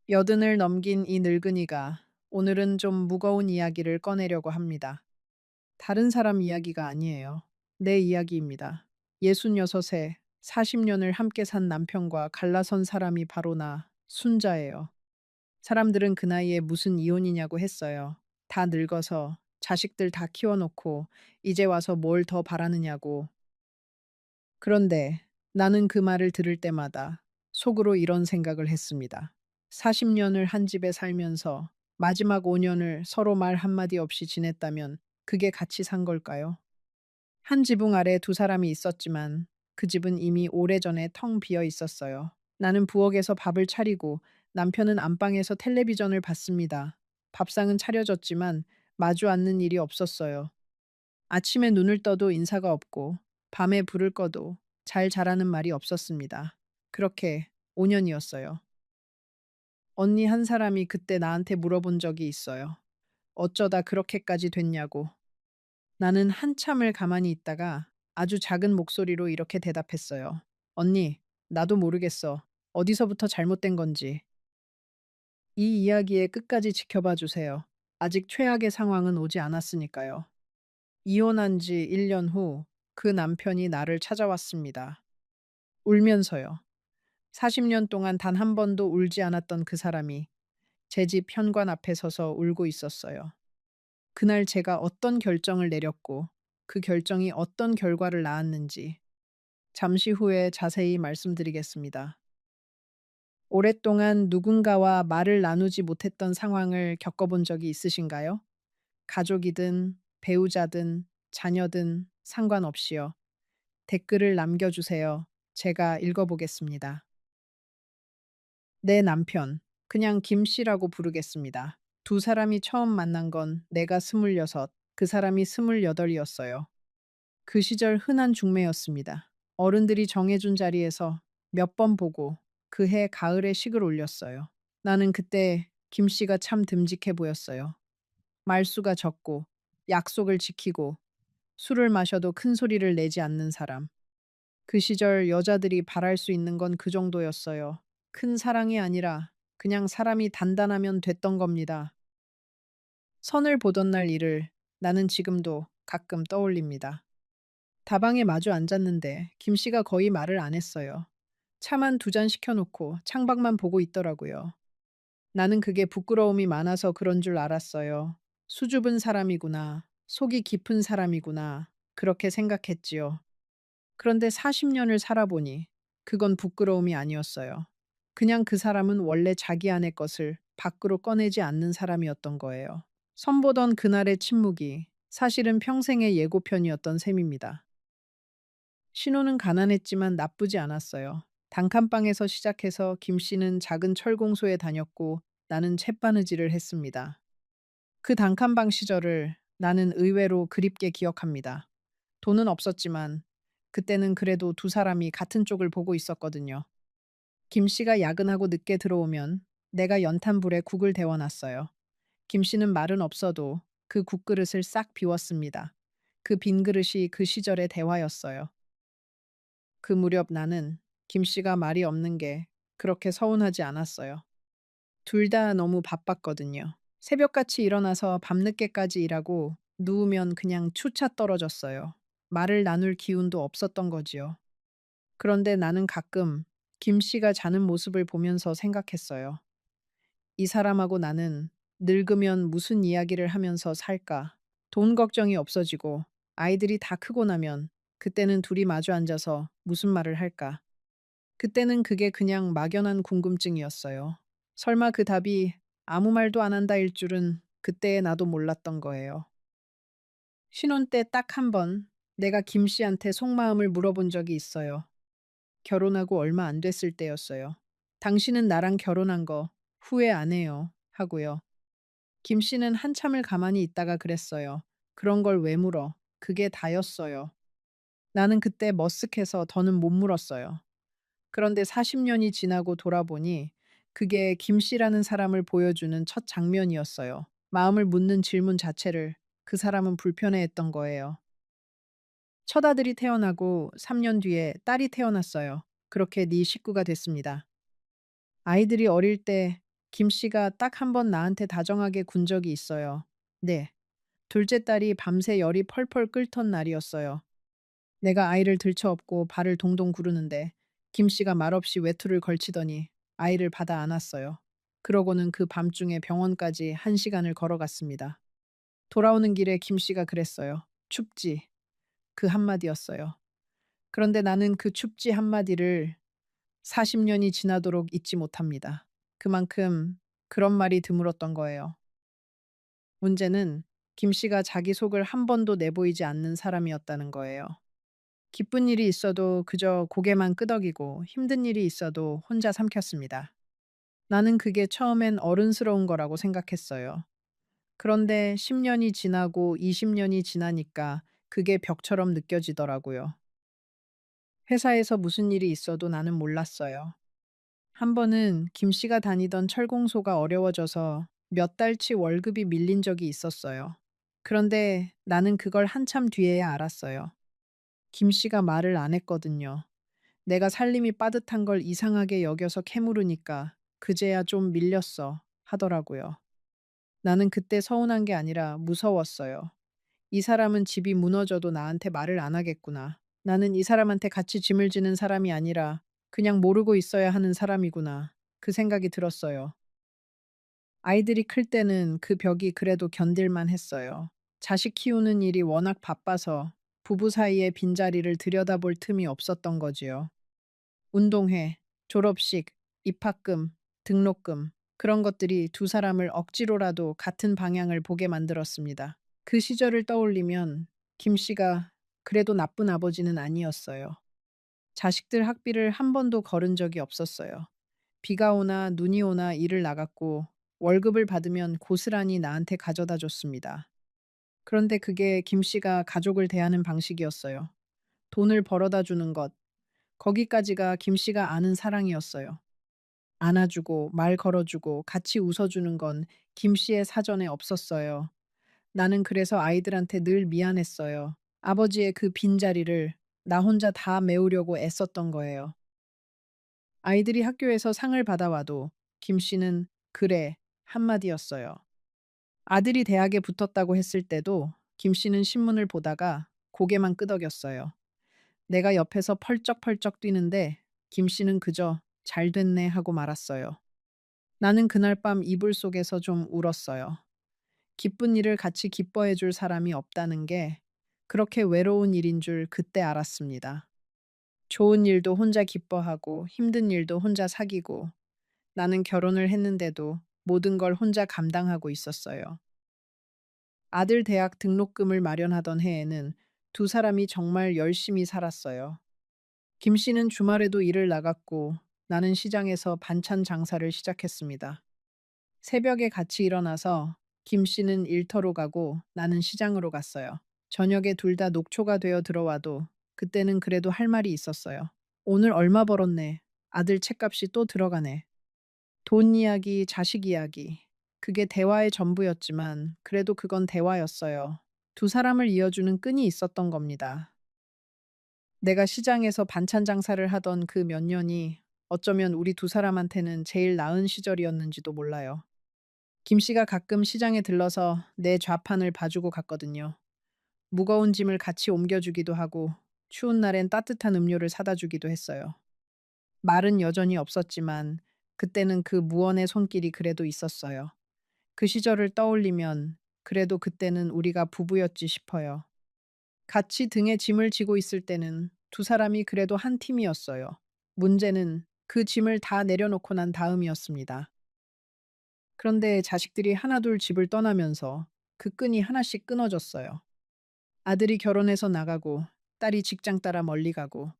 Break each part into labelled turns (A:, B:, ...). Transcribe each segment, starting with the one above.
A: 여든을 넘긴 이 늙은이가 오늘은 좀 무거운 이야기를 꺼내려고 합니다. 다른 사람 이야기가 아니에요. 내 이야기입니다. 66세, 40년을 함께 산 남편과 갈라선 사람이 바로 나, 순자예요. 사람들은 그 나이에 무슨 이혼이냐고 했어요. 다 늙어서 자식들 다 키워놓고 이제 와서 뭘 더 바라느냐고. 그런데 나는 그 말을 들을 때마다 속으로 이런 생각을 했습니다. 40년을 한 집에 살면서 마지막 5년을 서로 말 한마디 없이 지냈다면 그게 같이 산 걸까요? 한 지붕 아래 두 사람이 있었지만 그 집은 이미 오래전에 텅 비어 있었어요. 나는 부엌에서 밥을 차리고 남편은 안방에서 텔레비전을 봤습니다. 밥상은 차려졌지만 마주 앉는 일이 없었어요. 아침에 눈을 떠도 인사가 없고 밤에 불을 꺼도 잘 자라는 말이 없었습니다. 그렇게 5년이었어요. 언니 한 사람이 그때 나한테 물어본 적이 있어요. 어쩌다 그렇게까지 됐냐고. 나는 한참을 가만히 있다가 아주 작은 목소리로 이렇게 대답했어요. 언니, 나도 모르겠어. 어디서부터 잘못된 건지. 이 이야기의 끝까지 지켜봐 주세요. 아직 최악의 상황은 오지 않았으니까요. 이혼한 지 1년 후 그 남편이 나를 찾아왔습니다. 울면서요. 40년 동안 단 한 번도 울지 않았던 그 사람이 제 집 현관 앞에 서서 울고 있었어요. 그날 제가 어떤 결정을 내렸고 그 결정이 어떤 결과를 낳았는지 잠시 후에 자세히 말씀드리겠습니다. 오랫동안 누군가와 말을 나누지 못했던 상황을 겪어본 적이 있으신가요? 가족이든 배우자든 자녀든 상관없이요. 댓글을 남겨주세요. 제가 읽어보겠습니다. 내 남편, 그냥 김 씨라고 부르겠습니다. 두 사람이 처음 만난 건 내가 26, 그 사람이 28이었어요. 그 시절 흔한 중매였습니다. 어른들이 정해준 자리에서 몇 번 보고 그 해 가을에 식을 올렸어요. 나는 그때 김 씨가 참 듬직해 보였어요. 말수가 적고 약속을 지키고 술을 마셔도 큰 소리를 내지 않는 사람. 그 시절 여자들이 바랄 수 있는 건 그 정도였어요. 큰 사랑이 아니라 그냥 사람이 단단하면 됐던 겁니다. 선을 보던 날 일을 나는 지금도 가끔 떠올립니다. 다방에 마주 앉았는데 김 씨가 거의 말을 안 했어요. 차만 두 잔 시켜놓고 창밖만 보고 있더라고요. 나는 그게 부끄러움이 많아서 그런 줄 알았어요. 수줍은 사람이구나. 속이 깊은 사람이구나. 그렇게 생각했지요. 그런데 40년을 살아보니 그건 부끄러움이 아니었어요. 그냥 그 사람은 원래 자기 안의 것을 밖으로 꺼내지 않는 사람이었던 거예요. 선보던 그날의 침묵이 사실은 평생의 예고편이었던 셈입니다. 신호는 가난했지만 나쁘지 않았어요. 단칸방에서 시작해서 김 씨는 작은 철공소에 다녔고 나는 챗바느질을 했습니다. 그 단칸방 시절을 나는 의외로 그립게 기억합니다. 돈은 없었지만 그때는 그래도 두 사람이 같은 쪽을 보고 있었거든요. 김 씨가 야근하고 늦게 들어오면 내가 연탄불에 국을 데워놨어요. 김 씨는 말은 없어도 그 국그릇을 싹 비웠습니다. 그 빈 그릇이 그 시절의 대화였어요. 그 무렵 나는 김 씨가 말이 없는 게 그렇게 서운하지 않았어요. 둘 다 너무 바빴거든요. 새벽같이 일어나서 밤늦게까지 일하고 누우면 그냥 추차 떨어졌어요. 말을 나눌 기운도 없었던 거지요. 그런데 나는 가끔 김 씨가 자는 모습을 보면서 생각했어요. 이 사람하고 나는 늙으면 무슨 이야기를 하면서 살까? 돈 걱정이 없어지고 아이들이 다 크고 나면 그때는 둘이 마주 앉아서 무슨 말을 할까? 그때는 그게 그냥 막연한 궁금증이었어요. 설마 그 답이 아무 말도 안 한다일 줄은 그때의 나도 몰랐던 거예요. 신혼 때 딱 한 번 내가 김 씨한테 속마음을 물어본 적이 있어요. 결혼하고 얼마 안 됐을 때였어요. 당신은 나랑 결혼한 거 후회 안 해요. 하고요. 김 씨는 한참을 가만히 있다가 그랬어요. 그런 걸 왜 물어? 그게 다였어요. 나는 그때 머쓱해서 더는 못 물었어요. 그런데 40년이 지나고 돌아보니 그게 김 씨라는 사람을 보여주는 첫 장면이었어요. 마음을 묻는 질문 자체를 그 사람은 불편해했던 거예요. 첫 아들이 태어나고 3년 뒤에 딸이 태어났어요. 그렇게 네 식구가 됐습니다. 아이들이 어릴 때 김 씨가 딱 한 번 나한테 다정하게 군 적이 있어요. 네. 둘째 딸이 밤새 열이 펄펄 끓던 날이었어요. 내가 아이를 들쳐업고 발을 동동 구르는데 김 씨가 말없이 외투를 걸치더니 아이를 받아 안았어요. 그러고는 그 밤중에 병원까지 1시간을 걸어갔습니다. 돌아오는 길에 김 씨가 그랬어요. 춥지. 그 한마디였어요. 그런데 나는 그 춥지 한마디를 40년이 지나도록 잊지 못합니다. 그만큼 그런 말이 드물었던 거예요. 문제는 김 씨가 자기 속을 한 번도 내보이지 않는 사람이었다는 거예요. 기쁜 일이 있어도 그저 고개만 끄덕이고 힘든 일이 있어도 혼자 삼켰습니다. 나는 그게 처음엔 어른스러운 거라고 생각했어요. 그런데 10년이 지나고 20년이 지나니까 그게 벽처럼 느껴지더라고요. 회사에서 무슨 일이 있어도 나는 몰랐어요. 한 번은 김 씨가 다니던 철공소가 어려워져서 몇 달치 월급이 밀린 적이 있었어요. 그런데 나는 그걸 한참 뒤에야 알았어요. 김 씨가 말을 안 했거든요. 내가 살림이 빠듯한 걸 이상하게 여겨서 캐물으니까 그제야 좀 밀렸어 하더라고요. 나는 그때 서운한 게 아니라 무서웠어요. 이 사람은 집이 무너져도 나한테 말을 안 하겠구나. 나는 이 사람한테 같이 짐을 지는 사람이 아니라 그냥 모르고 있어야 하는 사람이구나. 그 생각이 들었어요. 아이들이 클 때는 그 벽이 그래도 견딜만 했어요. 자식 키우는 일이 워낙 바빠서 부부 사이의 빈자리를 들여다볼 틈이 없었던 거지요. 운동회, 졸업식, 입학금, 등록금, 그런 것들이 두 사람을 억지로라도 같은 방향을 보게 만들었습니다. 그 시절을 떠올리면 김 씨가 그래도 나쁜 아버지는 아니었어요. 자식들 학비를 한 번도 거른 적이 없었어요. 비가 오나 눈이 오나 일을 나갔고 월급을 받으면 고스란히 나한테 가져다 줬습니다. 그런데 그게 김 씨가 가족을 대하는 방식이었어요. 돈을 벌어다 주는 것, 거기까지가 김 씨가 아는 사랑이었어요. 안아주고 말 걸어주고 같이 웃어주는 건 김 씨의 사전에 없었어요. 나는 그래서 아이들한테 늘 미안했어요. 아버지의 그 빈자리를 나 혼자 다 메우려고 애썼던 거예요. 아이들이 학교에서 상을 받아와도 김 씨는 그래 한마디였어요. 아들이 대학에 붙었다고 했을 때도 김 씨는 신문을 보다가 고개만 끄덕였어요. 내가 옆에서 펄쩍펄쩍 뛰는데 김 씨는 그저 잘 됐네 하고 말았어요. 나는 그날 밤 이불 속에서 좀 울었어요. 기쁜 일을 같이 기뻐해 줄 사람이 없다는 게 그렇게 외로운 일인 줄 그때 알았습니다. 좋은 일도 혼자 기뻐하고 힘든 일도 혼자 사귀고 나는 결혼을 했는데도 모든 걸 혼자 감당하고 있었어요. 아들 대학 등록금을 마련하던 해에는 두 사람이 정말 열심히 살았어요. 김 씨는 주말에도 일을 나갔고 나는 시장에서 반찬 장사를 시작했습니다. 새벽에 같이 일어나서 김 씨는 일터로 가고 나는 시장으로 갔어요. 저녁에 둘 다 녹초가 되어 들어와도 그때는 그래도 할 말이 있었어요. 오늘 얼마 벌었네. 아들 책값이 또 들어가네. 돈 이야기, 자식 이야기. 그게 대화의 전부였지만 그래도 그건 대화였어요. 두 사람을 이어주는 끈이 있었던 겁니다. 내가 시장에서 반찬 장사를 하던 그 몇 년이 어쩌면 우리 두 사람한테는 제일 나은 시절이었는지도 몰라요. 김 씨가 가끔 시장에 들러서 내 좌판을 봐주고 갔거든요. 무거운 짐을 같이 옮겨주기도 하고 추운 날엔 따뜻한 음료를 사다 주기도 했어요. 말은 여전히 없었지만 그때는 그 무언의 손길이 그래도 있었어요. 그 시절을 떠올리면 그래도 그때는 우리가 부부였지 싶어요. 같이 등에 짐을 지고 있을 때는 두 사람이 그래도 한 팀이었어요. 문제는 그 짐을 다 내려놓고 난 다음이었습니다. 그런데 자식들이 하나둘 집을 떠나면서 그 끈이 하나씩 끊어졌어요. 아들이 결혼해서 나가고 딸이 직장 따라 멀리 가고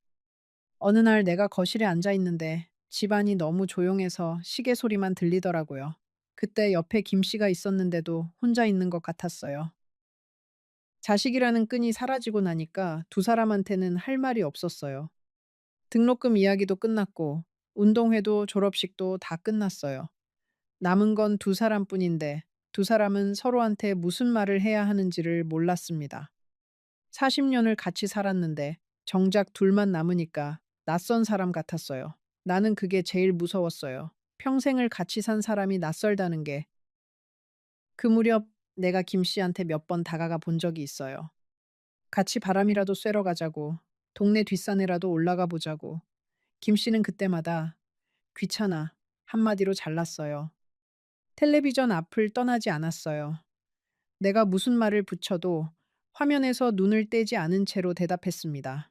A: 어느 날 내가 거실에 앉아 있는데 집안이 너무 조용해서 시계 소리만 들리더라고요. 그때 옆에 김 씨가 있었는데도 혼자 있는 것 같았어요. 자식이라는 끈이 사라지고 나니까 두 사람한테는 할 말이 없었어요. 등록금 이야기도 끝났고 운동회도 졸업식도 다 끝났어요. 남은 건 두 사람뿐인데 두 사람은 서로한테 무슨 말을 해야 하는지를 몰랐습니다. 40년을 같이 살았는데 정작 둘만 남으니까 낯선 사람 같았어요. 나는 그게 제일 무서웠어요. 평생을 같이 산 사람이 낯설다는 게. 그 무렵 내가 김 씨한테 몇 번 다가가 본 적이 있어요. 같이 바람이라도 쐬러 가자고, 동네 뒷산에라도 올라가 보자고. 김 씨는 그때마다 귀찮아 한마디로 잘랐어요. 텔레비전 앞을 떠나지 않았어요. 내가 무슨 말을 붙여도 화면에서 눈을 떼지 않은 채로 대답했습니다.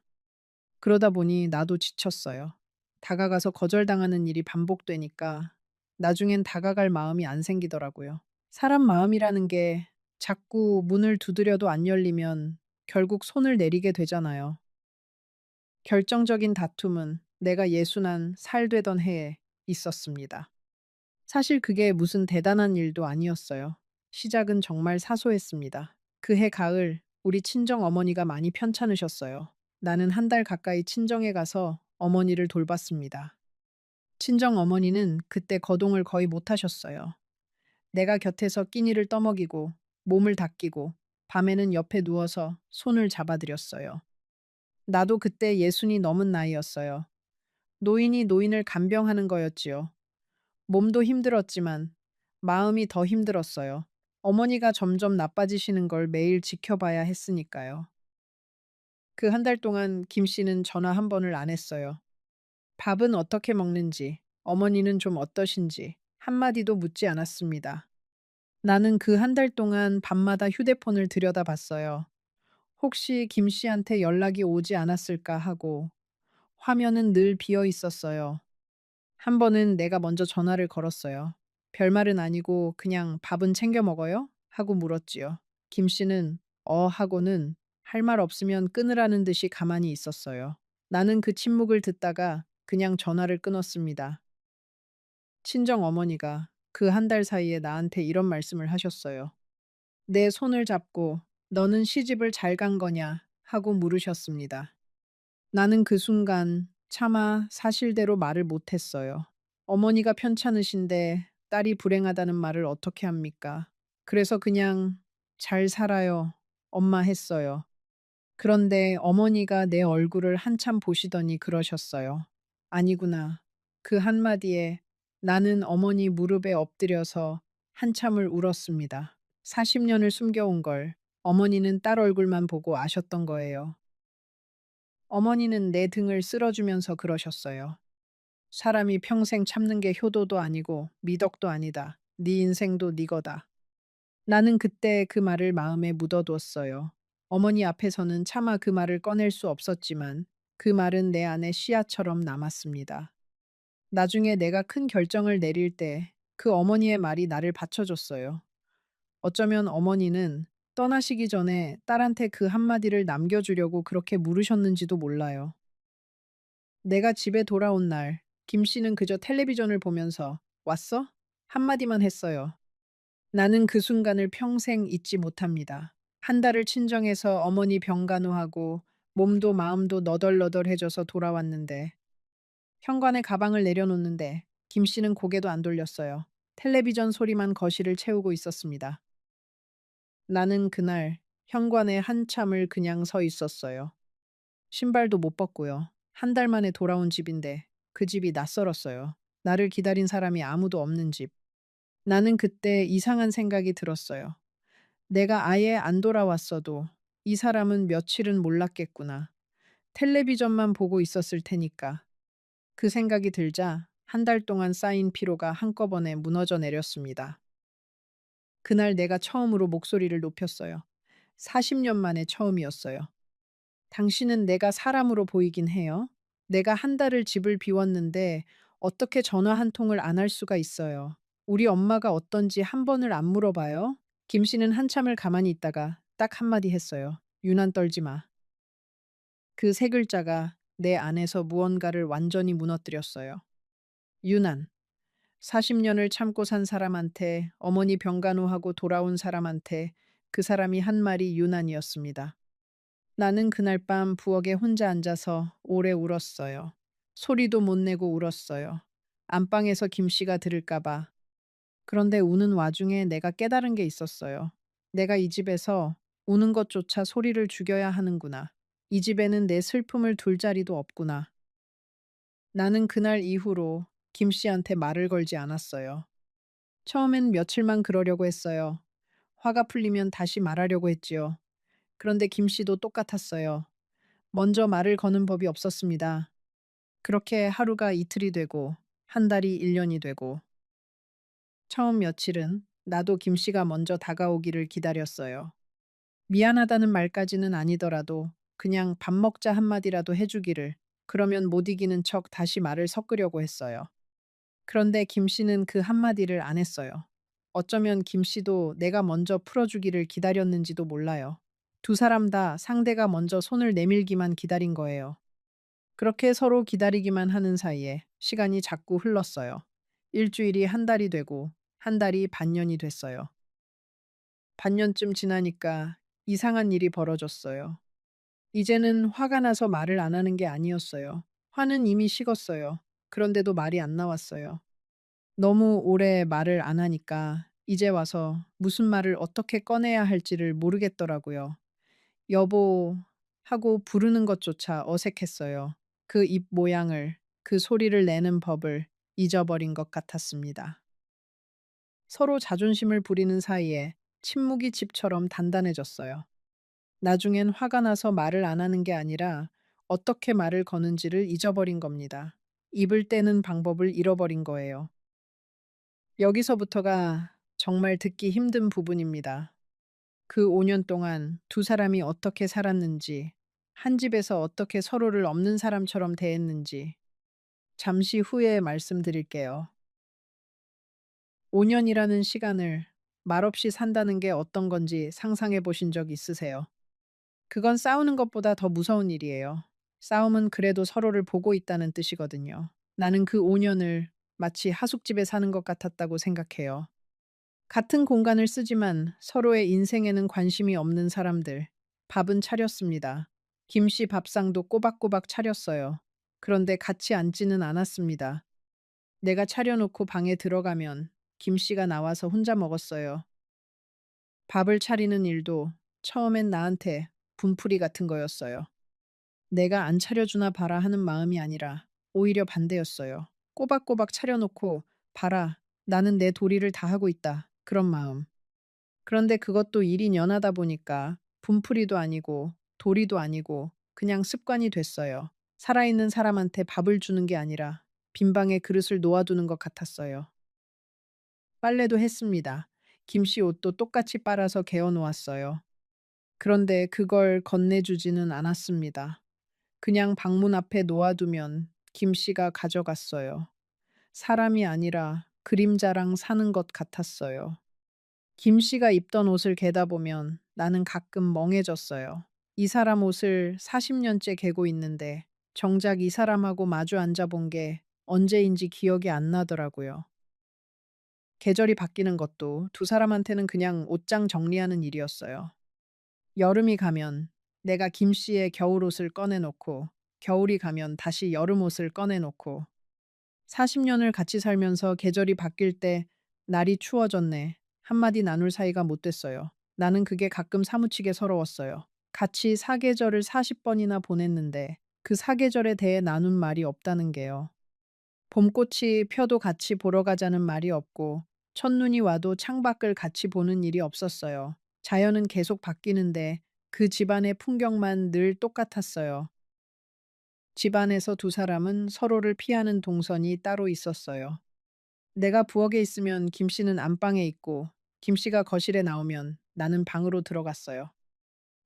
A: 그러다 보니 나도 지쳤어요. 다가가서 거절당하는 일이 반복되니까 나중엔 다가갈 마음이 안 생기더라고요. 사람 마음이라는 게 자꾸 문을 두드려도 안 열리면 결국 손을 내리게 되잖아요. 결정적인 다툼은 내가 예순한 살 되던 해에 있었습니다. 사실 그게 무슨 대단한 일도 아니었어요. 시작은 정말 사소했습니다. 그 해 가을, 우리 친정 어머니가 많이 편찮으셨어요. 나는 한 달 가까이 친정에 가서 어머니를 돌봤습니다. 친정 어머니는 그때 거동을 거의 못 하셨어요. 내가 곁에서 끼니를 떠먹이고 몸을 닦이고 밤에는 옆에 누워서 손을 잡아드렸어요. 나도 그때 예순이 넘은 나이였어요. 노인이 노인을 간병하는 거였지요. 몸도 힘들었지만 마음이 더 힘들었어요. 어머니가 점점 나빠지시는 걸 매일 지켜봐야 했으니까요. 그 한 달 동안 김 씨는 전화 한 번을 안 했어요. 밥은 어떻게 먹는지, 어머니는 좀 어떠신지 한마디도 묻지 않았습니다. 나는 그 한 달 동안 밤마다 휴대폰을 들여다봤어요. 혹시 김 씨한테 연락이 오지 않았을까 하고 화면은 늘 비어 있었어요. 한 번은 내가 먼저 전화를 걸었어요. 별말은 아니고 그냥 밥은 챙겨 먹어요? 하고 물었지요. 김 씨는 하고는 할 말 없으면 끊으라는 듯이 가만히 있었어요. 나는 그 침묵을 듣다가 그냥 전화를 끊었습니다. 친정 어머니가 그 한 달 사이에 나한테 이런 말씀을 하셨어요. 내 손을 잡고 너는 시집을 잘 간 거냐? 하고 물으셨습니다. 나는 그 순간 차마 사실대로 말을 못했어요. 어머니가 편찮으신데 딸이 불행하다는 말을 어떻게 합니까? 그래서 그냥 잘 살아요. 엄마 했어요. 그런데 어머니가 내 얼굴을 한참 보시더니 그러셨어요. 아니구나. 그 한마디에 나는 어머니 무릎에 엎드려서 한참을 울었습니다. 40년을 숨겨온 걸 어머니는 딸 얼굴만 보고 아셨던 거예요. 어머니는 내 등을 쓸어주면서 그러셨어요. 사람이 평생 참는 게 효도도 아니고 미덕도 아니다. 네 인생도 네 거다. 나는 그때 그 말을 마음에 묻어두었어요. 어머니 앞에서는 차마 그 말을 꺼낼 수 없었지만 그 말은 내 안에 씨앗처럼 남았습니다. 나중에 내가 큰 결정을 내릴 때 그 어머니의 말이 나를 받쳐줬어요. 어쩌면 어머니는 떠나시기 전에 딸한테 그 한마디를 남겨주려고 그렇게 물으셨는지도 몰라요. 내가 집에 돌아온 날, 김 씨는 그저 텔레비전을 보면서 왔어? 한마디만 했어요. 나는 그 순간을 평생 잊지 못합니다. 한 달을 친정에서 어머니 병간호하고 몸도 마음도 너덜너덜해져서 돌아왔는데 현관에 가방을 내려놓는데 김 씨는 고개도 안 돌렸어요. 텔레비전 소리만 거실을 채우고 있었습니다. 나는 그날 현관에 한참을 그냥 서 있었어요. 신발도 못 벗고요. 한 달 만에 돌아온 집인데 그 집이 낯설었어요. 나를 기다린 사람이 아무도 없는 집. 나는 그때 이상한 생각이 들었어요. 내가 아예 안 돌아왔어도 이 사람은 며칠은 몰랐겠구나. 텔레비전만 보고 있었을 테니까. 그 생각이 들자 한 달 동안 쌓인 피로가 한꺼번에 무너져 내렸습니다. 그날 내가 처음으로 목소리를 높였어요. 40년 만에 처음이었어요. 당신은 내가 사람으로 보이긴 해요. 내가 한 달을 집을 비웠는데 어떻게 전화 한 통을 안 할 수가 있어요. 우리 엄마가 어떤지 한 번을 안 물어봐요. 김 씨는 한참을 가만히 있다가 딱 한마디 했어요. 유난 떨지 마. 그 세 글자가 내 안에서 무언가를 완전히 무너뜨렸어요. 유난. 40년을 참고 산 사람한테, 어머니 병간호하고 돌아온 사람한테 그 사람이 한 말이 유난이었습니다. 나는 그날 밤 부엌에 혼자 앉아서 오래 울었어요. 소리도 못 내고 울었어요. 안방에서 김 씨가 들을까 봐. 그런데 우는 와중에 내가 깨달은 게 있었어요. 내가 이 집에서 우는 것조차 소리를 죽여야 하는구나. 이 집에는 내 슬픔을 둘 자리도 없구나. 나는 그날 이후로 김 씨한테 말을 걸지 않았어요. 처음엔 며칠만 그러려고 했어요. 화가 풀리면 다시 말하려고 했지요. 그런데 김 씨도 똑같았어요. 먼저 말을 거는 법이 없었습니다. 그렇게 하루가 이틀이 되고 한 달이 1년이 되고 처음 며칠은 나도 김 씨가 먼저 다가오기를 기다렸어요. 미안하다는 말까지는 아니더라도 그냥 밥 먹자 한마디라도 해주기를, 그러면 못 이기는 척 다시 말을 섞으려고 했어요. 그런데 김 씨는 그 한마디를 안 했어요. 어쩌면 김 씨도 내가 먼저 풀어주기를 기다렸는지도 몰라요. 두 사람 다 상대가 먼저 손을 내밀기만 기다린 거예요. 그렇게 서로 기다리기만 하는 사이에 시간이 자꾸 흘렀어요. 일주일이 한 달이 되고 한 달이 반년이 됐어요. 반년쯤 지나니까 이상한 일이 벌어졌어요. 이제는 화가 나서 말을 안 하는 게 아니었어요. 화는 이미 식었어요. 그런데도 말이 안 나왔어요. 너무 오래 말을 안 하니까 이제 와서 무슨 말을 어떻게 꺼내야 할지를 모르겠더라고요. 여보 하고 부르는 것조차 어색했어요. 그 입 모양을, 그 소리를 내는 법을 잊어버린 것 같았습니다. 서로 자존심을 부리는 사이에 침묵이 집처럼 단단해졌어요. 나중엔 화가 나서 말을 안 하는 게 아니라 어떻게 말을 거는지를 잊어버린 겁니다. 입을 떼는 방법을 잃어버린 거예요. 여기서부터가 정말 듣기 힘든 부분입니다. 그 5년 동안 두 사람이 어떻게 살았는지, 한 집에서 어떻게 서로를 없는 사람처럼 대했는지, 잠시 후에 말씀드릴게요. 5년이라는 시간을 말없이 산다는 게 어떤 건지 상상해 보신 적 있으세요? 그건 싸우는 것보다 더 무서운 일이에요. 싸움은 그래도 서로를 보고 있다는 뜻이거든요. 나는 그 5년을 마치 하숙집에 사는 것 같았다고 생각해요. 같은 공간을 쓰지만 서로의 인생에는 관심이 없는 사람들. 밥은 차렸습니다. 김씨 밥상도 꼬박꼬박 차렸어요. 그런데 같이 앉지는 않았습니다. 내가 차려놓고 방에 들어가면 김씨가 나와서 혼자 먹었어요. 밥을 차리는 일도 처음엔 나한테 분풀이 같은 거였어요. 내가 안 차려주나 봐라 하는 마음이 아니라 오히려 반대였어요. 꼬박꼬박 차려놓고 봐라, 나는 내 도리를 다 하고 있다. 그런 마음. 그런데 그것도 일이 연하다 보니까 분풀이도 아니고 도리도 아니고 그냥 습관이 됐어요. 살아있는 사람한테 밥을 주는 게 아니라 빈방에 그릇을 놓아두는 것 같았어요. 빨래도 했습니다. 김씨 옷도 똑같이 빨아서 개어 놓았어요. 그런데 그걸 건네주지는 않았습니다. 그냥 방문 앞에 놓아두면 김씨가 가져갔어요. 사람이 아니라 그림자랑 사는 것 같았어요. 김씨가 입던 옷을 개다 보면 나는 가끔 멍해졌어요. 이 사람 옷을 40년째 개고 있는데 정작 이 사람하고 마주 앉아 본 게 언제인지 기억이 안 나더라고요. 계절이 바뀌는 것도 두 사람한테는 그냥 옷장 정리하는 일이었어요. 여름이 가면 내가 김씨의 겨울옷을 꺼내놓고 겨울이 가면 다시 여름옷을 꺼내놓고 40년을 같이 살면서 계절이 바뀔 때 날이 추워졌네. 한마디 나눌 사이가 못 됐어요. 나는 그게 가끔 사무치게 서러웠어요. 같이 사계절을 40번이나 보냈는데 그 사계절에 대해 나눈 말이 없다는 게요. 봄꽃이 펴도 같이 보러 가자는 말이 없고 첫눈이 와도 창밖을 같이 보는 일이 없었어요. 자연은 계속 바뀌는데 그 집안의 풍경만 늘 똑같았어요. 집안에서 두 사람은 서로를 피하는 동선이 따로 있었어요. 내가 부엌에 있으면 김 씨는 안방에 있고 김 씨가 거실에 나오면 나는 방으로 들어갔어요.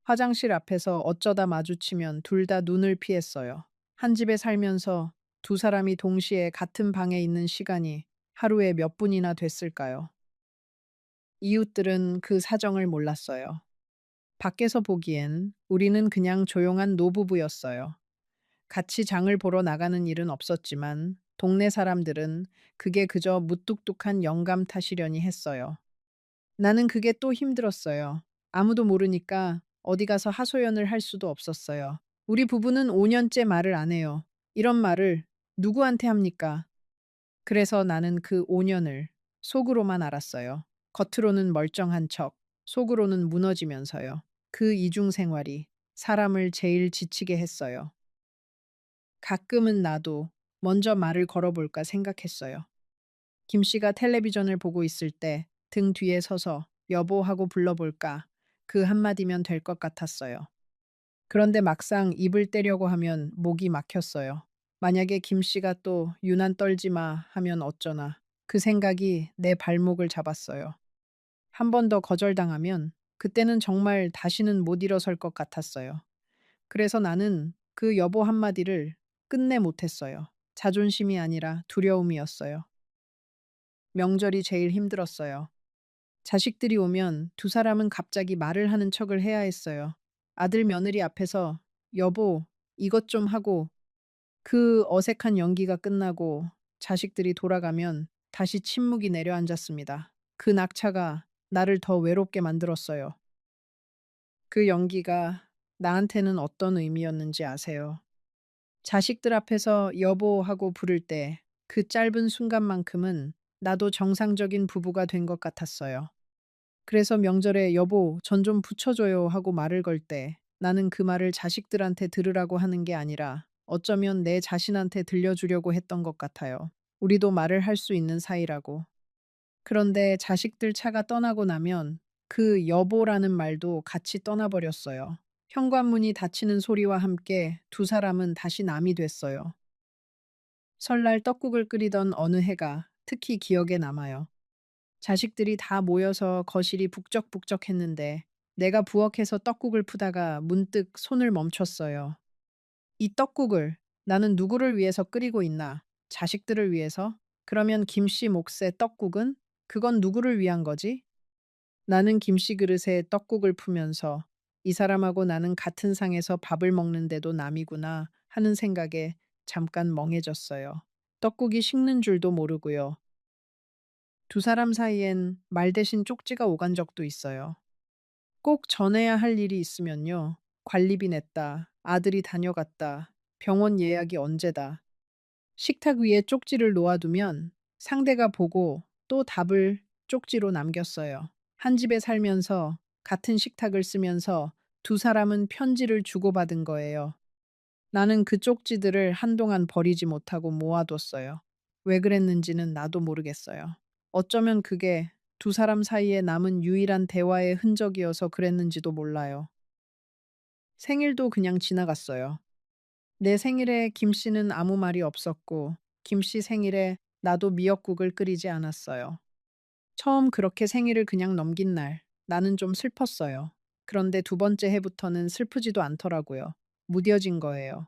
A: 화장실 앞에서 어쩌다 마주치면 둘 다 눈을 피했어요. 한 집에 살면서 두 사람이 동시에 같은 방에 있는 시간이 하루에 몇 분이나 됐을까요? 이웃들은 그 사정을 몰랐어요. 밖에서 보기엔 우리는 그냥 조용한 노부부였어요. 같이 장을 보러 나가는 일은 없었지만 동네 사람들은 그게 그저 무뚝뚝한 영감 탓이려니 했어요. 나는 그게 또 힘들었어요. 아무도 모르니까 어디 가서 하소연을 할 수도 없었어요. 우리 부부는 5년째 말을 안 해요. 이런 말을 누구한테 합니까? 그래서 나는 그 5년을 속으로만 알았어요. 겉으로는 멀쩡한 척, 속으로는 무너지면서요. 그 이중 생활이 사람을 제일 지치게 했어요. 가끔은 나도 먼저 말을 걸어볼까 생각했어요. 김 씨가 텔레비전을 보고 있을 때 등 뒤에 서서 여보 하고 불러볼까? 그 한마디면 될 것 같았어요. 그런데 막상 입을 떼려고 하면 목이 막혔어요. 만약에 김 씨가 또 유난 떨지 마 하면 어쩌나. 그 생각이 내 발목을 잡았어요. 한 번 더 거절당하면 그때는 정말 다시는 못 일어설 것 같았어요. 그래서 나는 그 여보 한마디를 끝내 못했어요. 자존심이 아니라 두려움이었어요. 명절이 제일 힘들었어요. 자식들이 오면 두 사람은 갑자기 말을 하는 척을 해야 했어요. 아들 며느리 앞에서 여보, 이것 좀 하고 그 어색한 연기가 끝나고 자식들이 돌아가면 다시 침묵이 내려앉았습니다. 그 낙차가 나를 더 외롭게 만들었어요. 그 연기가 나한테는 어떤 의미였는지 아세요? 자식들 앞에서 여보하고 부를 때 그 짧은 순간만큼은 나도 정상적인 부부가 된 것 같았어요. 그래서 명절에 여보, 전 좀 붙여줘요 하고 말을 걸 때 나는 그 말을 자식들한테 들으라고 하는 게 아니라 어쩌면 내 자신한테 들려주려고 했던 것 같아요. 우리도 말을 할 수 있는 사이라고. 그런데 자식들 차가 떠나고 나면 그 여보라는 말도 같이 떠나버렸어요. 현관문이 닫히는 소리와 함께 두 사람은 다시 남이 됐어요. 설날 떡국을 끓이던 어느 해가 특히 기억에 남아요. 자식들이 다 모여서 거실이 북적북적했는데 내가 부엌에서 떡국을 푸다가 문득 손을 멈췄어요. 이 떡국을 나는 누구를 위해서 끓이고 있나? 자식들을 위해서? 그러면 김씨 몫의 떡국은? 그건 누구를 위한 거지? 나는 김씨 그릇에 떡국을 푸면서 이 사람하고 나는 같은 상에서 밥을 먹는데도 남이구나 하는 생각에 잠깐 멍해졌어요. 떡국이 식는 줄도 모르고요. 두 사람 사이엔 말 대신 쪽지가 오간 적도 있어요. 꼭 전해야 할 일이 있으면요. 관리비 냈다. 아들이 다녀갔다. 병원 예약이 언제다. 식탁 위에 쪽지를 놓아두면 상대가 보고 또 답을 쪽지로 남겼어요. 한 집에 살면서 같은 식탁을 쓰면서 두 사람은 편지를 주고받은 거예요. 나는 그 쪽지들을 한동안 버리지 못하고 모아뒀어요. 왜 그랬는지는 나도 모르겠어요. 어쩌면 그게 두 사람 사이에 남은 유일한 대화의 흔적이어서 그랬는지도 몰라요. 생일도 그냥 지나갔어요. 내 생일에 김 씨는 아무 말이 없었고, 김 씨 생일에 나도 미역국을 끓이지 않았어요. 처음 그렇게 생일을 그냥 넘긴 날, 나는 좀 슬펐어요. 그런데 두 번째 해부터는 슬프지도 않더라고요. 무뎌진 거예요.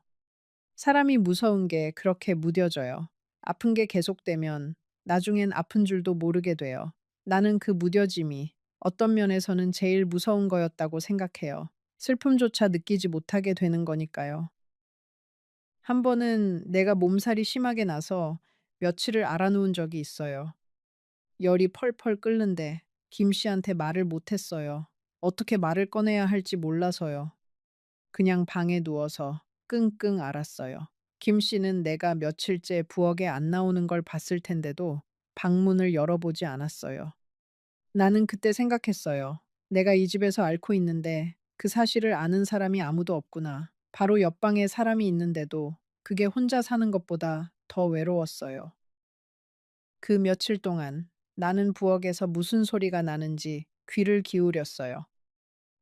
A: 사람이 무서운 게 그렇게 무뎌져요. 아픈 게 계속되면 나중엔 아픈 줄도 모르게 돼요. 나는 그 무뎌짐이 어떤 면에서는 제일 무서운 거였다고 생각해요. 슬픔조차 느끼지 못하게 되는 거니까요. 한 번은 내가 몸살이 심하게 나서 며칠을 알아누운 적이 있어요. 열이 펄펄 끓는데 김 씨한테 말을 못했어요. 어떻게 말을 꺼내야 할지 몰라서요. 그냥 방에 누워서 끙끙 앓았어요. 김 씨는 내가 며칠째 부엌에 안 나오는 걸 봤을 텐데도 방문을 열어보지 않았어요. 나는 그때 생각했어요. 내가 이 집에서 앓고 있는데 그 사실을 아는 사람이 아무도 없구나. 바로 옆방에 사람이 있는데도 그게 혼자 사는 것보다 더 외로웠어요. 그 며칠 동안 나는 부엌에서 무슨 소리가 나는지 귀를 기울였어요.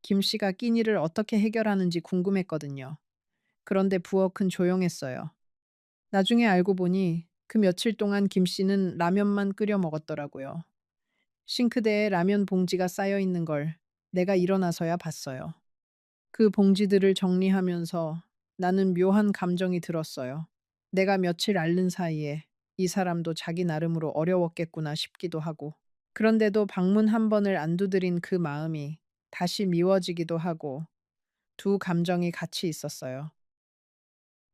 A: 김 씨가 끼니를 어떻게 해결하는지 궁금했거든요. 그런데 부엌은 조용했어요. 나중에 알고 보니 그 며칠 동안 김 씨는 라면만 끓여 먹었더라고요. 싱크대에 라면 봉지가 쌓여 있는 걸 내가 일어나서야 봤어요. 그 봉지들을 정리하면서 나는 묘한 감정이 들었어요. 내가 며칠 앓는 사이에 이 사람도 자기 나름으로 어려웠겠구나 싶기도 하고. 그런데도 방문 한 번을 안 두드린 그 마음이 다시 미워지기도 하고 두 감정이 같이 있었어요.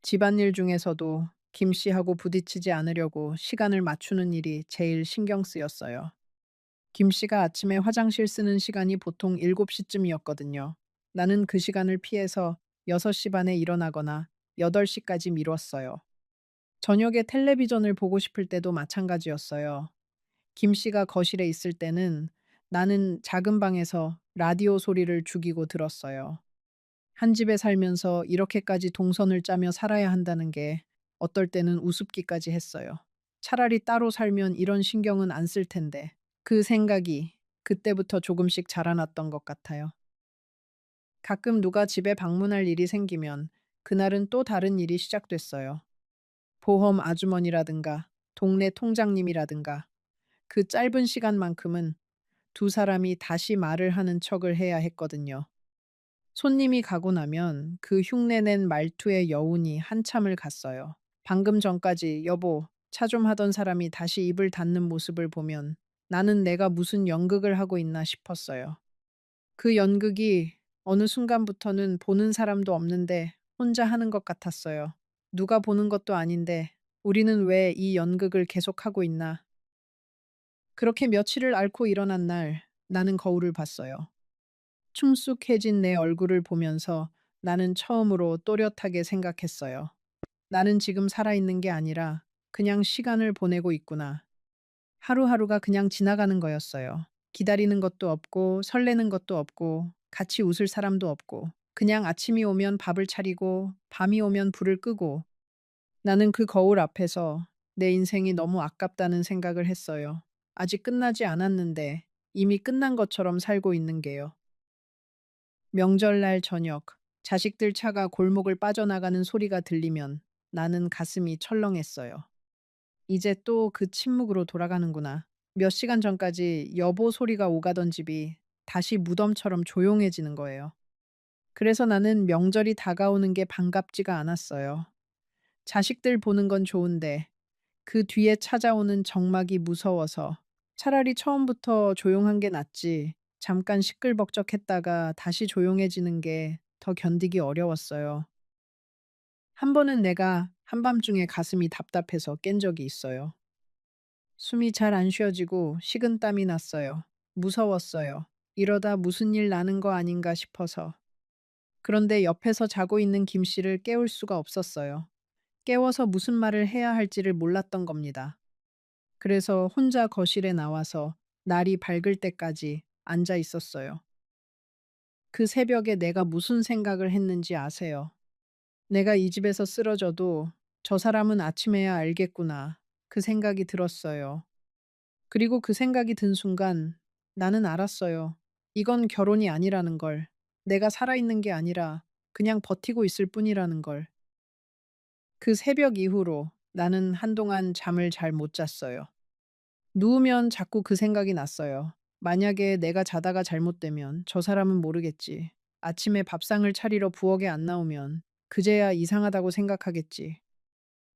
A: 집안일 중에서도 김 씨하고 부딪히지 않으려고 시간을 맞추는 일이 제일 신경 쓰였어요. 김 씨가 아침에 화장실 쓰는 시간이 보통 7시쯤이었거든요. 나는 그 시간을 피해서 6시 반에 일어나거나 8시까지 미뤘어요. 저녁에 텔레비전을 보고 싶을 때도 마찬가지였어요. 김 씨가 거실에 있을 때는 나는 작은 방에서 라디오 소리를 죽이고 들었어요. 한 집에 살면서 이렇게까지 동선을 짜며 살아야 한다는 게 어떨 때는 우습기까지 했어요. 차라리 따로 살면 이런 신경은 안 쓸 텐데. 그 생각이 그때부터 조금씩 자라났던 것 같아요. 가끔 누가 집에 방문할 일이 생기면 그날은 또 다른 일이 시작됐어요. 보험 아주머니라든가 동네 통장님이라든가 그 짧은 시간만큼은 두 사람이 다시 말을 하는 척을 해야 했거든요. 손님이 가고 나면 그 흉내낸 말투의 여운이 한참을 갔어요. 방금 전까지 여보, 차 좀 하던 사람이 다시 입을 닫는 모습을 보면 나는 내가 무슨 연극을 하고 있나 싶었어요. 그 연극이 어느 순간부터는 보는 사람도 없는데 혼자 하는 것 같았어요. 누가 보는 것도 아닌데 우리는 왜 이 연극을 계속하고 있나? 그렇게 며칠을 앓고 일어난 날 나는 거울을 봤어요. 충숙해진 내 얼굴을 보면서 나는 처음으로 또렷하게 생각했어요. 나는 지금 살아있는 게 아니라 그냥 시간을 보내고 있구나. 하루하루가 그냥 지나가는 거였어요. 기다리는 것도 없고 설레는 것도 없고 같이 웃을 사람도 없고 그냥 아침이 오면 밥을 차리고 밤이 오면 불을 끄고 나는 그 거울 앞에서 내 인생이 너무 아깝다는 생각을 했어요. 아직 끝나지 않았는데 이미 끝난 것처럼 살고 있는 게요. 명절날 저녁, 자식들 차가 골목을 빠져나가는 소리가 들리면 나는 가슴이 철렁했어요. 이제 또 그 침묵으로 돌아가는구나. 몇 시간 전까지 여보 소리가 오가던 집이 다시 무덤처럼 조용해지는 거예요. 그래서 나는 명절이 다가오는 게 반갑지가 않았어요. 자식들 보는 건 좋은데 그 뒤에 찾아오는 정막이 무서워서 차라리 처음부터 조용한 게 낫지. 잠깐 시끌벅적했다가 다시 조용해지는 게 더 견디기 어려웠어요. 한 번은 내가 한밤중에 가슴이 답답해서 깬 적이 있어요. 숨이 잘 안 쉬어지고 식은땀이 났어요. 무서웠어요. 이러다 무슨 일 나는 거 아닌가 싶어서. 그런데 옆에서 자고 있는 김 씨를 깨울 수가 없었어요. 깨워서 무슨 말을 해야 할지를 몰랐던 겁니다. 그래서 혼자 거실에 나와서 날이 밝을 때까지 앉아 있었어요. 그 새벽에 내가 무슨 생각을 했는지 아세요? 내가 이 집에서 쓰러져도 저 사람은 아침에야 알겠구나. 그 생각이 들었어요. 그리고 그 생각이 든 순간 나는 알았어요. 이건 결혼이 아니라는 걸. 내가 살아있는 게 아니라 그냥 버티고 있을 뿐이라는 걸. 그 새벽 이후로 나는 한동안 잠을 잘 못 잤어요. 누우면 자꾸 그 생각이 났어요. 만약에 내가 자다가 잘못되면 저 사람은 모르겠지. 아침에 밥상을 차리러 부엌에 안 나오면 그제야 이상하다고 생각하겠지.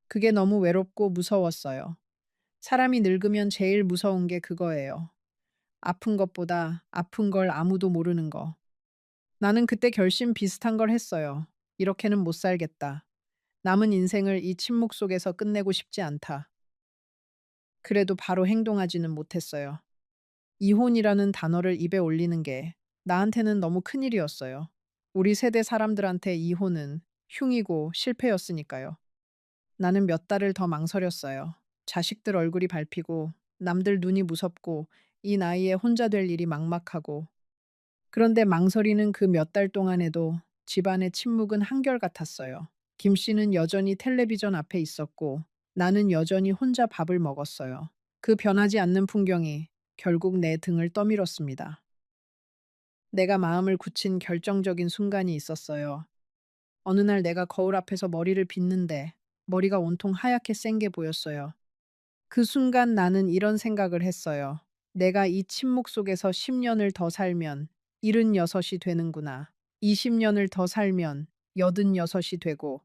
A: 그게 너무 외롭고 무서웠어요. 사람이 늙으면 제일 무서운 게 그거예요. 아픈 것보다 아픈 걸 아무도 모르는 거. 나는 그때 결심 비슷한 걸 했어요. 이렇게는 못 살겠다. 남은 인생을 이 침묵 속에서 끝내고 싶지 않다. 그래도 바로 행동하지는 못했어요. 이혼이라는 단어를 입에 올리는 게 나한테는 너무 큰일이었어요. 우리 세대 사람들한테 이혼은 흉이고 실패였으니까요. 나는 몇 달을 더 망설였어요. 자식들 얼굴이 밟히고 남들 눈이 무섭고 이 나이에 혼자 될 일이 막막하고 그런데 망설이는 그 몇 달 동안에도 집안의 침묵은 한결같았어요. 김 씨는 여전히 텔레비전 앞에 있었고 나는 여전히 혼자 밥을 먹었어요. 그 변하지 않는 풍경이 결국 내 등을 떠밀었습니다. 내가 마음을 굳힌 결정적인 순간이 있었어요. 어느 날 내가 거울 앞에서 머리를 빗는데 머리가 온통 하얗게 센 게 보였어요. 그 순간 나는 이런 생각을 했어요. 내가 이 침묵 속에서 10년을 더 살면 76이 되는구나. 20년을 더 살면 86이 되고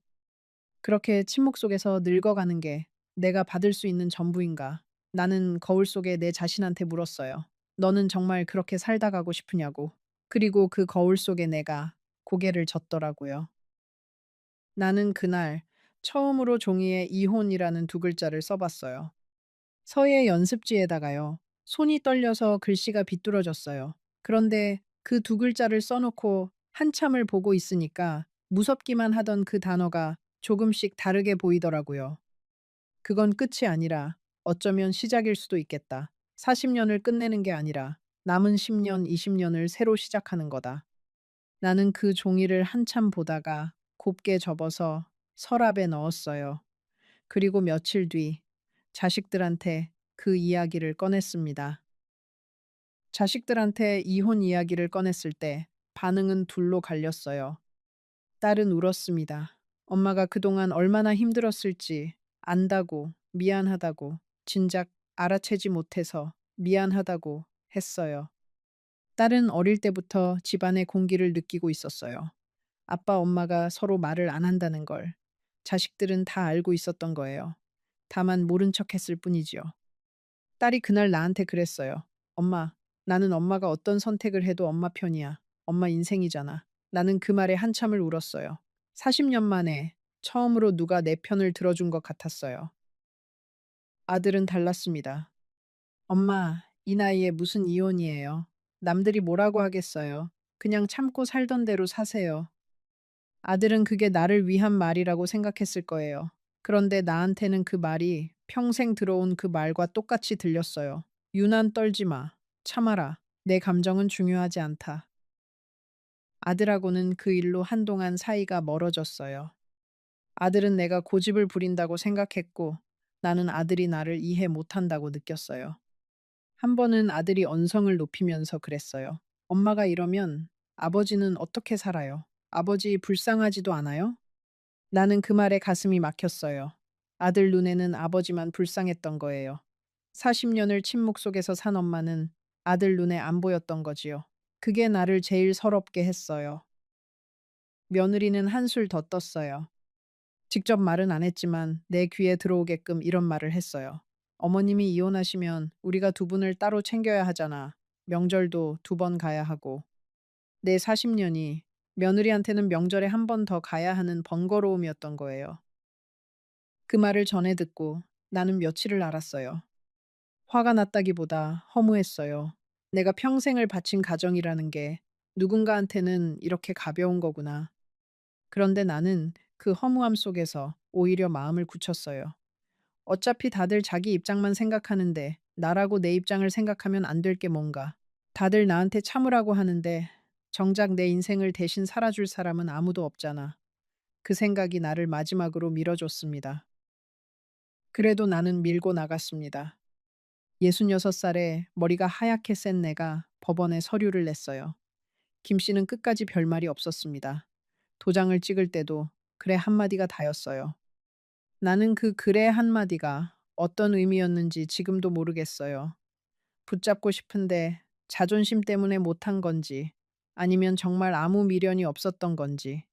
A: 그렇게 침묵 속에서 늙어가는 게 내가 받을 수 있는 전부인가? 나는 거울 속에 내 자신한테 물었어요. 너는 정말 그렇게 살다 가고 싶으냐고. 그리고 그 거울 속에 내가 고개를 젓더라고요. 나는 그날 처음으로 종이에 이혼이라는 두 글자를 써봤어요. 서예 연습지에다가요. 손이 떨려서 글씨가 비뚤어졌어요. 그런데 그 두 글자를 써놓고 한참을 보고 있으니까 무섭기만 하던 그 단어가 조금씩 다르게 보이더라고요. 그건 끝이 아니라 어쩌면 시작일 수도 있겠다. 40년을 끝내는 게 아니라 남은 10년, 20년을 새로 시작하는 거다. 나는 그 종이를 한참 보다가 곱게 접어서 서랍에 넣었어요. 그리고 며칠 뒤 자식들한테 그 이야기를 꺼냈습니다. 자식들한테 이혼 이야기를 꺼냈을 때 반응은 둘로 갈렸어요. 딸은 울었습니다. 엄마가 그동안 얼마나 힘들었을지 안다고, 미안하다고, 진작 알아채지 못해서 미안하다고 했어요. 딸은 어릴 때부터 집안의 공기를 느끼고 있었어요. 아빠, 엄마가 서로 말을 안 한다는 걸. 자식들은 다 알고 있었던 거예요. 다만 모른 척 했을 뿐이지요. 딸이 그날 나한테 그랬어요. 엄마, 나는 엄마가 어떤 선택을 해도 엄마 편이야. 엄마 인생이잖아. 나는 그 말에 한참을 울었어요. 40년 만에 처음으로 누가 내 편을 들어준 것 같았어요. 아들은 달랐습니다. 엄마, 이 나이에 무슨 이혼이에요. 남들이 뭐라고 하겠어요. 그냥 참고 살던 대로 사세요. 아들은 그게 나를 위한 말이라고 생각했을 거예요. 그런데 나한테는 그 말이 평생 들어온 그 말과 똑같이 들렸어요. 유난 떨지 마. 참아라. 내 감정은 중요하지 않다. 아들하고는 그 일로 한동안 사이가 멀어졌어요. 아들은 내가 고집을 부린다고 생각했고 나는 아들이 나를 이해 못한다고 느꼈어요. 한 번은 아들이 언성을 높이면서 그랬어요. 엄마가 이러면 아버지는 어떻게 살아요? 아버지 불쌍하지도 않아요? 나는 그 말에 가슴이 막혔어요. 아들 눈에는 아버지만 불쌍했던 거예요. 40년을 침묵 속에서 산 엄마는 아들 눈에 안 보였던 거지요. 그게 나를 제일 서럽게 했어요. 며느리는 한술 더 떴어요. 직접 말은 안 했지만 내 귀에 들어오게끔 이런 말을 했어요. 어머님이 이혼하시면 우리가 두 분을 따로 챙겨야 하잖아. 명절도 두 번 가야 하고. 내 40년이 며느리한테는 명절에 한 번 더 가야 하는 번거로움이었던 거예요. 그 말을 전해 듣고 나는 며칠을 알았어요. 화가 났다기보다 허무했어요. 내가 평생을 바친 가정이라는 게 누군가한테는 이렇게 가벼운 거구나. 그런데 나는 그 허무함 속에서 오히려 마음을 굳혔어요. 어차피 다들 자기 입장만 생각하는데 나라고 내 입장을 생각하면 안 될 게 뭔가. 다들 나한테 참으라고 하는데 정작 내 인생을 대신 살아줄 사람은 아무도 없잖아. 그 생각이 나를 마지막으로 밀어줬습니다. 그래도 나는 밀고 나갔습니다. 66살에 머리가 하얗게 센 내가 법원에 서류를 냈어요. 김 씨는 끝까지 별말이 없었습니다. 도장을 찍을 때도 그래 한마디가 다였어요. 나는 그 그래 한마디가 어떤 의미였는지 지금도 모르겠어요. 붙잡고 싶은데 자존심 때문에 못한 건지 아니면 정말 아무 미련이 없었던 건지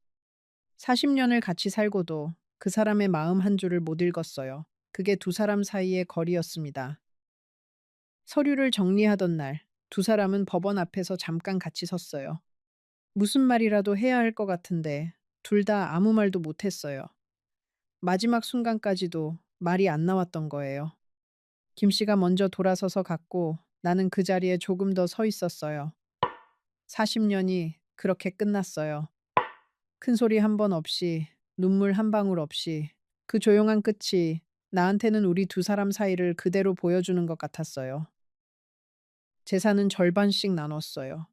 A: 40년을 같이 살고도 그 사람의 마음 한 줄을 못 읽었어요. 그게 두 사람 사이의 거리였습니다. 서류를 정리하던 날, 두 사람은 법원 앞에서 잠깐 같이 섰어요. 무슨 말이라도 해야 할 것 같은데 둘 다 아무 말도 못했어요. 마지막 순간까지도 말이 안 나왔던 거예요. 김 씨가 먼저 돌아서서 갔고 나는 그 자리에 조금 더 서 있었어요. 40년이 그렇게 끝났어요. 큰 소리 한 번 없이, 눈물 한 방울 없이 그 조용한 끝이 나한테는 우리 두 사람 사이를 그대로 보여주는 것 같았어요. 재산은 절반씩 나눴어요.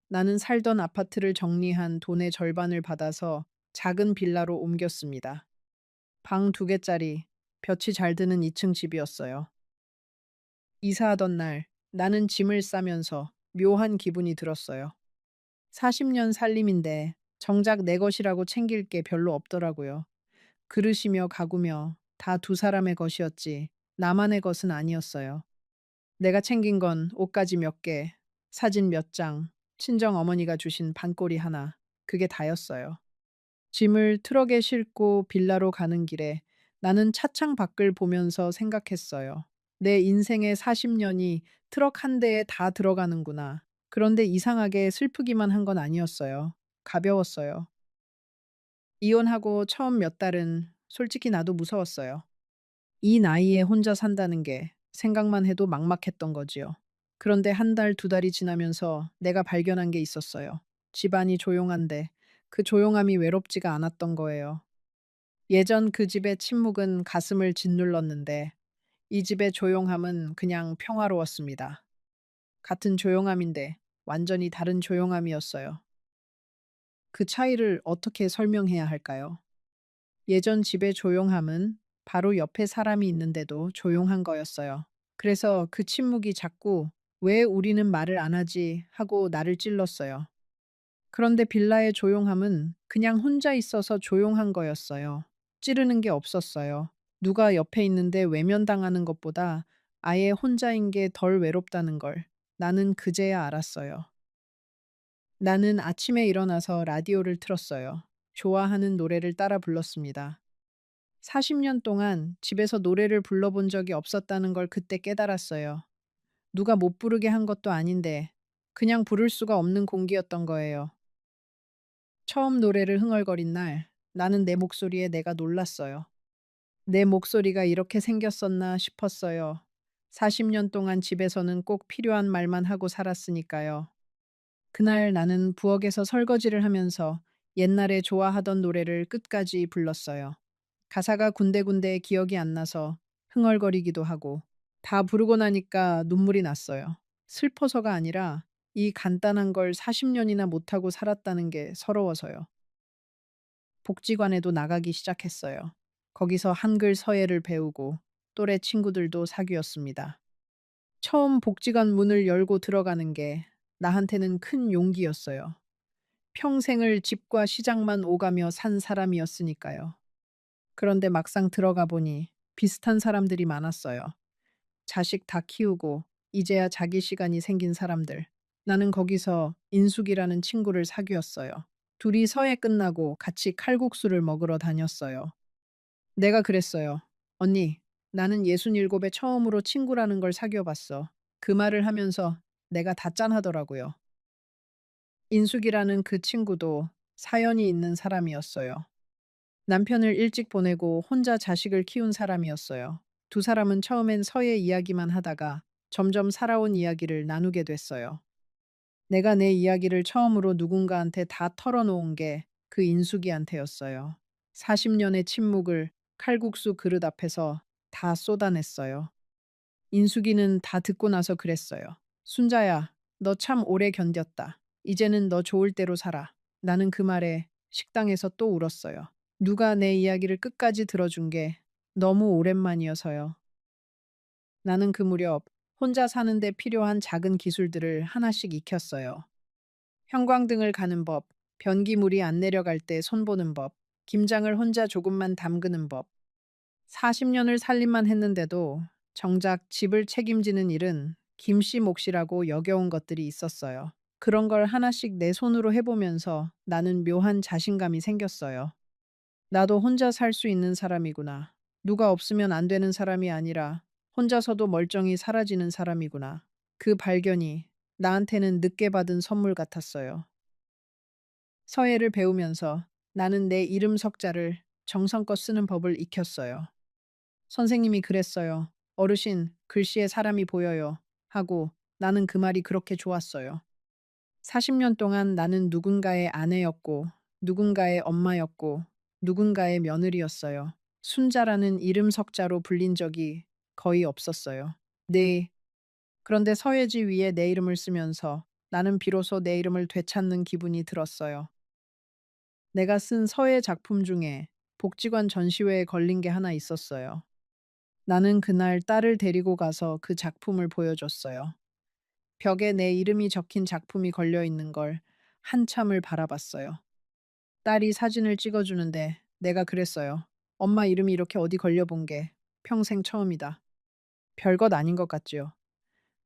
A: 나는 살던 아파트를 정리한 돈의 절반을 받아서 작은 빌라로 옮겼습니다. 방 두 개짜리, 볕이 잘 드는 2층 집이었어요. 이사하던 날 나는 짐을 싸면서 묘한 기분이 들었어요. 40년 살림인데 정작 내 것이라고 챙길 게 별로 없더라고요. 그릇이며 가구며 다 두 사람의 것이었지 나만의 것은 아니었어요. 내가 챙긴 건 옷가지 몇 개, 사진 몇 장, 친정 어머니가 주신 반꼬리 하나, 그게 다였어요. 짐을 트럭에 싣고 빌라로 가는 길에 나는 차창 밖을 보면서 생각했어요. 내 인생의 40년이 트럭 한 대에 다 들어가는구나. 그런데 이상하게 슬프기만 한 건 아니었어요. 가벼웠어요. 이혼하고 처음 몇 달은 솔직히 나도 무서웠어요. 이 나이에 혼자 산다는 게 생각만 해도 막막했던 거지요. 그런데 한 달, 두 달이 지나면서 내가 발견한 게 있었어요. 집안이 조용한데 그 조용함이 외롭지가 않았던 거예요. 예전 그 집의 침묵은 가슴을 짓눌렀는데 이 집의 조용함은 그냥 평화로웠습니다. 같은 조용함인데 완전히 다른 조용함이었어요. 그 차이를 어떻게 설명해야 할까요? 예전 집의 조용함은 바로 옆에 사람이 있는데도 조용한 거였어요. 그래서 그 침묵이 자꾸 왜 우리는 말을 안 하지 하고 나를 찔렀어요. 그런데 빌라의 조용함은 그냥 혼자 있어서 조용한 거였어요. 찌르는 게 없었어요. 누가 옆에 있는데 외면당하는 것보다 아예 혼자인 게 덜 외롭다는 걸 나는 그제야 알았어요. 나는 아침에 일어나서 라디오를 틀었어요. 좋아하는 노래를 따라 불렀습니다. 40년 동안 집에서 노래를 불러본 적이 없었다는 걸 그때 깨달았어요. 누가 못 부르게 한 것도 아닌데 그냥 부를 수가 없는 공기였던 거예요. 처음 노래를 흥얼거린 날 나는 내 목소리에 내가 놀랐어요. 내 목소리가 이렇게 생겼었나 싶었어요. 40년 동안 집에서는 꼭 필요한 말만 하고 살았으니까요. 그날 나는 부엌에서 설거지를 하면서 옛날에 좋아하던 노래를 끝까지 불렀어요. 가사가 군데군데 기억이 안 나서 흥얼거리기도 하고 다 부르고 나니까 눈물이 났어요. 슬퍼서가 아니라 이 간단한 걸 40년이나 못하고 살았다는 게 서러워서요. 복지관에도 나가기 시작했어요. 거기서 한글 서예를 배우고 또래 친구들도 사귀었습니다. 처음 복지관 문을 열고 들어가는 게 나한테는 큰 용기였어요. 평생을 집과 시장만 오가며 산 사람이었으니까요. 그런데 막상 들어가 보니 비슷한 사람들이 많았어요. 자식 다 키우고 이제야 자기 시간이 생긴 사람들. 나는 거기서 인숙이라는 친구를 사귀었어요. 둘이 서예 끝나고 같이 칼국수를 먹으러 다녔어요. 내가 그랬어요. 언니, 나는 67에 처음으로 친구라는 걸 사귀어 봤어. 그 말을 하면서 내가 다 짠하더라고요. 인숙이라는 그 친구도 사연이 있는 사람이었어요. 남편을 일찍 보내고 혼자 자식을 키운 사람이었어요. 두 사람은 처음엔 서예 이야기만 하다가 점점 살아온 이야기를 나누게 됐어요. 내가 내 이야기를 처음으로 누군가한테 다 털어놓은 게 그 인숙이한테였어요. 40년의 침묵을 칼국수 그릇 앞에서 다 쏟아냈어요. 인숙이는 다 듣고 나서 그랬어요. 순자야, 너 참 오래 견뎠다. 이제는 너 좋을 대로 살아. 나는 그 말에 식당에서 또 울었어요. 누가 내 이야기를 끝까지 들어준 게 너무 오랜만이어서요. 나는 그 무렵 혼자 사는데 필요한 작은 기술들을 하나씩 익혔어요. 형광등을 가는 법, 변기물이 안 내려갈 때 손 보는 법, 김장을 혼자 조금만 담그는 법. 40년을 살림만 했는데도 정작 집을 책임지는 일은 김씨 몫이라고 여겨온 것들이 있었어요. 그런 걸 하나씩 내 손으로 해보면서 나는 묘한 자신감이 생겼어요. 나도 혼자 살 수 있는 사람이구나. 누가 없으면 안 되는 사람이 아니라 혼자서도 멀쩡히 사라지는 사람이구나. 그 발견이 나한테는 늦게 받은 선물 같았어요. 서예를 배우면서 나는 내 이름 석자를 정성껏 쓰는 법을 익혔어요. 선생님이 그랬어요. 어르신, 글씨에 사람이 보여요. 하고 나는 그 말이 그렇게 좋았어요. 40년 동안 나는 누군가의 아내였고, 누군가의 엄마였고, 누군가의 며느리였어요. 순자라는 이름 석자로 불린 적이 거의 없었어요. 네. 그런데 서예지 위에 내 이름을 쓰면서 나는 비로소 내 이름을 되찾는 기분이 들었어요. 내가 쓴 서예 작품 중에 복지관 전시회에 걸린 게 하나 있었어요. 나는 그날 딸을 데리고 가서 그 작품을 보여줬어요. 벽에 내 이름이 적힌 작품이 걸려 있는 걸 한참을 바라봤어요. 딸이 사진을 찍어주는데 내가 그랬어요. 엄마 이름이 이렇게 어디 걸려본 게 평생 처음이다. 별것 아닌 것 같지요.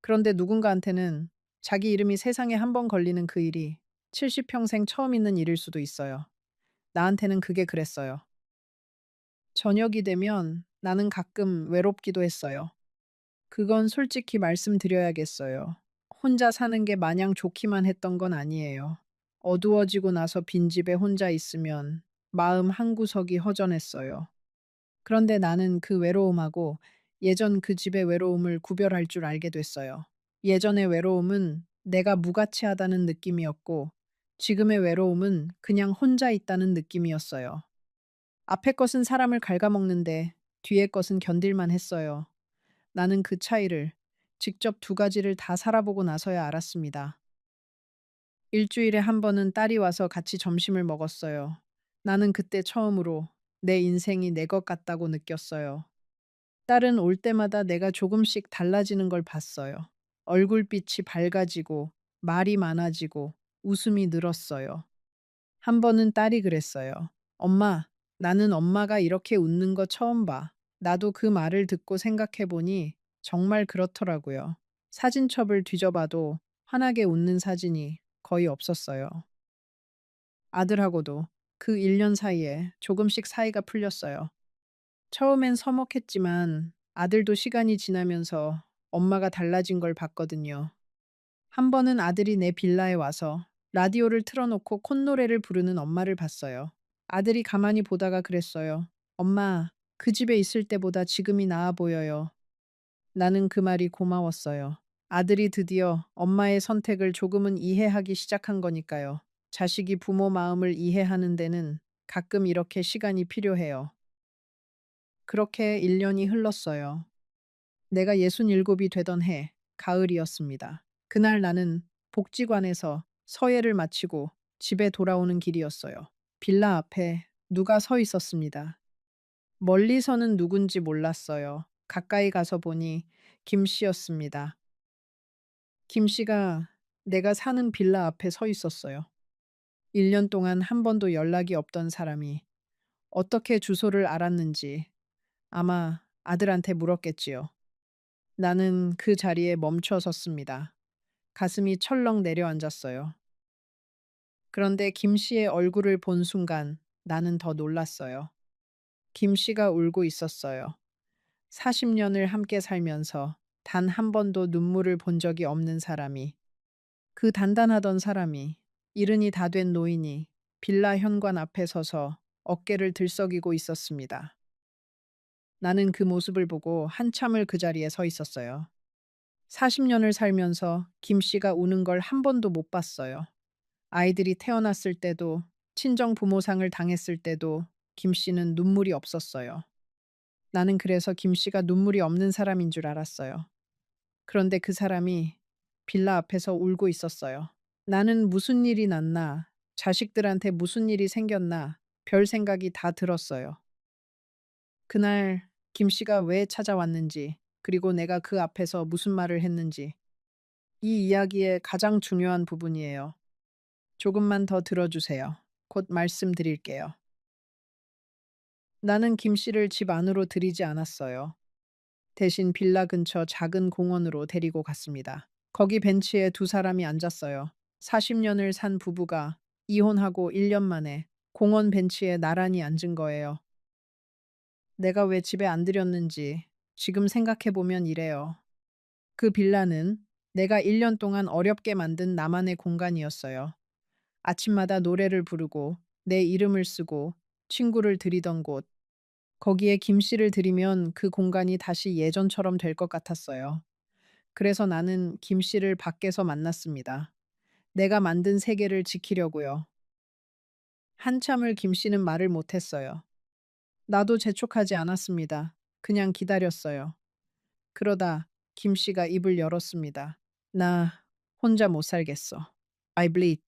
A: 그런데 누군가한테는 자기 이름이 세상에 한 번 걸리는 그 일이 70평생 처음 있는 일일 수도 있어요. 나한테는 그게 그랬어요. 저녁이 되면 나는 가끔 외롭기도 했어요. 그건 솔직히 말씀드려야겠어요. 혼자 사는 게 마냥 좋기만 했던 건 아니에요. 어두워지고 나서 빈집에 혼자 있으면 마음 한구석이 허전했어요. 그런데 나는 그 외로움하고 예전 그 집의 외로움을 구별할 줄 알게 됐어요. 예전의 외로움은 내가 무가치하다는 느낌이었고, 지금의 외로움은 그냥 혼자 있다는 느낌이었어요. 앞의 것은 사람을 갉아먹는데 뒤의 것은 견딜만 했어요. 나는 그 차이를 직접 두 가지를 다 살아보고 나서야 알았습니다. 일주일에 한 번은 딸이 와서 같이 점심을 먹었어요. 나는 그때 처음으로 내 인생이 내 것 같다고 느꼈어요. 딸은 올 때마다 내가 조금씩 달라지는 걸 봤어요. 얼굴빛이 밝아지고, 말이 많아지고, 웃음이 늘었어요. 한 번은 딸이 그랬어요. 엄마, 나는 엄마가 이렇게 웃는 거 처음 봐. 나도 그 말을 듣고 생각해 보니 정말 그렇더라고요. 사진첩을 뒤져봐도 환하게 웃는 사진이 거의 없었어요. 아들하고도 그 1년 사이에 조금씩 사이가 풀렸어요. 처음엔 서먹했지만 아들도 시간이 지나면서 엄마가 달라진 걸 봤거든요. 한 번은 아들이 내 빌라에 와서 라디오를 틀어놓고 콧노래를 부르는 엄마를 봤어요. 아들이 가만히 보다가 그랬어요. 엄마, 그 집에 있을 때보다 지금이 나아 보여요. 나는 그 말이 고마웠어요. 아들이 드디어 엄마의 선택을 조금은 이해하기 시작한 거니까요. 자식이 부모 마음을 이해하는 데는 가끔 이렇게 시간이 필요해요. 그렇게 1년이 흘렀어요. 내가 67이 되던 해, 가을이었습니다. 그날 나는 복지관에서 서예를 마치고 집에 돌아오는 길이었어요. 빌라 앞에 누가 서 있었습니다. 멀리서는 누군지 몰랐어요. 가까이 가서 보니 김 씨였습니다. 김 씨가 내가 사는 빌라 앞에 서 있었어요. 1년 동안 한 번도 연락이 없던 사람이 어떻게 주소를 알았는지 아마 아들한테 물었겠지요. 나는 그 자리에 멈춰 섰습니다. 가슴이 철렁 내려앉았어요. 그런데 김 씨의 얼굴을 본 순간 나는 더 놀랐어요. 김 씨가 울고 있었어요. 40년을 함께 살면서 단 한 번도 눈물을 본 적이 없는 사람이, 그 단단하던 사람이, 이른이 다 된 노인이 빌라 현관 앞에 서서 어깨를 들썩이고 있었습니다. 나는 그 모습을 보고 한참을 그 자리에 서 있었어요. 40년을 살면서 김 씨가 우는 걸 한 번도 못 봤어요. 아이들이 태어났을 때도, 친정 부모상을 당했을 때도 김 씨는 눈물이 없었어요. 나는 그래서 김 씨가 눈물이 없는 사람인 줄 알았어요. 그런데 그 사람이 빌라 앞에서 울고 있었어요. 나는 무슨 일이 났나, 자식들한테 무슨 일이 생겼나, 별 생각이 다 들었어요. 그날 김 씨가 왜 찾아왔는지, 그리고 내가 그 앞에서 무슨 말을 했는지, 이 이야기의 가장 중요한 부분이에요. 조금만 더 들어주세요. 곧 말씀드릴게요. 나는 김 씨를 집 안으로 들이지 않았어요. 대신 빌라 근처 작은 공원으로 데리고 갔습니다. 거기 벤치에 두 사람이 앉았어요. 40년을 산 부부가 이혼하고 1년 만에 공원 벤치에 나란히 앉은 거예요. 내가 왜 집에 안 들였는지 지금 생각해보면 이래요. 그 빌라는 내가 1년 동안 어렵게 만든 나만의 공간이었어요. 아침마다 노래를 부르고 내 이름을 쓰고 친구를 들이던 곳. 거기에 김 씨를 들이면 그 공간이 다시 예전처럼 될 것 같았어요. 그래서 나는 김 씨를 밖에서 만났습니다. 내가 만든 세계를 지키려고요. 한참을 김 씨는 말을 못했어요. 나도 재촉하지 않았습니다. 그냥 기다렸어요. 그러다 김 씨가 입을 열었습니다. 나 혼자 못 살겠어. I bleed.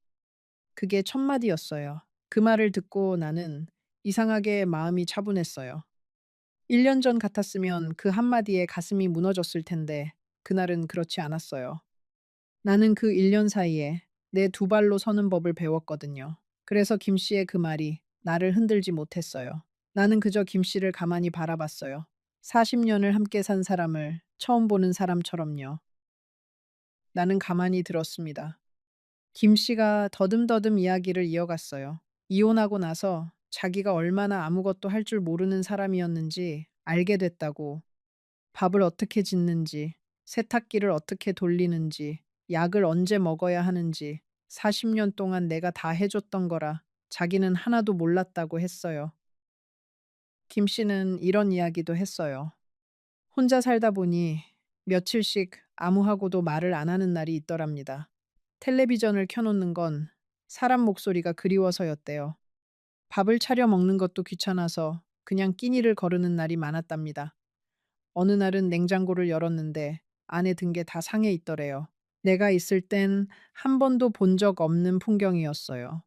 A: 그게 첫 마디였어요. 그 말을 듣고 나는 이상하게 마음이 차분했어요. 1년 전 같았으면 그 한마디에 가슴이 무너졌을 텐데 그날은 그렇지 않았어요. 나는 그 1년 사이에 내 두 발로 서는 법을 배웠거든요. 그래서 김 씨의 그 말이 나를 흔들지 못했어요. 나는 그저 김 씨를 가만히 바라봤어요. 40년을 함께 산 사람을 처음 보는 사람처럼요. 나는 가만히 들었습니다. 김 씨가 더듬더듬 이야기를 이어갔어요. 이혼하고 나서 자기가 얼마나 아무것도 할 줄 모르는 사람이었는지 알게 됐다고. 밥을 어떻게 짓는지, 세탁기를 어떻게 돌리는지, 약을 언제 먹어야 하는지 40년 동안 내가 다 해줬던 거라 자기는 하나도 몰랐다고 했어요. 김 씨는 이런 이야기도 했어요. 혼자 살다 보니 며칠씩 아무하고도 말을 안 하는 날이 있더랍니다. 텔레비전을 켜놓는 건 사람 목소리가 그리워서였대요. 밥을 차려 먹는 것도 귀찮아서 그냥 끼니를 거르는 날이 많았답니다. 어느 날은 냉장고를 열었는데 안에 든 게 다 상해 있더래요. 내가 있을 땐 한 번도 본 적 없는 풍경이었어요.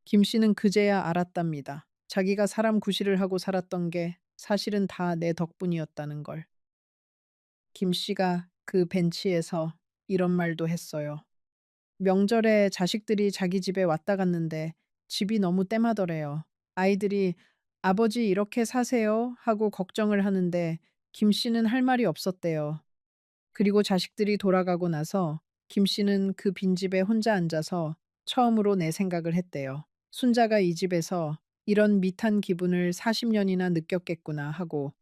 A: 김 씨는 그제야 알았답니다. 자기가 사람 구실을 하고 살았던 게 사실은 다 내 덕분이었다는 걸. 김 씨가 그 벤치에서 이런 말도 했어요. 명절에 자식들이 자기 집에 왔다 갔는데 집이 너무 땜하더래요. 아이들이 아버지 이렇게 사세요? 하고 걱정을 하는데 김 씨는 할 말이 없었대요. 그리고 자식들이 돌아가고 나서 김 씨는 그 빈집에 혼자 앉아서 처음으로 내 생각을 했대요. 순자가 이 집에서 이런 미탄 기분을 40년이나 느꼈겠구나 하고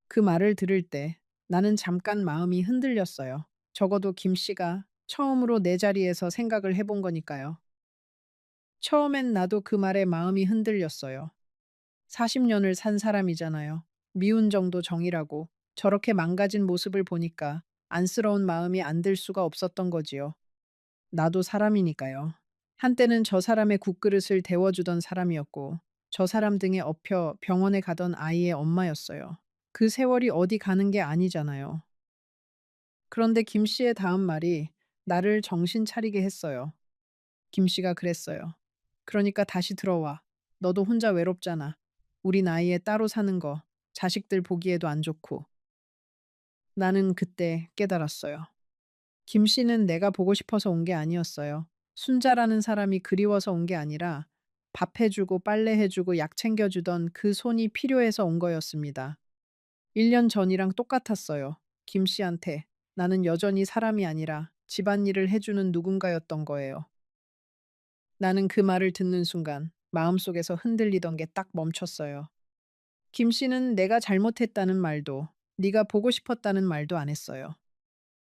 A: 그 말을 들을 때 나는 잠깐 마음이 흔들렸어요. 적어도 김 씨가 처음으로 내 자리에서 생각을 해본 거니까요. 처음엔 나도 그 말에 마음이 흔들렸어요. 40년을 산 사람이잖아요. 미운 정도 정이라고 저렇게 망가진 모습을 보니까 안쓰러운 마음이 안 들 수가 없었던 거지요. 나도 사람이니까요. 한때는 저 사람의 국그릇을 데워주던 사람이었고 저 사람 등에 업혀 병원에 가던 아이의 엄마였어요. 그 세월이 어디 가는 게 아니잖아요. 그런데 김 씨의 다음 말이 나를 정신 차리게 했어요. 김 씨가 그랬어요. 그러니까 다시 들어와. 너도 혼자 외롭잖아. 우리 나이에 따로 사는 거 자식들 보기에도 안 좋고. 나는 그때 깨달았어요. 김 씨는 내가 보고 싶어서 온 게 아니었어요. 순자라는 사람이 그리워서 온 게 아니라 밥 해주고 빨래 해주고 약 챙겨주던 그 손이 필요해서 온 거였습니다. 1년 전이랑 똑같았어요. 김 씨한테 나는 여전히 사람이 아니라 집안일을 해주는 누군가였던 거예요. 나는 그 말을 듣는 순간 마음속에서 흔들리던 게 딱 멈췄어요. 김 씨는 내가 잘못했다는 말도 네가 보고 싶었다는 말도 안 했어요.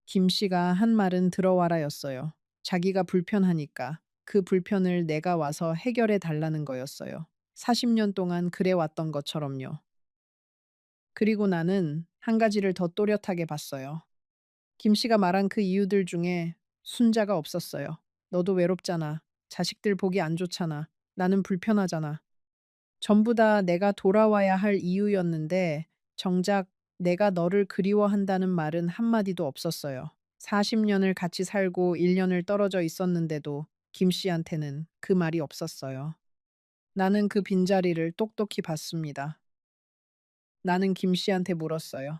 A: 김 씨가 한 말은 들어와라였어요. 자기가 불편하니까 그 불편을 내가 와서 해결해 달라는 거였어요. 40년 동안 그래 왔던 것처럼요. 그리고 나는 한 가지를 더 또렷하게 봤어요. 김 씨가 말한 그 이유들 중에 순자가 없었어요. 너도 외롭잖아. 자식들 보기 안 좋잖아. 나는 불편하잖아. 전부 다 내가 돌아와야 할 이유였는데 정작 내가 너를 그리워한다는 말은 한마디도 없었어요. 40년을 같이 살고 1년을 떨어져 있었는데도 김 씨한테는 그 말이 없었어요. 나는 그 빈자리를 똑똑히 봤습니다. 나는 김 씨한테 물었어요.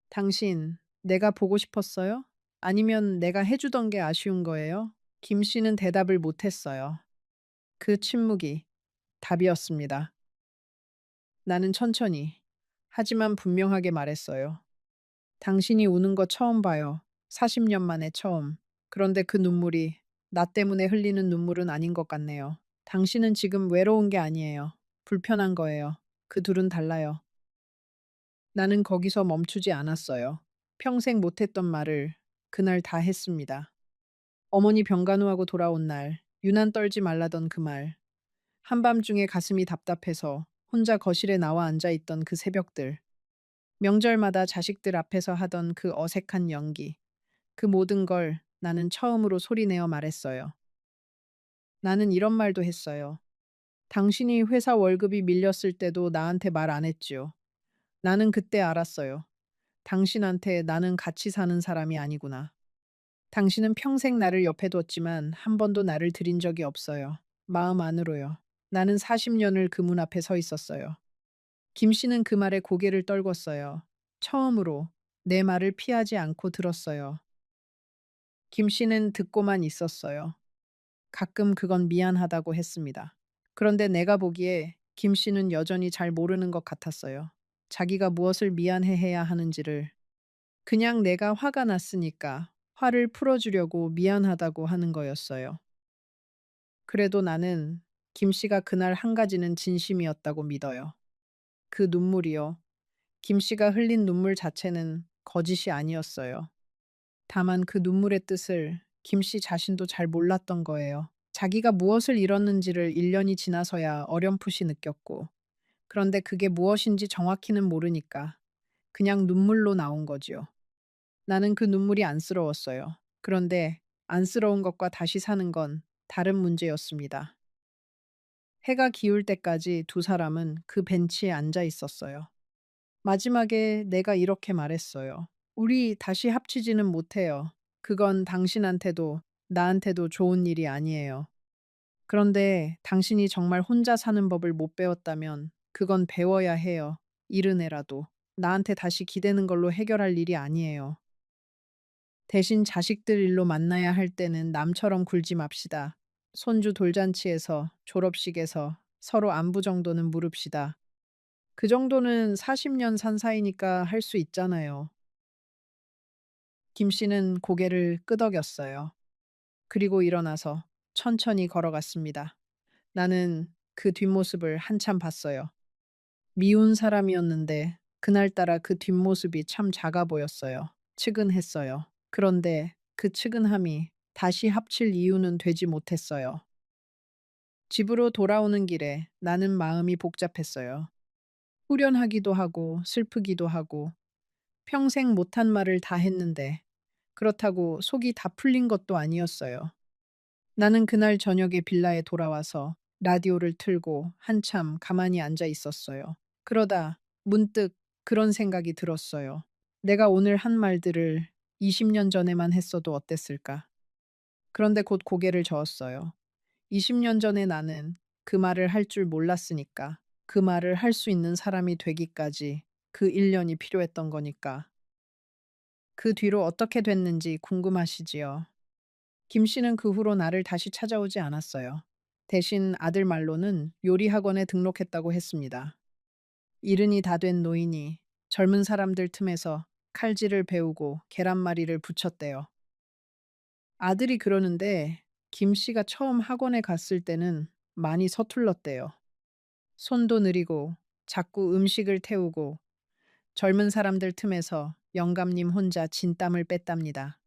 A: 당신, 내가 보고 싶었어요? 아니면 내가 해주던 게 아쉬운 거예요? 김 씨는 대답을 못했어요. 그 침묵이 답이었습니다. 나는 천천히, 하지만 분명하게 말했어요. 당신이 우는 거 처음 봐요. 40년 만에 처음. 그런데 그 눈물이 나 때문에 흘리는 눈물은 아닌 것 같네요. 당신은 지금 외로운 게 아니에요. 불편한 거예요. 그 둘은 달라요. 나는 거기서 멈추지 않았어요. 평생 못했던 말을 그날 다 했습니다. 어머니 병간호하고 돌아온 날, 유난 떨지 말라던 그 말. 한밤중에 가슴이 답답해서 혼자 거실에 나와 앉아 있던 그 새벽들. 명절마다 자식들 앞에서 하던 그 어색한 연기. 그 모든 걸 나는 처음으로 소리내어 말했어요. 나는 이런 말도 했어요. 당신이 회사 월급이 밀렸을 때도 나한테 말 안 했지요. 나는 그때 알았어요. 당신한테 나는 같이 사는 사람이 아니구나. 당신은 평생 나를 옆에 뒀지만 한 번도 나를 들인 적이 없어요. 마음 안으로요. 나는 40년을 그 문 앞에 서 있었어요. 김 씨는 그 말에 고개를 떨궜어요. 처음으로 내 말을 피하지 않고 들었어요. 김 씨는 듣고만 있었어요. 가끔 그건 미안하다고 했습니다. 그런데 내가 보기에 김 씨는 여전히 잘 모르는 것 같았어요. 자기가 무엇을 미안해해야 하는지를. 그냥 내가 화가 났으니까 화를 풀어주려고 미안하다고 하는 거였어요. 그래도 나는 김 씨가 그날 한 가지는 진심이었다고 믿어요. 그 눈물이요. 김 씨가 흘린 눈물 자체는 거짓이 아니었어요. 다만 그 눈물의 뜻을 김 씨 자신도 잘 몰랐던 거예요. 자기가 무엇을 잃었는지를 1년이 지나서야 어렴풋이 느꼈고, 그런데 그게 무엇인지 정확히는 모르니까 그냥 눈물로 나온 거지요. 나는 그 눈물이 안쓰러웠어요. 그런데 안쓰러운 것과 다시 사는 건 다른 문제였습니다. 해가 기울 때까지 두 사람은 그 벤치에 앉아 있었어요. 마지막에 내가 이렇게 말했어요. 우리 다시 합치지는 못해요. 그건 당신한테도 나한테도 좋은 일이 아니에요. 그런데 당신이 정말 혼자 사는 법을 못 배웠다면 그건 배워야 해요. 이른 애라도. 나한테 다시 기대는 걸로 해결할 일이 아니에요. 대신 자식들 일로 만나야 할 때는 남처럼 굴지 맙시다. 손주 돌잔치에서, 졸업식에서 서로 안부 정도는 물읍시다. 그 정도는 40년 산 사이니까 할 수 있잖아요. 김 씨는 고개를 끄덕였어요. 그리고 일어나서 천천히 걸어갔습니다. 나는 그 뒷모습을 한참 봤어요. 미운 사람이었는데 그날따라 그 뒷모습이 참 작아 보였어요. 측은했어요. 그런데 그 측은함이 다시 합칠 이유는 되지 못했어요. 집으로 돌아오는 길에 나는 마음이 복잡했어요. 후련하기도 하고 슬프기도 하고 평생 못한 말을 다 했는데 그렇다고 속이 다 풀린 것도 아니었어요. 나는 그날 저녁에 빌라에 돌아와서 라디오를 틀고 한참 가만히 앉아 있었어요. 그러다 문득 그런 생각이 들었어요. 내가 오늘 한 말들을 20년 전에만 했어도 어땠을까? 그런데 곧 고개를 저었어요. 20년 전에 나는 그 말을 할 줄 몰랐으니까. 그 말을 할 수 있는 사람이 되기까지 그 1년이 필요했던 거니까. 그 뒤로 어떻게 됐는지 궁금하시지요? 김 씨는 그 후로 나를 다시 찾아오지 않았어요. 대신 아들 말로는 요리 학원에 등록했다고 했습니다. 이른이 다 된 노인이 젊은 사람들 틈에서 칼질을 배우고 계란말이를 부쳤대요. 아들이 그러는데 김 씨가 처음 학원에 갔을 때는 많이 서툴렀대요. 손도 느리고 자꾸 음식을 태우고 젊은 사람들 틈에서 영감님 혼자 진땀을 뺐답니다.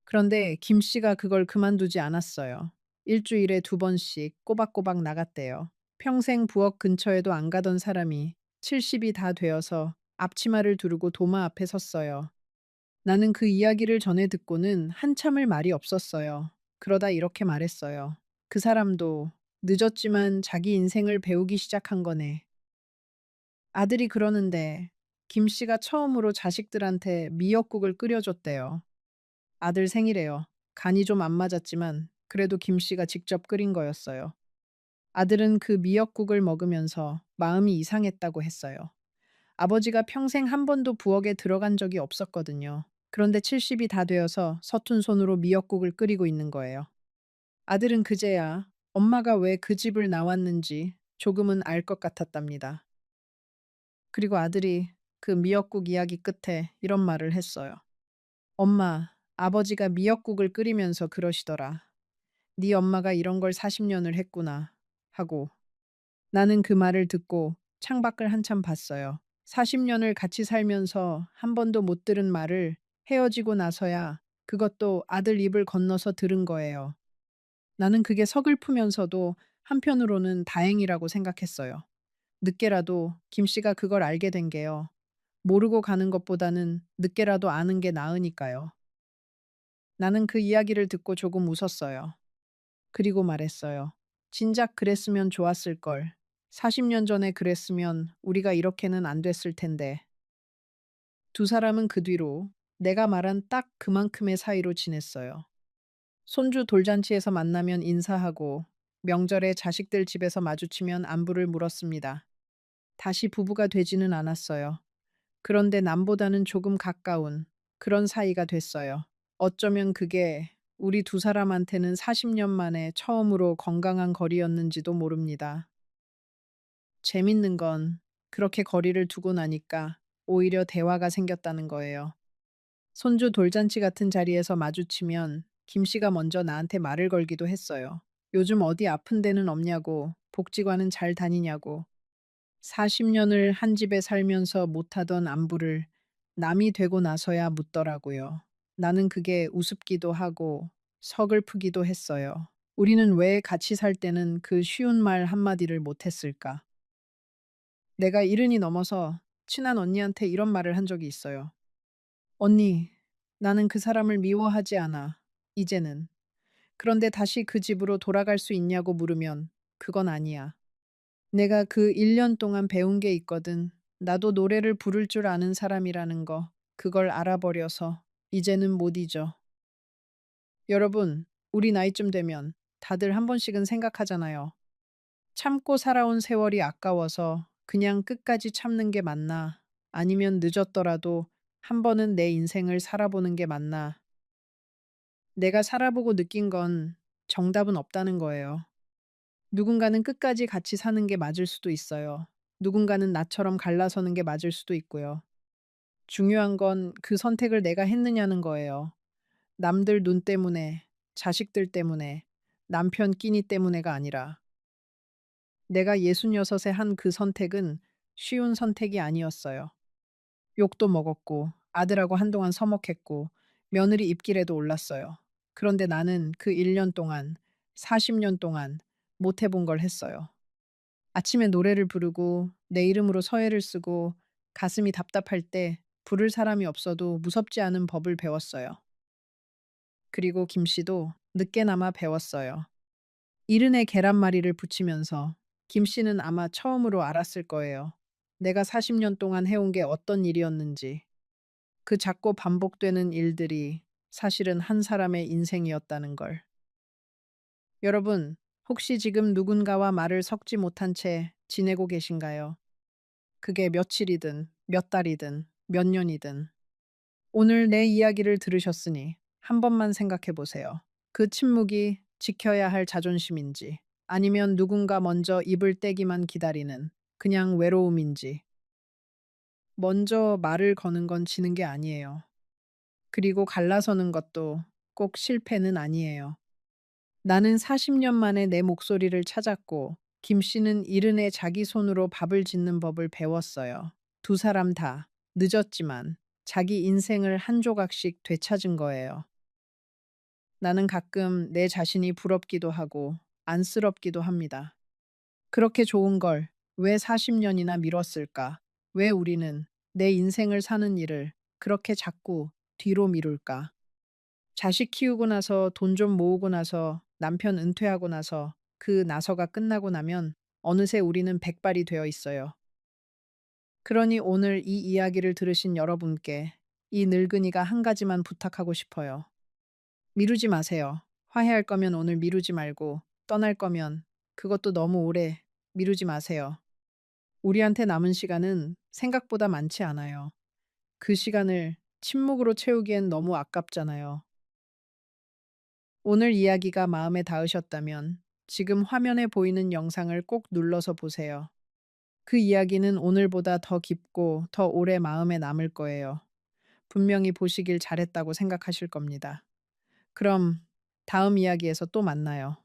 A: 그런데 김 씨가 그걸 그만두지 않았어요. 일주일에 2번씩 꼬박꼬박 나갔대요. 평생 부엌 근처에도 안 가던 사람이 70이 다 되어서 앞치마를 두르고 도마 앞에 섰어요. 나는 그 이야기를 전해 듣고는 한참을 말이 없었어요. 그러다 이렇게 말했어요. 그 사람도 늦었지만 자기 인생을 배우기 시작한 거네. 아들이 그러는데 김 씨가 처음으로 자식들한테 미역국을 끓여줬대요. 아들 생일에요. 간이 좀 안 맞았지만 그래도 김 씨가 직접 끓인 거였어요. 아들은 그 미역국을 먹으면서 마음이 이상했다고 했어요. 아버지가 평생 한 번도 부엌에 들어간 적이 없었거든요. 그런데 70이 다 되어서 서툰 손으로 미역국을 끓이고 있는 거예요. 아들은 그제야 엄마가 왜 그 집을 나왔는지 조금은 알 것 같았답니다. 그리고 아들이 그 미역국 이야기 끝에 이런 말을 했어요. 엄마, 아버지가 미역국을 끓이면서 그러시더라. 네 엄마가 이런 걸 40년을 했구나 하고 나는 그 말을 듣고 창밖을 한참 봤어요. 40년을 같이 살면서 한 번도 못 들은 말을 헤어지고 나서야 그것도 아들 입을 건너서 들은 거예요. 나는 그게 서글프면서도 한편으로는 다행이라고 생각했어요. 늦게라도 김 씨가 그걸 알게 된 게요. 모르고 가는 것보다는 늦게라도 아는 게 나으니까요. 나는 그 이야기를 듣고 조금 웃었어요. 그리고 말했어요. 진작 그랬으면 좋았을 걸. 40년 전에 그랬으면 우리가 이렇게는 안 됐을 텐데. 두 사람은 그 뒤로 내가 말한 딱 그만큼의 사이로 지냈어요. 손주 돌잔치에서 만나면 인사하고 명절에 자식들 집에서 마주치면 안부를 물었습니다. 다시 부부가 되지는 않았어요. 그런데 남보다는 조금 가까운 그런 사이가 됐어요. 어쩌면 그게 우리 두 사람한테는 40년 만에 처음으로 건강한 거리였는지도 모릅니다. 재밌는 건 그렇게 거리를 두고 나니까 오히려 대화가 생겼다는 거예요. 손주 돌잔치 같은 자리에서 마주치면 김 씨가 먼저 나한테 말을 걸기도 했어요. 요즘 어디 아픈 데는 없냐고, 복지관은 잘 다니냐고. 40년을 한 집에 살면서 못하던 안부를 남이 되고 나서야 묻더라고요. 나는 그게 우습기도 하고 서글프기도 했어요. 우리는 왜 같이 살 때는 그 쉬운 말 한마디를 못했을까? 내가 70이 넘어서 친한 언니한테 이런 말을 한 적이 있어요. 언니, 나는 그 사람을 미워하지 않아. 이제는. 그런데 다시 그 집으로 돌아갈 수 있냐고 물으면 그건 아니야. 내가 그 1년 동안 배운 게 있거든. 나도 노래를 부를 줄 아는 사람이라는 거. 그걸 알아버려서 이제는 못 잊어. 여러분, 우리 나이쯤 되면 다들 한 번씩은 생각하잖아요. 참고 살아온 세월이 아까워서 그냥 끝까지 참는 게 맞나? 아니면 늦었더라도 한 번은 내 인생을 살아보는 게 맞나? 내가 살아보고 느낀 건 정답은 없다는 거예요. 누군가는 끝까지 같이 사는 게 맞을 수도 있어요. 누군가는 나처럼 갈라서는 게 맞을 수도 있고요. 중요한 건 그 선택을 내가 했느냐는 거예요. 남들 눈 때문에, 자식들 때문에, 남편 끼니 때문에가 아니라 내가 66에 한 그 선택은 쉬운 선택이 아니었어요. 욕도 먹었고, 아들하고 한동안 서먹했고, 며느리 입길에도 올랐어요. 그런데 나는 그 1년 동안, 40년 동안 못 해본 걸 했어요. 아침에 노래를 부르고, 내 이름으로 서예를 쓰고, 가슴이 답답할 때 부를 사람이 없어도 무섭지 않은 법을 배웠어요. 그리고 김 씨도 늦게나마 배웠어요. 이른에 계란말이를 부치면서 김 씨는 아마 처음으로 알았을 거예요. 내가 40년 동안 해온 게 어떤 일이었는지. 그 작고 반복되는 일들이 사실은 한 사람의 인생이었다는 걸. 여러분, 혹시 지금 누군가와 말을 섞지 못한 채 지내고 계신가요? 그게 며칠이든, 몇 달이든, 몇 년이든. 오늘 내 이야기를 들으셨으니 한 번만 생각해 보세요. 그 침묵이 지켜야 할 자존심인지, 아니면 누군가 먼저 입을 떼기만 기다리는 그냥 외로움인지. 먼저 말을 거는 건 지는 게 아니에요. 그리고 갈라서는 것도 꼭 실패는 아니에요. 나는 40년 만에 내 목소리를 찾았고, 김 씨는 이른에 자기 손으로 밥을 짓는 법을 배웠어요. 두 사람 다 늦었지만 자기 인생을 한 조각씩 되찾은 거예요. 나는 가끔 내 자신이 부럽기도 하고 안쓰럽기도 합니다. 그렇게 좋은 걸 왜 40년이나 미뤘을까? 왜 우리는 내 인생을 사는 일을 그렇게 자꾸 뒤로 미룰까? 자식 키우고 나서 돈 좀 모으고 나서 남편 은퇴하고 나서 그 나서가 끝나고 나면 어느새 우리는 백발이 되어 있어요. 그러니 오늘 이 이야기를 들으신 여러분께 이 늙은이가 한 가지만 부탁하고 싶어요. 미루지 마세요. 화해할 거면 오늘 미루지 말고 떠날 거면 그것도 너무 오래 미루지 마세요. 우리한테 남은 시간은 생각보다 많지 않아요. 그 시간을 침묵으로 채우기엔 너무 아깝잖아요. 오늘 이야기가 마음에 닿으셨다면 지금 화면에 보이는 영상을 꼭 눌러서 보세요. 그 이야기는 오늘보다 더 깊고 더 오래 마음에 남을 거예요. 분명히 보시길 잘했다고 생각하실 겁니다. 그럼 다음 이야기에서 또 만나요.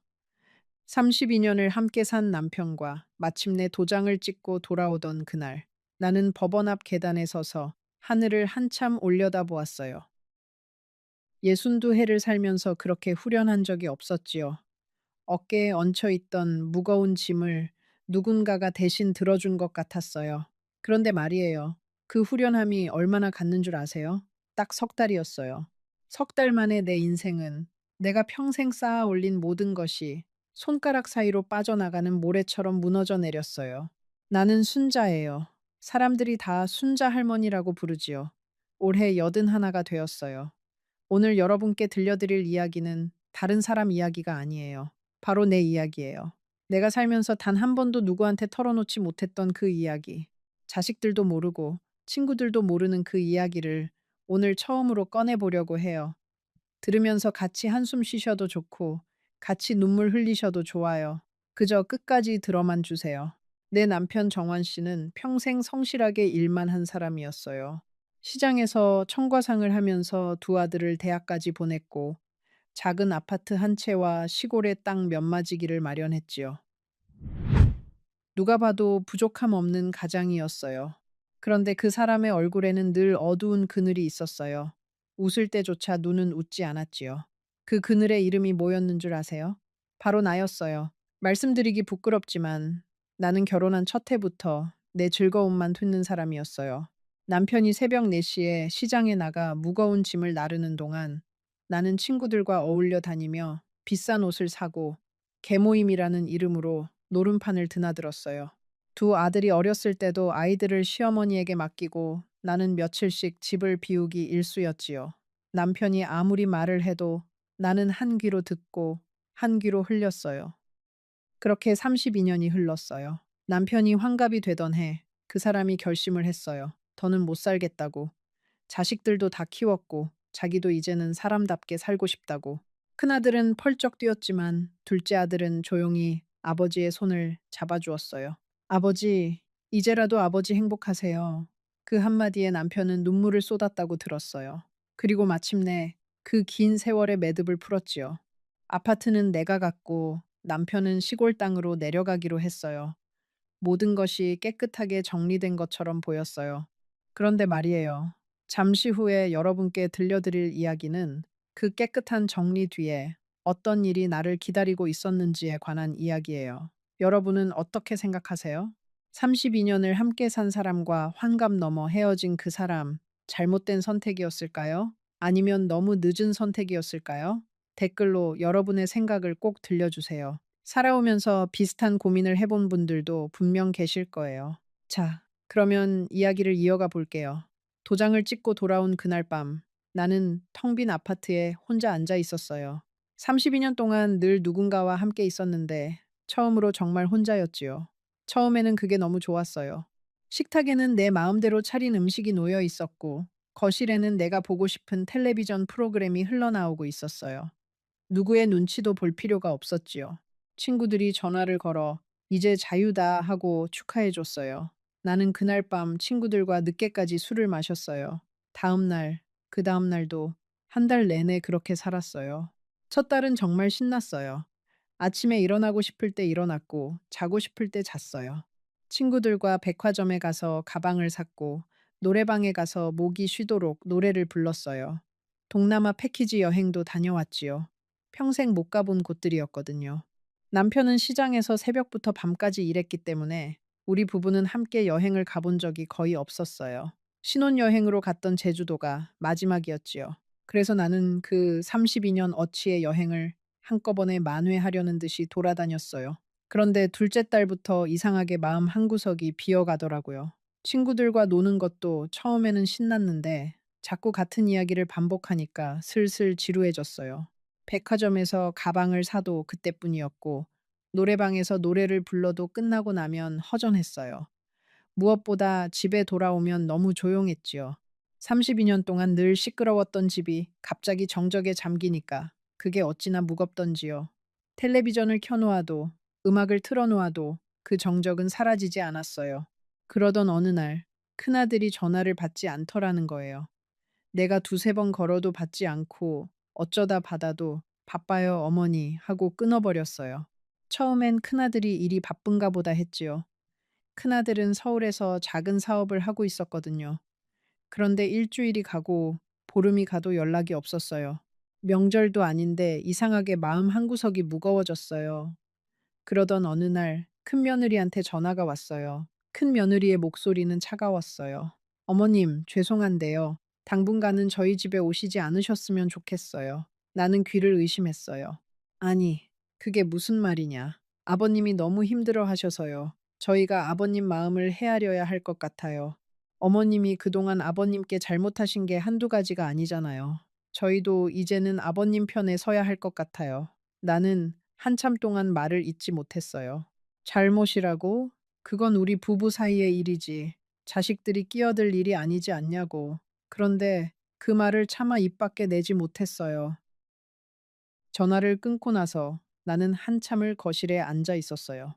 A: 32년을 함께 산 남편과 마침내 도장을 찍고 돌아오던 그날, 나는 법원 앞 계단에 서서 하늘을 한참 올려다보았어요. 62해를 살면서 그렇게 후련한 적이 없었지요. 어깨에 얹혀 있던 무거운 짐을 누군가가 대신 들어준 것 같았어요. 그런데 말이에요. 그 후련함이 얼마나 갔는 줄 아세요? 딱 석 달이었어요. 석 달 만에 내 인생은 내가 평생 쌓아 올린 모든 것이 손가락 사이로 빠져나가는 모래처럼 무너져 내렸어요. 나는 순자예요. 사람들이 다 순자 할머니라고 부르지요. 올해 81가 되었어요. 오늘 여러분께 들려드릴 이야기는 다른 사람 이야기가 아니에요. 바로 내 이야기예요. 내가 살면서 단 한 번도 누구한테 털어놓지 못했던 그 이야기. 자식들도 모르고 친구들도 모르는 그 이야기를 오늘 처음으로 꺼내보려고 해요. 들으면서 같이 한숨 쉬셔도 좋고 같이 눈물 흘리셔도 좋아요. 그저 끝까지 들어만 주세요. 내 남편 정환 씨는 평생 성실하게 일만 한 사람이었어요. 시장에서 청과상을 하면서 두 아들을 대학까지 보냈고 작은 아파트 한 채와 시골의 땅 몇 마지기를 마련했지요. 누가 봐도 부족함 없는 가장이었어요. 그런데 그 사람의 얼굴에는 늘 어두운 그늘이 있었어요. 웃을 때조차 눈은 웃지 않았지요. 그 그늘의 이름이 뭐였는 줄 아세요? 바로 나였어요. 말씀드리기 부끄럽지만 나는 결혼한 첫 해부터 내 즐거움만 솟는 사람이었어요. 남편이 새벽 4시에 시장에 나가 무거운 짐을 나르는 동안 나는 친구들과 어울려 다니며 비싼 옷을 사고 개모임이라는 이름으로 노름판을 드나들었어요. 두 아들이 어렸을 때도 아이들을 시어머니에게 맡기고 나는 며칠씩 집을 비우기 일쑤였지요. 남편이 아무리 말을 해도 나는 한 귀로 듣고 한 귀로 흘렸어요. 그렇게 32년이 흘렀어요. 남편이 환갑이 되던 해 그 사람이 결심을 했어요. 더는 못 살겠다고. 자식들도 다 키웠고 자기도 이제는 사람답게 살고 싶다고. 큰아들은 펄쩍 뛰었지만 둘째 아들은 조용히 아버지의 손을 잡아주었어요. 아버지, 이제라도 아버지 행복하세요. 그 한마디에 남편은 눈물을 쏟았다고 들었어요. 그리고 마침내 그 긴 세월의 매듭을 풀었지요. 아파트는 내가 갖고 남편은 시골 땅으로 내려가기로 했어요. 모든 것이 깨끗하게 정리된 것처럼 보였어요. 그런데 말이에요. 잠시 후에 여러분께 들려드릴 이야기는 그 깨끗한 정리 뒤에 어떤 일이 나를 기다리고 있었는지에 관한 이야기예요. 여러분은 어떻게 생각하세요? 32년을 함께 산 사람과 환갑 넘어 헤어진 그 사람, 잘못된 선택이었을까요? 아니면 너무 늦은 선택이었을까요? 댓글로 여러분의 생각을 꼭 들려주세요. 살아오면서 비슷한 고민을 해본 분들도 분명 계실 거예요. 자, 그러면 이야기를 이어가 볼게요. 도장을 찍고 돌아온 그날 밤, 나는 텅 빈 아파트에 혼자 앉아 있었어요. 32년 동안 늘 누군가와 함께 있었는데, 처음으로 정말 혼자였지요. 처음에는 그게 너무 좋았어요. 식탁에는 내 마음대로 차린 음식이 놓여 있었고, 거실에는 내가 보고 싶은 텔레비전 프로그램이 흘러나오고 있었어요. 누구의 눈치도 볼 필요가 없었지요. 친구들이 전화를 걸어 이제 자유다 하고 축하해 줬어요. 나는 그날 밤 친구들과 늦게까지 술을 마셨어요. 다음 날, 그 다음 날도 한 달 내내 그렇게 살았어요. 첫 달은 정말 신났어요. 아침에 일어나고 싶을 때 일어났고 자고 싶을 때 잤어요. 친구들과 백화점에 가서 가방을 샀고 노래방에 가서 목이 쉬도록 노래를 불렀어요. 동남아 패키지 여행도 다녀왔지요. 평생 못 가본 곳들이었거든요. 남편은 시장에서 새벽부터 밤까지 일했기 때문에 우리 부부는 함께 여행을 가본 적이 거의 없었어요. 신혼여행으로 갔던 제주도가 마지막이었지요. 그래서 나는 그 32년 어치의 여행을 한꺼번에 만회하려는 듯이 돌아다녔어요. 그런데 둘째 딸부터 이상하게 마음 한구석이 비어가더라고요. 친구들과 노는 것도 처음에는 신났는데 자꾸 같은 이야기를 반복하니까 슬슬 지루해졌어요. 백화점에서 가방을 사도 그때뿐이었고, 노래방에서 노래를 불러도 끝나고 나면 허전했어요. 무엇보다 집에 돌아오면 너무 조용했지요. 32년 동안 늘 시끄러웠던 집이 갑자기 정적에 잠기니까 그게 어찌나 무겁던지요. 텔레비전을 켜놓아도, 음악을 틀어놓아도 그 정적은 사라지지 않았어요. 그러던 어느 날, 큰아들이 전화를 받지 않더라는 거예요. 내가 두세 번 걸어도 받지 않고 어쩌다 받아도 바빠요, 어머니 하고 끊어버렸어요. 처음엔 큰아들이 일이 바쁜가 보다 했지요. 큰아들은 서울에서 작은 사업을 하고 있었거든요. 그런데 일주일이 가고 보름이 가도 연락이 없었어요. 명절도 아닌데 이상하게 마음 한구석이 무거워졌어요. 그러던 어느 날 큰며느리한테 전화가 왔어요. 큰며느리의 목소리는 차가웠어요. 어머님, 죄송한데요. 당분간은 저희 집에 오시지 않으셨으면 좋겠어요. 나는 귀를 의심했어요. 아니, 그게 무슨 말이냐. 아버님이 너무 힘들어 하셔서요. 저희가 아버님 마음을 헤아려야 할 것 같아요. 어머님이 그동안 아버님께 잘못하신 게 한두 가지가 아니잖아요. 저희도 이제는 아버님 편에 서야 할 것 같아요. 나는 한참 동안 말을 잇지 못했어요. 잘못이라고? 그건 우리 부부 사이의 일이지. 자식들이 끼어들 일이 아니지 않냐고. 그런데 그 말을 차마 입 밖에 내지 못했어요. 전화를 끊고 나서 나는 한참을 거실에 앉아 있었어요.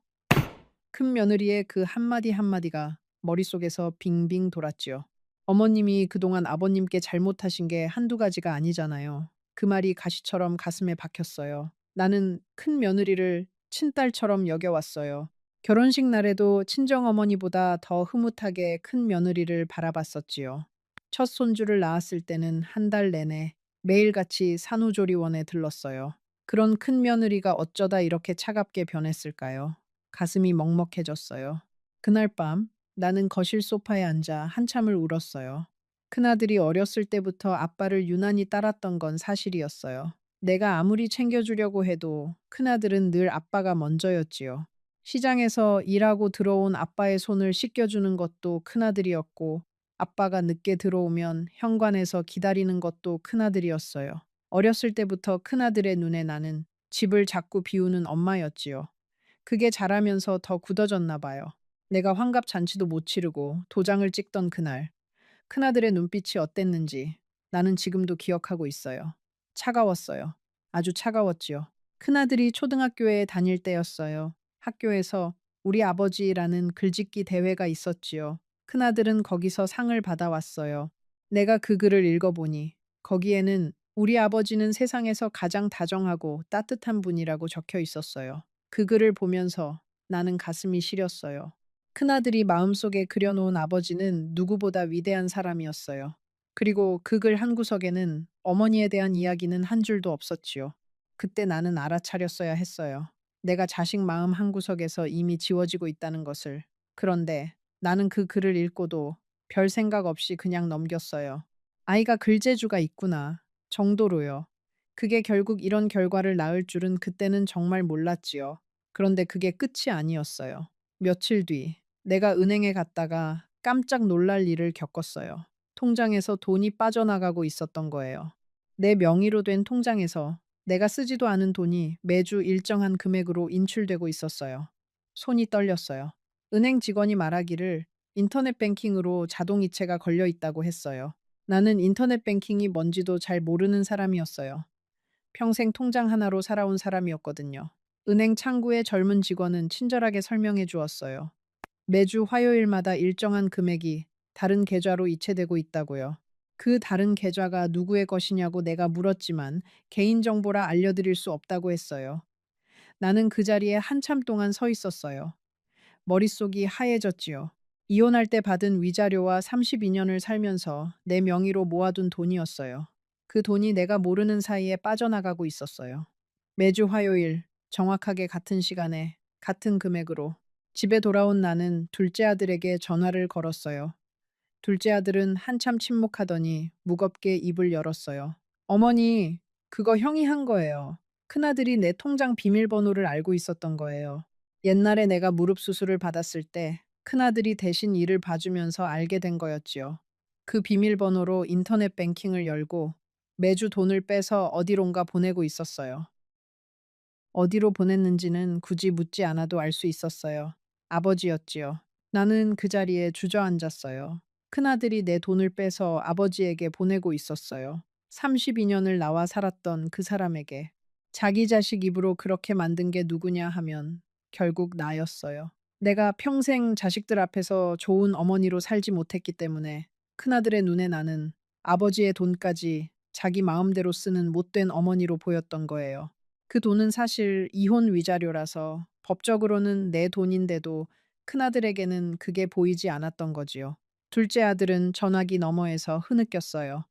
A: 큰 며느리의 그 한마디 한마디가 머릿속에서 빙빙 돌았지요. 어머님이 그동안 아버님께 잘못하신 게 한두 가지가 아니잖아요. 그 말이 가시처럼 가슴에 박혔어요. 나는 큰 며느리를 친딸처럼 여겨왔어요. 결혼식 날에도 친정어머니보다 더 흐뭇하게 큰 며느리를 바라봤었지요. 첫 손주를 낳았을 때는 한 달 내내 매일같이 산후조리원에 들렀어요. 그런 큰 며느리가 어쩌다 이렇게 차갑게 변했을까요? 가슴이 먹먹해졌어요. 그날 밤 나는 거실 소파에 앉아 한참을 울었어요. 큰아들이 어렸을 때부터 아빠를 유난히 따랐던 건 사실이었어요. 내가 아무리 챙겨주려고 해도 큰아들은 늘 아빠가 먼저였지요. 시장에서 일하고 들어온 아빠의 손을 씻겨주는 것도 큰아들이었고, 아빠가 늦게 들어오면 현관에서 기다리는 것도 큰아들이었어요. 어렸을 때부터 큰아들의 눈에 나는 집을 자꾸 비우는 엄마였지요. 그게 자라면서 더 굳어졌나 봐요. 내가 환갑 잔치도 못 치르고 도장을 찍던 그날, 큰아들의 눈빛이 어땠는지 나는 지금도 기억하고 있어요. 차가웠어요. 아주 차가웠지요. 큰아들이 초등학교에 다닐 때였어요. 학교에서 우리 아버지라는 글짓기 대회가 있었지요. 큰아들은 거기서 상을 받아왔어요. 내가 그 글을 읽어보니 거기에는 우리 아버지는 세상에서 가장 다정하고 따뜻한 분이라고 적혀 있었어요. 그 글을 보면서 나는 가슴이 시렸어요. 큰아들이 마음속에 그려놓은 아버지는 누구보다 위대한 사람이었어요. 그리고 그 글 한 구석에는 어머니에 대한 이야기는 한 줄도 없었지요. 그때 나는 알아차렸어야 했어요. 내가 자식 마음 한구석에서 이미 지워지고 있다는 것을. 그런데 나는 그 글을 읽고도 별 생각 없이 그냥 넘겼어요. 아이가 글재주가 있구나. 정도로요. 그게 결국 이런 결과를 낳을 줄은 그때는 정말 몰랐지요. 그런데 그게 끝이 아니었어요. 며칠 뒤, 내가 은행에 갔다가 깜짝 놀랄 일을 겪었어요. 통장에서 돈이 빠져나가고 있었던 거예요. 내 명의로 된 통장에서 내가 쓰지도 않은 돈이 매주 일정한 금액으로 인출되고 있었어요. 손이 떨렸어요. 은행 직원이 말하기를 인터넷 뱅킹으로 자동이체가 걸려 있다고 했어요. 나는 인터넷 뱅킹이 뭔지도 잘 모르는 사람이었어요. 평생 통장 하나로 살아온 사람이었거든요. 은행 창구의 젊은 직원은 친절하게 설명해 주었어요. 매주 화요일마다 일정한 금액이 다른 계좌로 이체되고 있다고요. 그 다른 계좌가 누구의 것이냐고 내가 물었지만 개인정보라 알려드릴 수 없다고 했어요. 나는 그 자리에 한참 동안 서 있었어요. 머릿속이 하얘졌지요. 이혼할 때 받은 위자료와 32년을 살면서 내 명의로 모아둔 돈이었어요. 그 돈이 내가 모르는 사이에 빠져나가고 있었어요. 매주 화요일, 정확하게 같은 시간에, 같은 금액으로 집에 돌아온 나는 둘째 아들에게 전화를 걸었어요. 둘째 아들은 한참 침묵하더니 무겁게 입을 열었어요. 어머니, 그거 형이 한 거예요. 큰아들이 내 통장 비밀번호를 알고 있었던 거예요. 옛날에 내가 무릎 수술을 받았을 때 큰아들이 대신 일을 봐주면서 알게 된 거였지요. 그 비밀번호로 인터넷 뱅킹을 열고 매주 돈을 빼서 어디론가 보내고 있었어요. 어디로 보냈는지는 굳이 묻지 않아도 알 수 있었어요. 아버지였지요. 나는 그 자리에 주저앉았어요. 큰아들이 내 돈을 빼서 아버지에게 보내고 있었어요. 32년을 나와 살았던 그 사람에게. 자기 자식 입으로 그렇게 만든 게 누구냐 하면 결국 나였어요. 내가 평생 자식들 앞에서 좋은 어머니로 살지 못했기 때문에 큰아들의 눈에 나는 아버지의 돈까지 자기 마음대로 쓰는 못된 어머니로 보였던 거예요. 그 돈은 사실 이혼 위자료라서 법적으로는 내 돈인데도 큰아들에게는 그게 보이지 않았던 거지요. 둘째 아들은 전화기 너머에서 흐느꼈어요.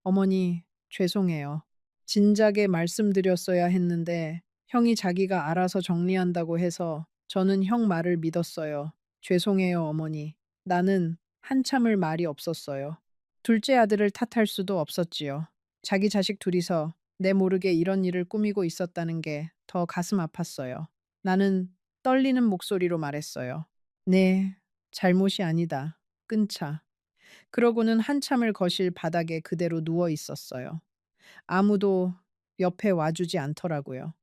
A: 어머니, 죄송해요. 진작에 말씀드렸어야 했는데 형이 자기가 알아서 정리한다고 해서 저는 형 말을 믿었어요. 죄송해요, 어머니. 나는 한참을 말이 없었어요. 둘째 아들을 탓할 수도 없었지요. 자기 자식 둘이서 내 모르게 이런 일을 꾸미고 있었다는 게 더 가슴 아팠어요. 나는 떨리는 목소리로 말했어요. 네, 잘못이 아니다. 끊자. 그러고는 한참을 거실 바닥에 그대로 누워 있었어요. 아무도 옆에 와주지 않더라고요.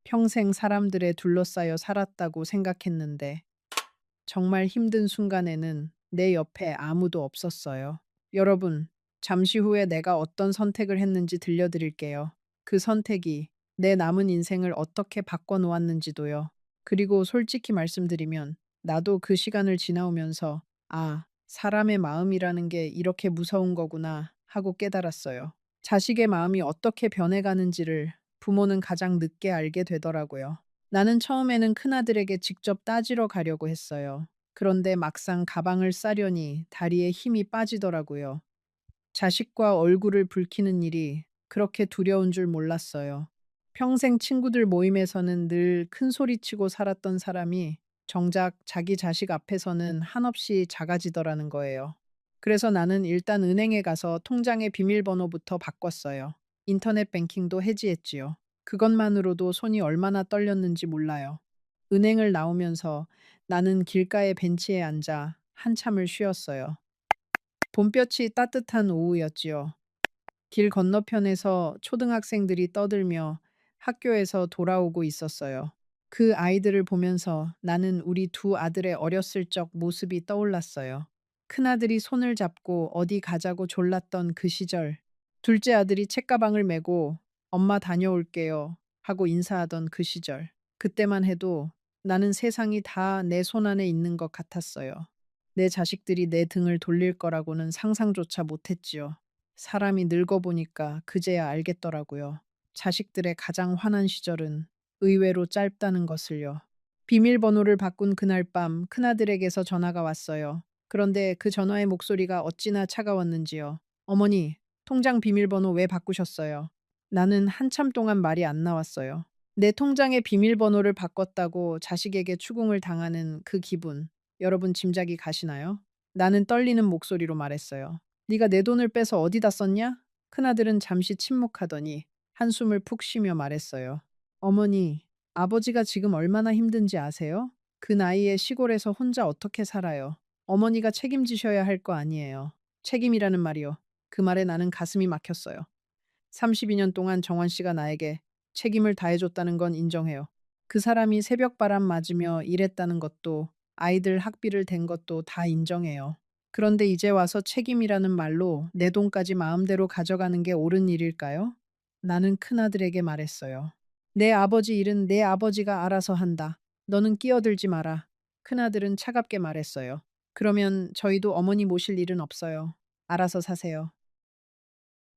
A: 평생 사람들에 둘러싸여 살았다고 생각했는데 정말 힘든 순간에는 내 옆에 아무도 없었어요. 여러분, 잠시 후에 내가 어떤 선택을 했는지 들려드릴게요. 그 선택이 내 남은 인생을 어떻게 바꿔놓았는지도요. 그리고 솔직히 말씀드리면 나도 그 시간을 지나오면서 아, 사람의 마음이라는 게 이렇게 무서운 거구나 하고 깨달았어요. 자식의 마음이 어떻게 변해가는지를 부모는 가장 늦게 알게 되더라고요. 나는 처음에는 큰아들에게 직접 따지러 가려고 했어요. 그런데 막상 가방을 싸려니 다리에 힘이 빠지더라고요. 자식과 얼굴을 붉히는 일이 그렇게 두려운 줄 몰랐어요. 평생 친구들 모임에서는 늘 큰 소리치고 살았던 사람이 정작 자기 자식 앞에서는 한없이 작아지더라는 거예요. 그래서 나는 일단 은행에 가서 통장의 비밀번호부터 바꿨어요. 인터넷 뱅킹도 해지했지요. 그것만으로도 손이 얼마나 떨렸는지 몰라요. 은행을 나오면서 나는 길가의 벤치에 앉아 한참을 쉬었어요. 봄볕이 따뜻한 오후였지요. 길 건너편에서 초등학생들이 떠들며 학교에서 돌아오고 있었어요. 그 아이들을 보면서 나는 우리 두 아들의 어렸을 적 모습이 떠올랐어요. 큰아들이 손을 잡고 어디 가자고 졸랐던 그 시절. 둘째 아들이 책가방을 메고 엄마 다녀올게요 하고 인사하던 그 시절. 그때만 해도 나는 세상이 다 내 손 안에 있는 것 같았어요. 내 자식들이 내 등을 돌릴 거라고는 상상조차 못했지요. 사람이 늙어보니까 그제야 알겠더라고요. 자식들의 가장 환한 시절은 의외로 짧다는 것을요. 비밀번호를 바꾼 그날 밤 큰아들에게서 전화가 왔어요. 그런데 그 전화의 목소리가 어찌나 차가웠는지요. 어머니, 통장 비밀번호 왜 바꾸셨어요? 나는 한참 동안 말이 안 나왔어요. 내 통장의 비밀번호를 바꿨다고 자식에게 추궁을 당하는 그 기분, 여러분 짐작이 가시나요? 나는 떨리는 목소리로 말했어요. 네가 내 돈을 빼서 어디다 썼냐? 큰아들은 잠시 침묵하더니 한숨을 푹 쉬며 말했어요. 어머니, 아버지가 지금 얼마나 힘든지 아세요? 그 나이에 시골에서 혼자 어떻게 살아요? 어머니가 책임지셔야 할 거 아니에요. 책임이라는 말이요. 그 말에 나는 가슴이 막혔어요. 32년 동안 정원 씨가 나에게 책임을 다해줬다는 건 인정해요. 그 사람이 새벽바람 맞으며 일했다는 것도 아이들 학비를 댄 것도 다 인정해요. 그런데 이제 와서 책임이라는 말로 내 돈까지 마음대로 가져가는 게 옳은 일일까요? 나는 큰아들에게 말했어요. 내 아버지 일은 내 아버지가 알아서 한다. 너는 끼어들지 마라. 큰아들은 차갑게 말했어요. 그러면 저희도 어머니 모실 일은 없어요. 알아서 사세요.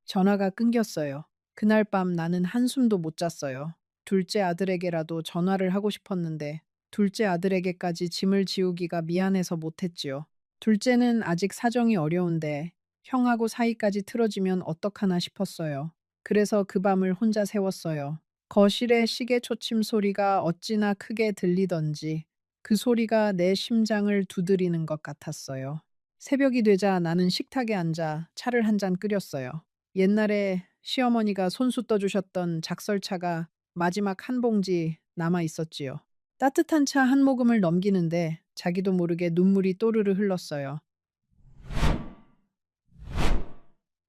A: 전화가 끊겼어요. 그날 밤 나는 한숨도 못 잤어요. 둘째 아들에게라도 전화를 하고 싶었는데 둘째 아들에게까지 짐을 지우기가 미안해서 못했지요. 둘째는 아직 사정이 어려운데 형하고 사이까지 틀어지면 어떡하나 싶었어요. 그래서 그 밤을 혼자 새웠어요. 거실의 시계 초침 소리가 어찌나 크게 들리던지 그 소리가 내 심장을 두드리는 것 같았어요. 새벽이 되자 나는 식탁에 앉아 차를 한 잔 끓였어요. 옛날에 시어머니가 손수 떠주셨던 작설차가 마지막 한 봉지 남아 있었지요. 따뜻한 차 한 모금을 넘기는데 자기도 모르게 눈물이 또르르 흘렀어요.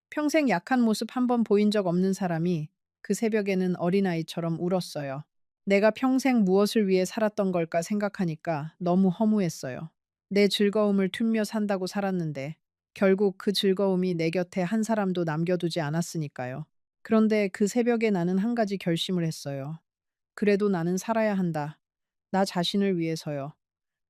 A: 평생 약한 모습 한 번 보인 적 없는 사람이 그 새벽에는 어린아이처럼 울었어요. 내가 평생 무엇을 위해 살았던 걸까 생각하니까 너무 허무했어요. 내 즐거움을 퉁며 산다고 살았는데 결국 그 즐거움이 내 곁에 한 사람도 남겨두지 않았으니까요. 그런데 그 새벽에 나는 한 가지 결심을 했어요. 그래도 나는 살아야 한다. 나 자신을 위해서요.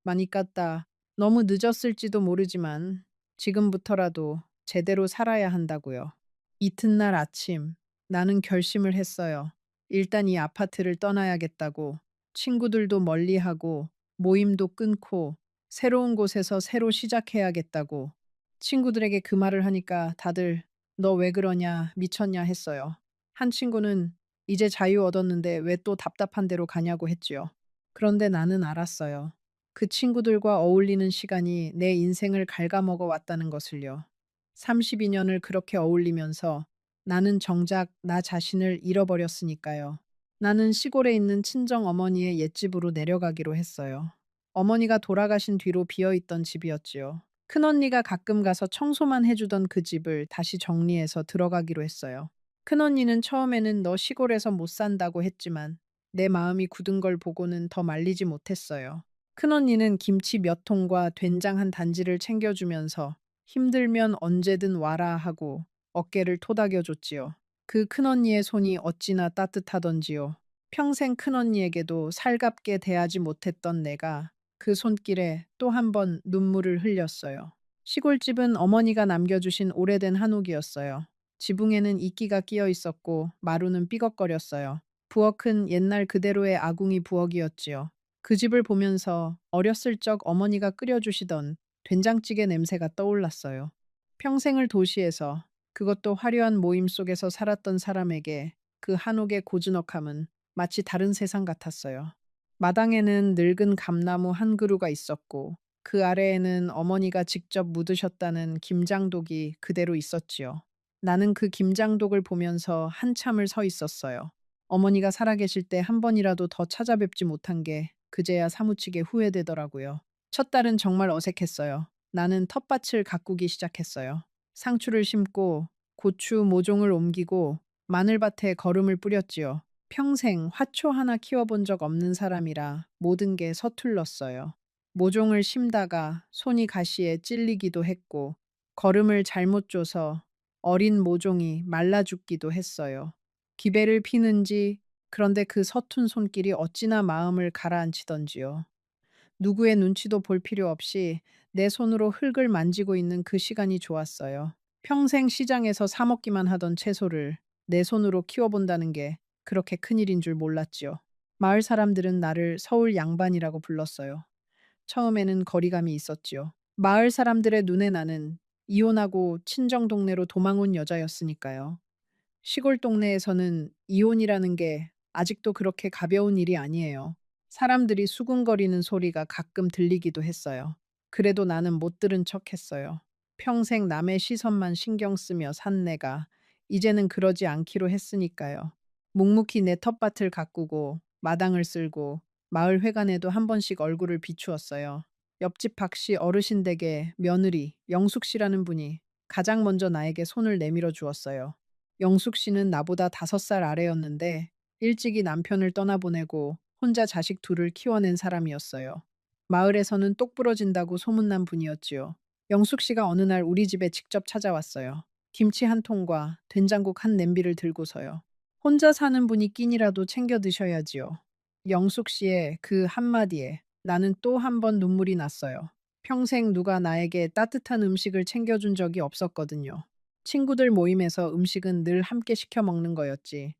A: 많이 깠다. 너무 늦었을지도 모르지만 지금부터라도 제대로 살아야 한다고요. 이튿날 아침 나는 결심을 했어요. 일단 이 아파트를 떠나야겠다고. 친구들도 멀리하고 모임도 끊고 새로운 곳에서 새로 시작해야겠다고. 친구들에게 그 말을 하니까 다들 너 왜 그러냐 미쳤냐 했어요. 한 친구는 이제 자유 얻었는데 왜 또 답답한 데로 가냐고 했지요. 그런데 나는 알았어요. 그 친구들과 어울리는 시간이 내 인생을 갉아먹어 왔다는 것을요. 32년을 그렇게 어울리면서 나는 정작 나 자신을 잃어버렸으니까요. 나는 시골에 있는 친정 어머니의 옛집으로 내려가기로 했어요. 어머니가 돌아가신 뒤로 비어있던 집이었지요. 큰언니가 가끔 가서 청소만 해주던 그 집을 다시 정리해서 들어가기로 했어요. 큰언니는 처음에는 너 시골에서 못 산다고 했지만 내 마음이 굳은 걸 보고는 더 말리지 못했어요. 큰언니는 김치 몇 통과 된장 한 단지를 챙겨주면서 힘들면 언제든 와라 하고 어깨를 토닥여줬지요. 그 큰언니의 손이 어찌나 따뜻하던지요. 평생 큰언니에게도 살갑게 대하지 못했던 내가 그 손길에 또 한 번 눈물을 흘렸어요. 시골집은 어머니가 남겨주신 오래된 한옥이었어요. 지붕에는 이끼가 끼어 있었고 마루는 삐걱거렸어요. 부엌은 옛날 그대로의 아궁이 부엌이었지요. 그 집을 보면서 어렸을 적 어머니가 끓여주시던 된장찌개 냄새가 떠올랐어요. 평생을 도시에서 그것도 화려한 모임 속에서 살았던 사람에게 그 한옥의 고즈넉함은 마치 다른 세상 같았어요. 마당에는 늙은 감나무 한 그루가 있었고 그 아래에는 어머니가 직접 묻으셨다는 김장독이 그대로 있었지요. 나는 그 김장독을 보면서 한참을 서 있었어요. 어머니가 살아계실 때 한 번이라도 더 찾아뵙지 못한 게 그제야 사무치게 후회되더라고요. 첫 달은 정말 어색했어요. 나는 텃밭을 가꾸기 시작했어요. 상추를 심고 고추 모종을 옮기고 마늘밭에 거름을 뿌렸지요. 평생 화초 하나 키워본 적 없는 사람이라 모든 게 서툴렀어요. 모종을 심다가 손이 가시에 찔리기도 했고, 걸음을 잘못 줘서 어린 모종이 말라 죽기도 했어요. 기배를 피는지, 그런데 그 서툰 손길이 어찌나 마음을 가라앉히던지요. 누구의 눈치도 볼 필요 없이 내 손으로 흙을 만지고 있는 그 시간이 좋았어요. 평생 시장에서 사 먹기만 하던 채소를 내 손으로 키워본다는 게 그렇게 큰일인 줄 몰랐지요. 마을 사람들은 나를 서울 양반이라고 불렀어요. 처음에는 거리감이 있었지요. 마을 사람들의 눈에 나는 이혼하고 친정 동네로 도망 온 여자였으니까요. 시골 동네에서는 이혼이라는 게 아직도 그렇게 가벼운 일이 아니에요. 사람들이 수군거리는 소리가 가끔 들리기도 했어요. 그래도 나는 못 들은 척 했어요. 평생 남의 시선만 신경 쓰며 산 내가 이제는 그러지 않기로 했으니까요. 묵묵히 내 텃밭을 가꾸고 마당을 쓸고 마을 회관에도 한 번씩 얼굴을 비추었어요. 옆집 박씨 어르신 댁의 며느리 영숙 씨라는 분이 가장 먼저 나에게 손을 내밀어 주었어요. 영숙 씨는 나보다 5살 아래였는데 일찍이 남편을 떠나보내고 혼자 자식 둘을 키워낸 사람이었어요. 마을에서는 똑부러진다고 소문난 분이었지요. 영숙 씨가 어느 날 우리 집에 직접 찾아왔어요. 김치 한 통과 된장국 한 냄비를 들고서요. 혼자 사는 분이 끼니라도 챙겨 드셔야지요. 영숙 씨의 그 한마디에 나는 또 한 번 눈물이 났어요. 평생 누가 나에게 따뜻한 음식을 챙겨준 적이 없었거든요. 친구들 모임에서 음식은 늘 함께 시켜 먹는 거였지.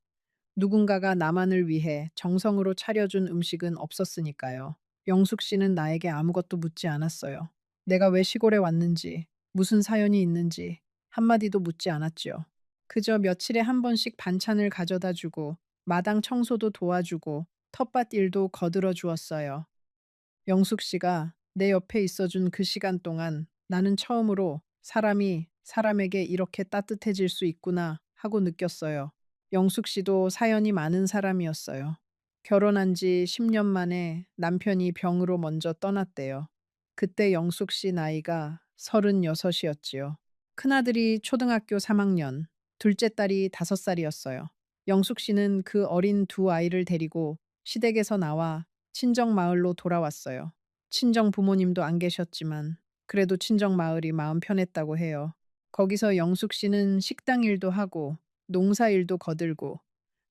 A: 누군가가 나만을 위해 정성으로 차려준 음식은 없었으니까요. 영숙 씨는 나에게 아무것도 묻지 않았어요. 내가 왜 시골에 왔는지, 무슨 사연이 있는지 한마디도 묻지 않았지요. 그저 며칠에 한 번씩 반찬을 가져다 주고 마당 청소도 도와주고 텃밭 일도 거들어 주었어요. 영숙 씨가 내 옆에 있어준 그 시간 동안 나는 처음으로 사람이 사람에게 이렇게 따뜻해질 수 있구나 하고 느꼈어요. 영숙 씨도 사연이 많은 사람이었어요. 결혼한 지 10년 만에 남편이 병으로 먼저 떠났대요. 그때 영숙 씨 나이가 36이었지요. 큰아들이 초등학교 3학년, 둘째 딸이 5살이었어요. 영숙 씨는 그 어린 두 아이를 데리고 시댁에서 나와 친정 마을로 돌아왔어요. 친정 부모님도 안 계셨지만 그래도 친정 마을이 마음 편했다고 해요. 거기서 영숙 씨는 식당 일도 하고 농사 일도 거들고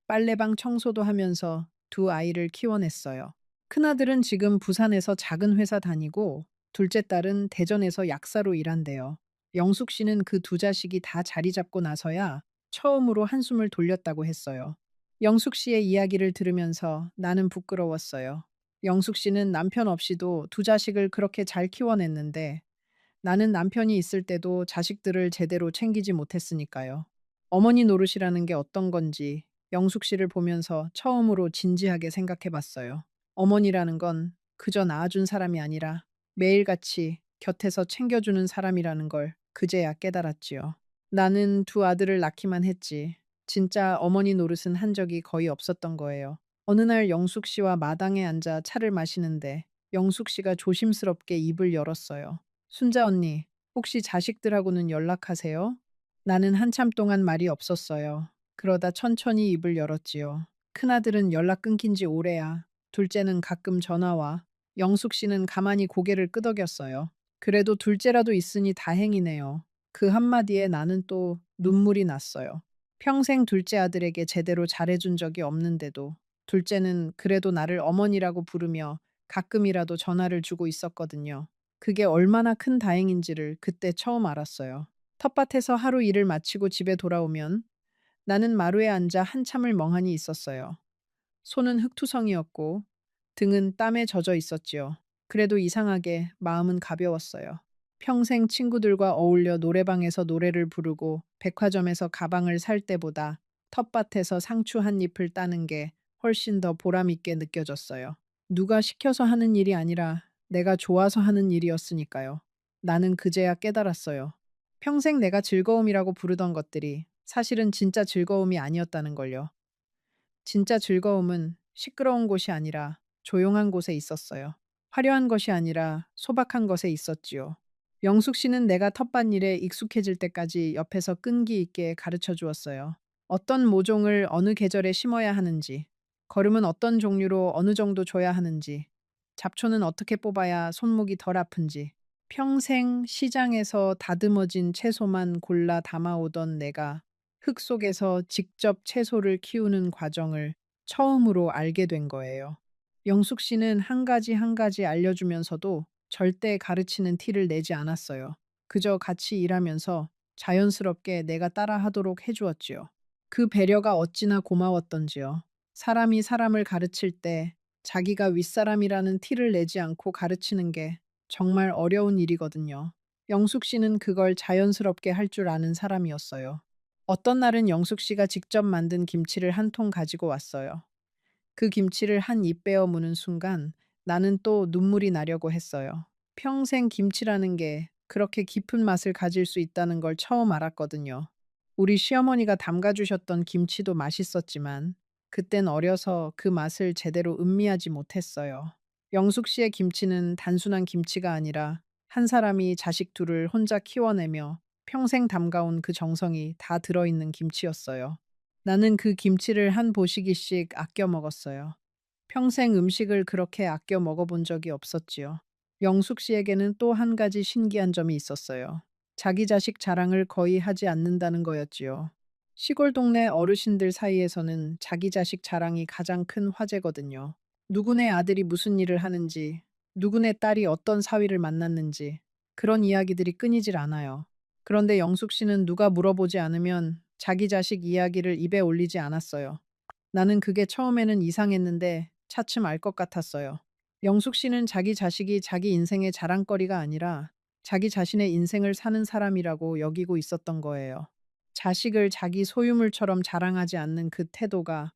A: 빨래방 청소도 하면서 두 아이를 키워냈어요. 큰아들은 지금 부산에서 작은 회사 다니고 둘째 딸은 대전에서 약사로 일한대요. 영숙 씨는 그 두 자식이 다 자리 잡고 나서야 처음으로 한숨을 돌렸다고 했어요. 영숙 씨의 이야기를 들으면서 나는 부끄러웠어요. 영숙 씨는 남편 없이도 두 자식을 그렇게 잘 키워냈는데 나는 남편이 있을 때도 자식들을 제대로 챙기지 못했으니까요. 어머니 노릇이라는 게 어떤 건지 영숙 씨를 보면서 처음으로 진지하게 생각해 봤어요. 어머니라는 건 그저 낳아준 사람이 아니라 매일같이 곁에서 챙겨주는 사람이라는 걸 그제야 깨달았지요. 나는 두 아들을 낳기만 했지. 진짜 어머니 노릇은 한 적이 거의 없었던 거예요. 어느 날 영숙 씨와 마당에 앉아 차를 마시는데 영숙 씨가 조심스럽게 입을 열었어요. 순자 언니, 혹시 자식들하고는 연락하세요? 나는 한참 동안 말이 없었어요. 그러다 천천히 입을 열었지요. 큰아들은 연락 끊긴 지 오래야. 둘째는 가끔 전화와. 영숙 씨는 가만히 고개를 끄덕였어요. 그래도 둘째라도 있으니 다행이네요. 그 한마디에 나는 또 눈물이 났어요. 평생 둘째 아들에게 제대로 잘해준 적이 없는데도 둘째는 그래도 나를 어머니라고 부르며 가끔이라도 전화를 주고 있었거든요. 그게 얼마나 큰 다행인지를 그때 처음 알았어요. 텃밭에서 하루 일을 마치고 집에 돌아오면 나는 마루에 앉아 한참을 멍하니 있었어요. 손은 흙투성이었고 등은 땀에 젖어 있었지요. 그래도 이상하게 마음은 가벼웠어요. 평생 친구들과 어울려 노래방에서 노래를 부르고 백화점에서 가방을 살 때보다 텃밭에서 상추 한 잎을 따는 게 훨씬 더 보람있게 느껴졌어요. 누가 시켜서 하는 일이 아니라 내가 좋아서 하는 일이었으니까요. 나는 그제야 깨달았어요. 평생 내가 즐거움이라고 부르던 것들이 사실은 진짜 즐거움이 아니었다는 걸요. 진짜 즐거움은 시끄러운 곳이 아니라 조용한 곳에 있었어요. 화려한 것이 아니라 소박한 것에 있었지요. 영숙 씨는 내가 텃밭 일에 익숙해질 때까지 옆에서 끈기 있게 가르쳐 주었어요. 어떤 모종을 어느 계절에 심어야 하는지, 거름은 어떤 종류로 어느 정도 줘야 하는지, 잡초는 어떻게 뽑아야 손목이 덜 아픈지, 평생 시장에서 다듬어진 채소만 골라 담아오던 내가 흙 속에서 직접 채소를 키우는 과정을 처음으로 알게 된 거예요. 영숙 씨는 한 가지 한 가지 알려주면서도 절대 가르치는 티를 내지 않았어요. 그저 같이 일하면서 자연스럽게 내가 따라하도록 해주었지요. 그 배려가 어찌나 고마웠던지요. 사람이 사람을 가르칠 때 자기가 윗사람이라는 티를 내지 않고 가르치는 게 정말 어려운 일이거든요. 영숙 씨는 그걸 자연스럽게 할 줄 아는 사람이었어요. 어떤 날은 영숙 씨가 직접 만든 김치를 한 통 가지고 왔어요. 그 김치를 한 입 베어 무는 순간 나는 또 눈물이 나려고 했어요. 평생 김치라는 게 그렇게 깊은 맛을 가질 수 있다는 걸 처음 알았거든요. 우리 시어머니가 담가주셨던 김치도 맛있었지만 그땐 어려서 그 맛을 제대로 음미하지 못했어요. 영숙 씨의 김치는 단순한 김치가 아니라 한 사람이 자식 둘을 혼자 키워내며 평생 담가온 그 정성이 다 들어있는 김치였어요. 나는 그 김치를 한 보시기씩 아껴 먹었어요. 평생 음식을 그렇게 아껴 먹어본 적이 없었지요. 영숙 씨에게는 또 한 가지 신기한 점이 있었어요. 자기 자식 자랑을 거의 하지 않는다는 거였지요. 시골 동네 어르신들 사이에서는 자기 자식 자랑이 가장 큰 화제거든요. 누구네 아들이 무슨 일을 하는지, 누구네 딸이 어떤 사위를 만났는지, 그런 이야기들이 끊이질 않아요. 그런데 영숙 씨는 누가 물어보지 않으면 자기 자식 이야기를 입에 올리지 않았어요. 나는 그게 처음에는 이상했는데 차츰 알 것 같았어요. 영숙 씨는 자기 자식이 자기 인생의 자랑거리가 아니라 자기 자신의 인생을 사는 사람이라고 여기고 있었던 거예요. 자식을 자기 소유물처럼 자랑하지 않는 그 태도가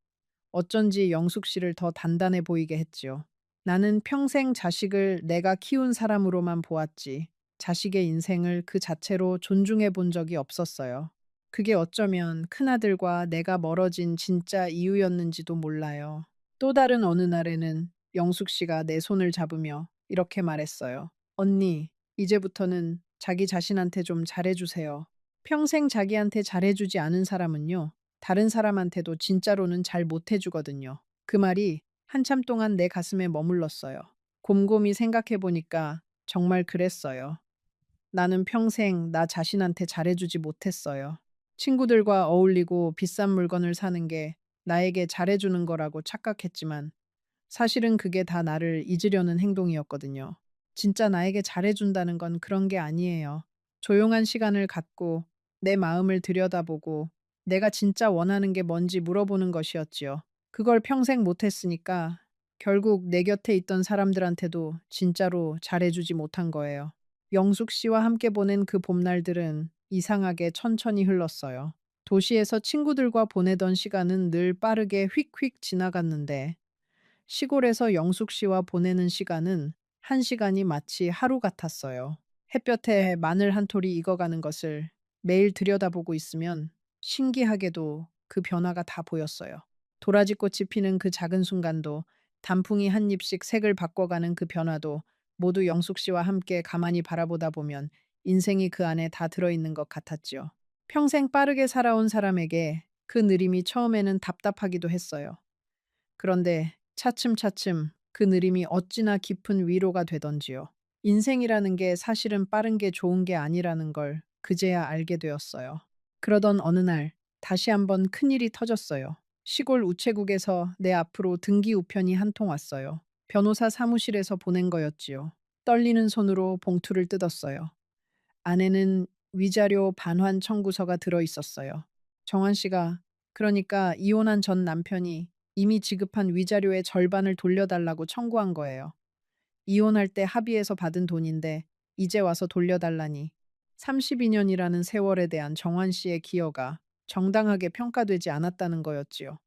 A: 어쩐지 영숙 씨를 더 단단해 보이게 했지요. 나는 평생 자식을 내가 키운 사람으로만 보았지, 자식의 인생을 그 자체로 존중해 본 적이 없었어요. 그게 어쩌면 큰아들과 내가 멀어진 진짜 이유였는지도 몰라요. 또 다른 어느 날에는 영숙 씨가 내 손을 잡으며 이렇게 말했어요. 언니, 이제부터는 자기 자신한테 좀 잘해주세요. 평생 자기한테 잘해주지 않은 사람은요, 다른 사람한테도 진짜로는 잘 못해주거든요. 그 말이 한참 동안 내 가슴에 머물렀어요. 곰곰이 생각해 보니까 정말 그랬어요. 나는 평생 나 자신한테 잘해주지 못했어요. 친구들과 어울리고 비싼 물건을 사는 게 나에게 잘해주는 거라고 착각했지만 사실은 그게 다 나를 잊으려는 행동이었거든요. 진짜 나에게 잘해준다는 건 그런 게 아니에요. 조용한 시간을 갖고 내 마음을 들여다보고 내가 진짜 원하는 게 뭔지 물어보는 것이었지요. 그걸 평생 못했으니까 결국 내 곁에 있던 사람들한테도 진짜로 잘해주지 못한 거예요. 영숙 씨와 함께 보낸 그 봄날들은 이상하게 천천히 흘렀어요. 도시에서 친구들과 보내던 시간은 늘 빠르게 휙휙 지나갔는데 시골에서 영숙 씨와 보내는 시간은 한 시간이 마치 하루 같았어요. 햇볕에 마늘 한 톨이 익어가는 것을 매일 들여다보고 있으면 신기하게도 그 변화가 다 보였어요. 도라지꽃이 피는 그 작은 순간도, 단풍이 한 잎씩 색을 바꿔가는 그 변화도 모두 영숙 씨와 함께 가만히 바라보다 보면 인생이 그 안에 다 들어있는 것 같았지요. 평생 빠르게 살아온 사람에게 그 느림이 처음에는 답답하기도 했어요. 그런데 차츰차츰 그 느림이 어찌나 깊은 위로가 되던지요. 인생이라는 게 사실은 빠른 게 좋은 게 아니라는 걸 그제야 알게 되었어요. 그러던 어느 날 다시 한번 큰일이 터졌어요. 시골 우체국에서 내 앞으로 등기 우편이 한 통 왔어요. 변호사 사무실에서 보낸 거였지요. 떨리는 손으로 봉투를 뜯었어요. 안에는 위자료 반환 청구서가 들어 있었어요. 정환 씨가, 그러니까 이혼한 전 남편이 이미 지급한 위자료의 절반을 돌려달라고 청구한 거예요. 이혼할 때 합의해서 받은 돈인데 이제 와서 돌려달라니. 32년이라는 세월에 대한 정환 씨의 기여가 정당하게 평가되지 않았다는 거였지요.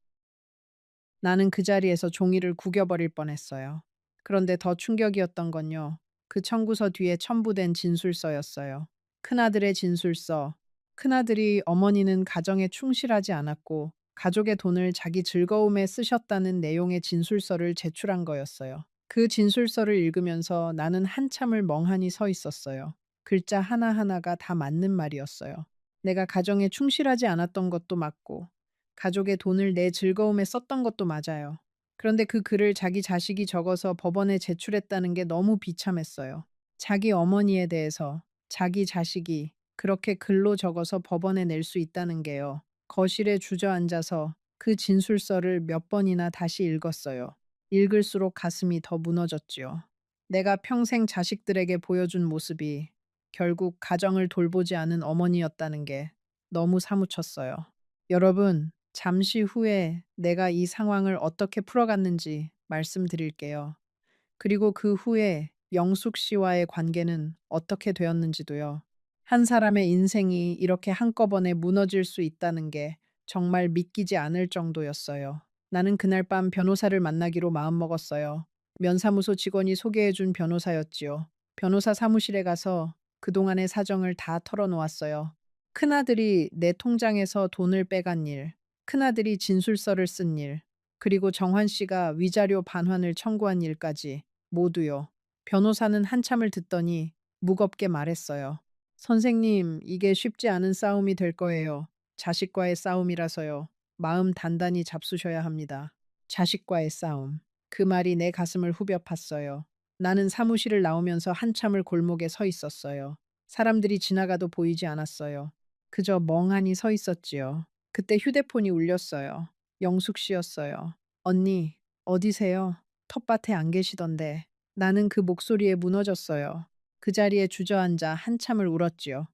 A: 나는 그 자리에서 종이를 구겨버릴 뻔했어요. 그런데 더 충격이었던 건요, 그 청구서 뒤에 첨부된 진술서였어요. 큰아들의 진술서. 큰아들이 어머니는 가정에 충실하지 않았고 가족의 돈을 자기 즐거움에 쓰셨다는 내용의 진술서를 제출한 거였어요. 그 진술서를 읽으면서 나는 한참을 멍하니 서 있었어요. 글자 하나하나가 다 맞는 말이었어요. 내가 가정에 충실하지 않았던 것도 맞고 가족의 돈을 내 즐거움에 썼던 것도 맞아요. 그런데 그 글을 자기 자식이 적어서 법원에 제출했다는 게 너무 비참했어요. 자기 어머니에 대해서 자기 자식이 그렇게 글로 적어서 법원에 낼 수 있다는 게요. 거실에 주저앉아서 그 진술서를 몇 번이나 다시 읽었어요. 읽을수록 가슴이 더 무너졌지요. 내가 평생 자식들에게 보여준 모습이 결국 가정을 돌보지 않은 어머니였다는 게 너무 사무쳤어요. 여러분, 잠시 후에 내가 이 상황을 어떻게 풀어갔는지 말씀드릴게요. 그리고 그 후에 영숙 씨와의 관계는 어떻게 되었는지도요. 한 사람의 인생이 이렇게 한꺼번에 무너질 수 있다는 게 정말 믿기지 않을 정도였어요. 나는 그날 밤 변호사를 만나기로 마음먹었어요. 면사무소 직원이 소개해준 변호사였지요. 변호사 사무실에 가서 그동안의 사정을 다 털어놓았어요. 큰아들이 내 통장에서 돈을 빼간 일, 큰아들이 진술서를 쓴 일, 그리고 정환 씨가 위자료 반환을 청구한 일까지 모두요. 변호사는 한참을 듣더니 무겁게 말했어요. 선생님, 이게 쉽지 않은 싸움이 될 거예요. 자식과의 싸움이라서요. 마음 단단히 잡수셔야 합니다. 자식과의 싸움. 그 말이 내 가슴을 후벼 팠어요. 나는 사무실을 나오면서 한참을 골목에 서 있었어요. 사람들이 지나가도 보이지 않았어요. 그저 멍하니 서 있었지요. 그때 휴대폰이 울렸어요. 영숙 씨였어요. 언니, 어디세요? 텃밭에 안 계시던데. 나는 그 목소리에 무너졌어요. 그 자리에 주저앉아 한참을 울었지요.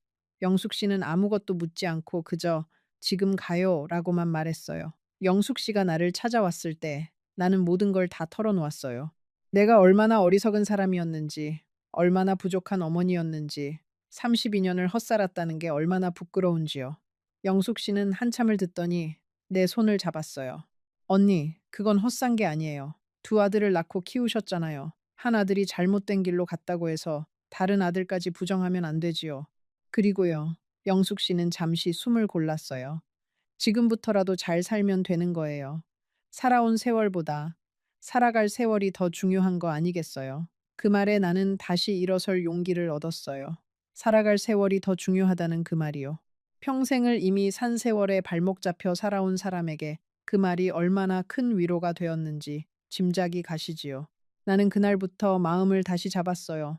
A: 영숙 씨는 아무것도 묻지 않고 그저 지금 가요 라고만 말했어요. 영숙 씨가 나를 찾아왔을 때 나는 모든 걸 다 털어놓았어요. 내가 얼마나 어리석은 사람이었는지, 얼마나 부족한 어머니였는지, 32년을 헛살았다는 게 얼마나 부끄러운지요. 영숙 씨는 한참을 듣더니 내 손을 잡았어요. 언니, 그건 헛산 게 아니에요. 두 아들을 낳고 키우셨잖아요. 한 아들이 잘못된 길로 갔다고 해서 다른 아들까지 부정하면 안 되지요. 그리고요, 영숙 씨는 잠시 숨을 골랐어요. 지금부터라도 잘 살면 되는 거예요. 살아온 세월보다 살아갈 세월이 더 중요한 거 아니겠어요? 그 말에 나는 다시 일어설 용기를 얻었어요. 살아갈 세월이 더 중요하다는 그 말이요. 평생을 이미 산 세월에 발목 잡혀 살아온 사람에게 그 말이 얼마나 큰 위로가 되었는지 짐작이 가시지요. 나는 그날부터 마음을 다시 잡았어요.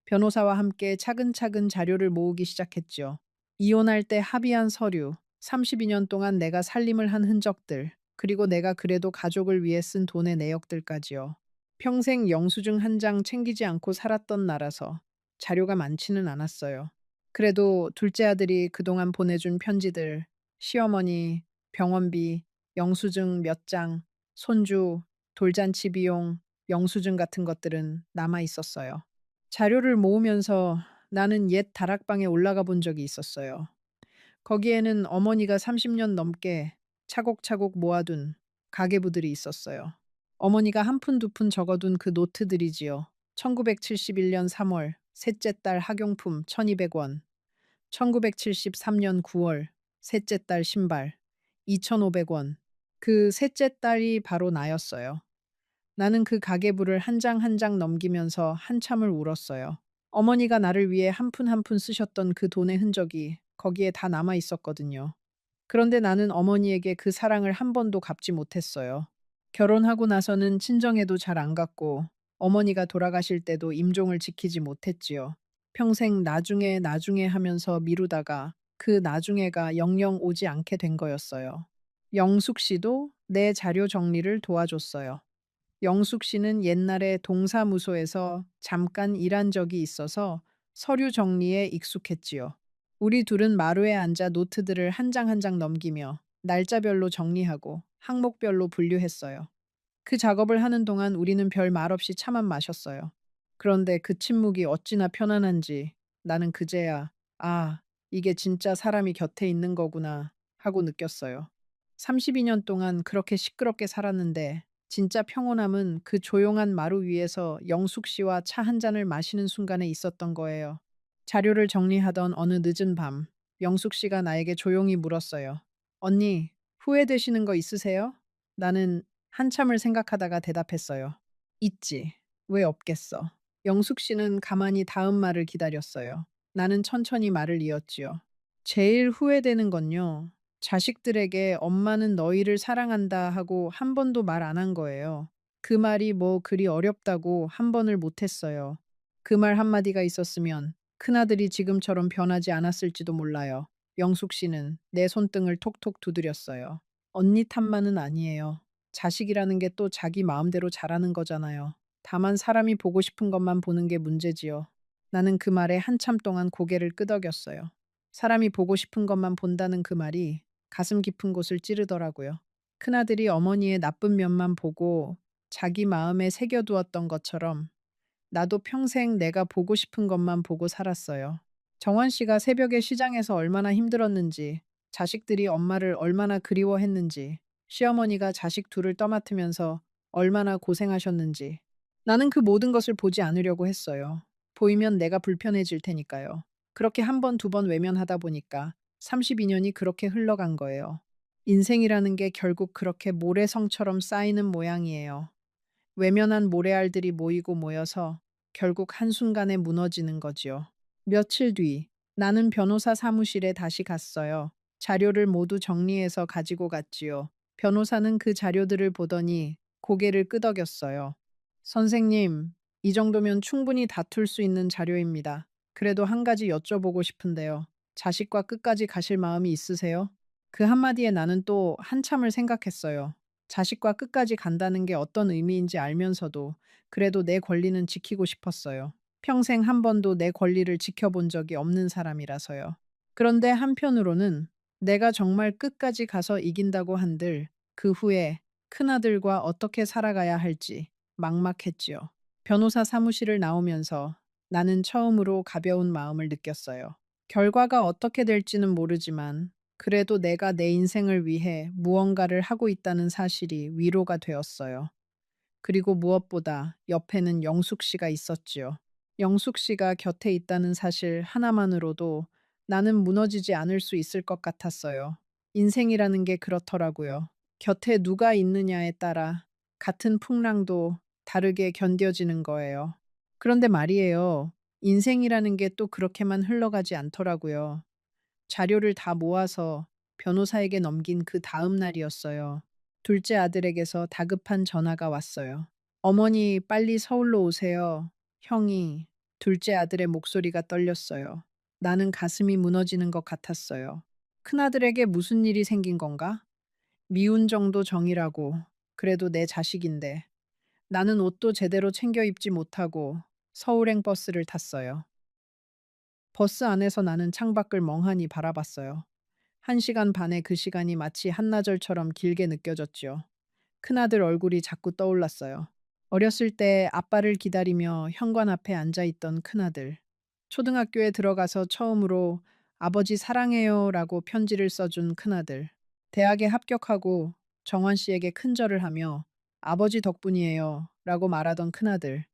A: 변호사와 함께 차근차근 자료를 모으기 시작했지요. 이혼할 때 합의한 서류, 32년 동안 내가 살림을 한 흔적들, 그리고 내가 그래도 가족을 위해 쓴 돈의 내역들까지요. 평생 영수증 한 장 챙기지 않고 살았던 나라서 자료가 많지는 않았어요. 그래도 둘째 아들이 그동안 보내준 편지들, 시어머니, 병원비, 영수증 몇 장, 손주, 돌잔치 비용, 영수증 같은 것들은 남아 있었어요. 자료를 모으면서 나는 옛 다락방에 올라가 본 적이 있었어요. 거기에는 어머니가 30년 넘게 차곡차곡 모아둔 가계부들이 있었어요. 어머니가 한 푼 두 푼 적어둔 그 노트들이지요. 1971년 3월 셋째 딸 학용품 1200원, 1973년 9월 셋째 딸 신발 2500원. 그 셋째 딸이 바로 나였어요. 나는 그 가계부를 한 장 한 장 넘기면서 한참을 울었어요. 어머니가 나를 위해 한 푼 한 푼 쓰셨던 그 돈의 흔적이 거기에 다 남아 있었거든요. 그런데 나는 어머니에게 그 사랑을 한 번도 갚지 못했어요. 결혼하고 나서는 친정에도 잘 안 갔고 어머니가 돌아가실 때도 임종을 지키지 못했지요. 평생 나중에 하면서 미루다가 그 나중에가 영영 오지 않게 된 거였어요. 영숙 씨도 내 자료 정리를 도와줬어요. 영숙 씨는 옛날에 동사무소에서 잠깐 일한 적이 있어서 서류 정리에 익숙했지요. 우리 둘은 마루에 앉아 노트들을 한 장 한 장 넘기며 날짜별로 정리하고 항목별로 분류했어요. 그 작업을 하는 동안 우리는 별 말 없이 차만 마셨어요. 그런데 그 침묵이 어찌나 편안한지 나는 그제야, 아, 이게 진짜 사람이 곁에 있는 거구나 하고 느꼈어요. 32년 동안 그렇게 시끄럽게 살았는데 진짜 평온함은 그 조용한 마루 위에서 영숙 씨와 차 한 잔을 마시는 순간에 있었던 거예요. 자료를 정리하던 어느 늦은 밤, 영숙 씨가 나에게 조용히 물었어요. 언니, 후회되시는 거 있으세요? 나는 한참을 생각하다가 대답했어요. 있지. 왜 없겠어. 영숙 씨는 가만히 다음 말을 기다렸어요. 나는 천천히 말을 이었지요. 제일 후회되는 건요. 자식들에게 엄마는 너희를 사랑한다 하고 한 번도 말 안 한 거예요. 그 말이 뭐 그리 어렵다고 한 번을 못 했어요. 그 말 한마디가 있었으면 큰아들이 지금처럼 변하지 않았을지도 몰라요. 영숙 씨는 내 손등을 톡톡 두드렸어요. 언니 탓만은 아니에요. 자식이라는 게 또 자기 마음대로 자라는 거잖아요. 다만 사람이 보고 싶은 것만 보는 게 문제지요. 나는 그 말에 한참 동안 고개를 끄덕였어요. 사람이 보고 싶은 것만 본다는 그 말이 가슴 깊은 곳을 찌르더라고요. 큰아들이 어머니의 나쁜 면만 보고 자기 마음에 새겨두었던 것처럼 나도 평생 내가 보고 싶은 것만 보고 살았어요. 정원 씨가 새벽에 시장에서 얼마나 힘들었는지, 자식들이 엄마를 얼마나 그리워했는지, 시어머니가 자식 둘을 떠맡으면서 얼마나 고생하셨는지, 나는 그 모든 것을 보지 않으려고 했어요. 보이면 내가 불편해질 테니까요. 그렇게 한 번, 두 번 외면하다 보니까 32년이 그렇게 흘러간 거예요. 인생이라는 게 결국 그렇게 모래성처럼 쌓이는 모양이에요. 외면한 모래알들이 모이고 모여서 결국 한순간에 무너지는 거지요. 며칠 뒤, 나는 변호사 사무실에 다시 갔어요. 자료를 모두 정리해서 가지고 갔지요. 변호사는 그 자료들을 보더니 고개를 끄덕였어요. 선생님, 이 정도면 충분히 다툴 수 있는 자료입니다. 그래도 한 가지 여쭤보고 싶은데요. 자식과 끝까지 가실 마음이 있으세요? 그 한마디에 나는 또 한참을 생각했어요. 자식과 끝까지 간다는 게 어떤 의미인지 알면서도 그래도 내 권리는 지키고 싶었어요. 평생 한 번도 내 권리를 지켜본 적이 없는 사람이라서요. 그런데 한편으로는 내가 정말 끝까지 가서 이긴다고 한들 그 후에 큰아들과 어떻게 살아가야 할지 막막했지요. 변호사 사무실을 나오면서 나는 처음으로 가벼운 마음을 느꼈어요. 결과가 어떻게 될지는 모르지만 그래도 내가 내 인생을 위해 무언가를 하고 있다는 사실이 위로가 되었어요. 그리고 무엇보다 옆에는 영숙 씨가 있었지요. 영숙 씨가 곁에 있다는 사실 하나만으로도 나는 무너지지 않을 수 있을 것 같았어요. 인생이라는 게 그렇더라고요. 곁에 누가 있느냐에 따라 같은 풍랑도 다르게 견뎌지는 거예요. 그런데 말이에요. 인생이라는 게 또 그렇게만 흘러가지 않더라고요. 자료를 다 모아서 변호사에게 넘긴 그 다음 날이었어요. 둘째 아들에게서 다급한 전화가 왔어요. 어머니, 빨리 서울로 오세요. 형이, 둘째 아들의 목소리가 떨렸어요. 나는 가슴이 무너지는 것 같았어요. 큰아들에게 무슨 일이 생긴 건가? 미운 정도 정이라고. 그래도 내 자식인데. 나는 옷도 제대로 챙겨 입지 못하고 서울행 버스를 탔어요. 버스 안에서 나는 창밖을 멍하니 바라봤어요. 1시간 반의 그 시간이 마치 한나절처럼 길게 느껴졌지요. 큰아들 얼굴이 자꾸 떠올랐어요. 어렸을 때 아빠를 기다리며 현관 앞에 앉아 있던 큰아들. 초등학교에 들어가서 처음으로 아버지 사랑해요 라고 편지를 써준 큰아들. 대학에 합격하고 정환 씨에게 큰절을 하며 아버지 덕분이에요 라고 말하던 큰아들.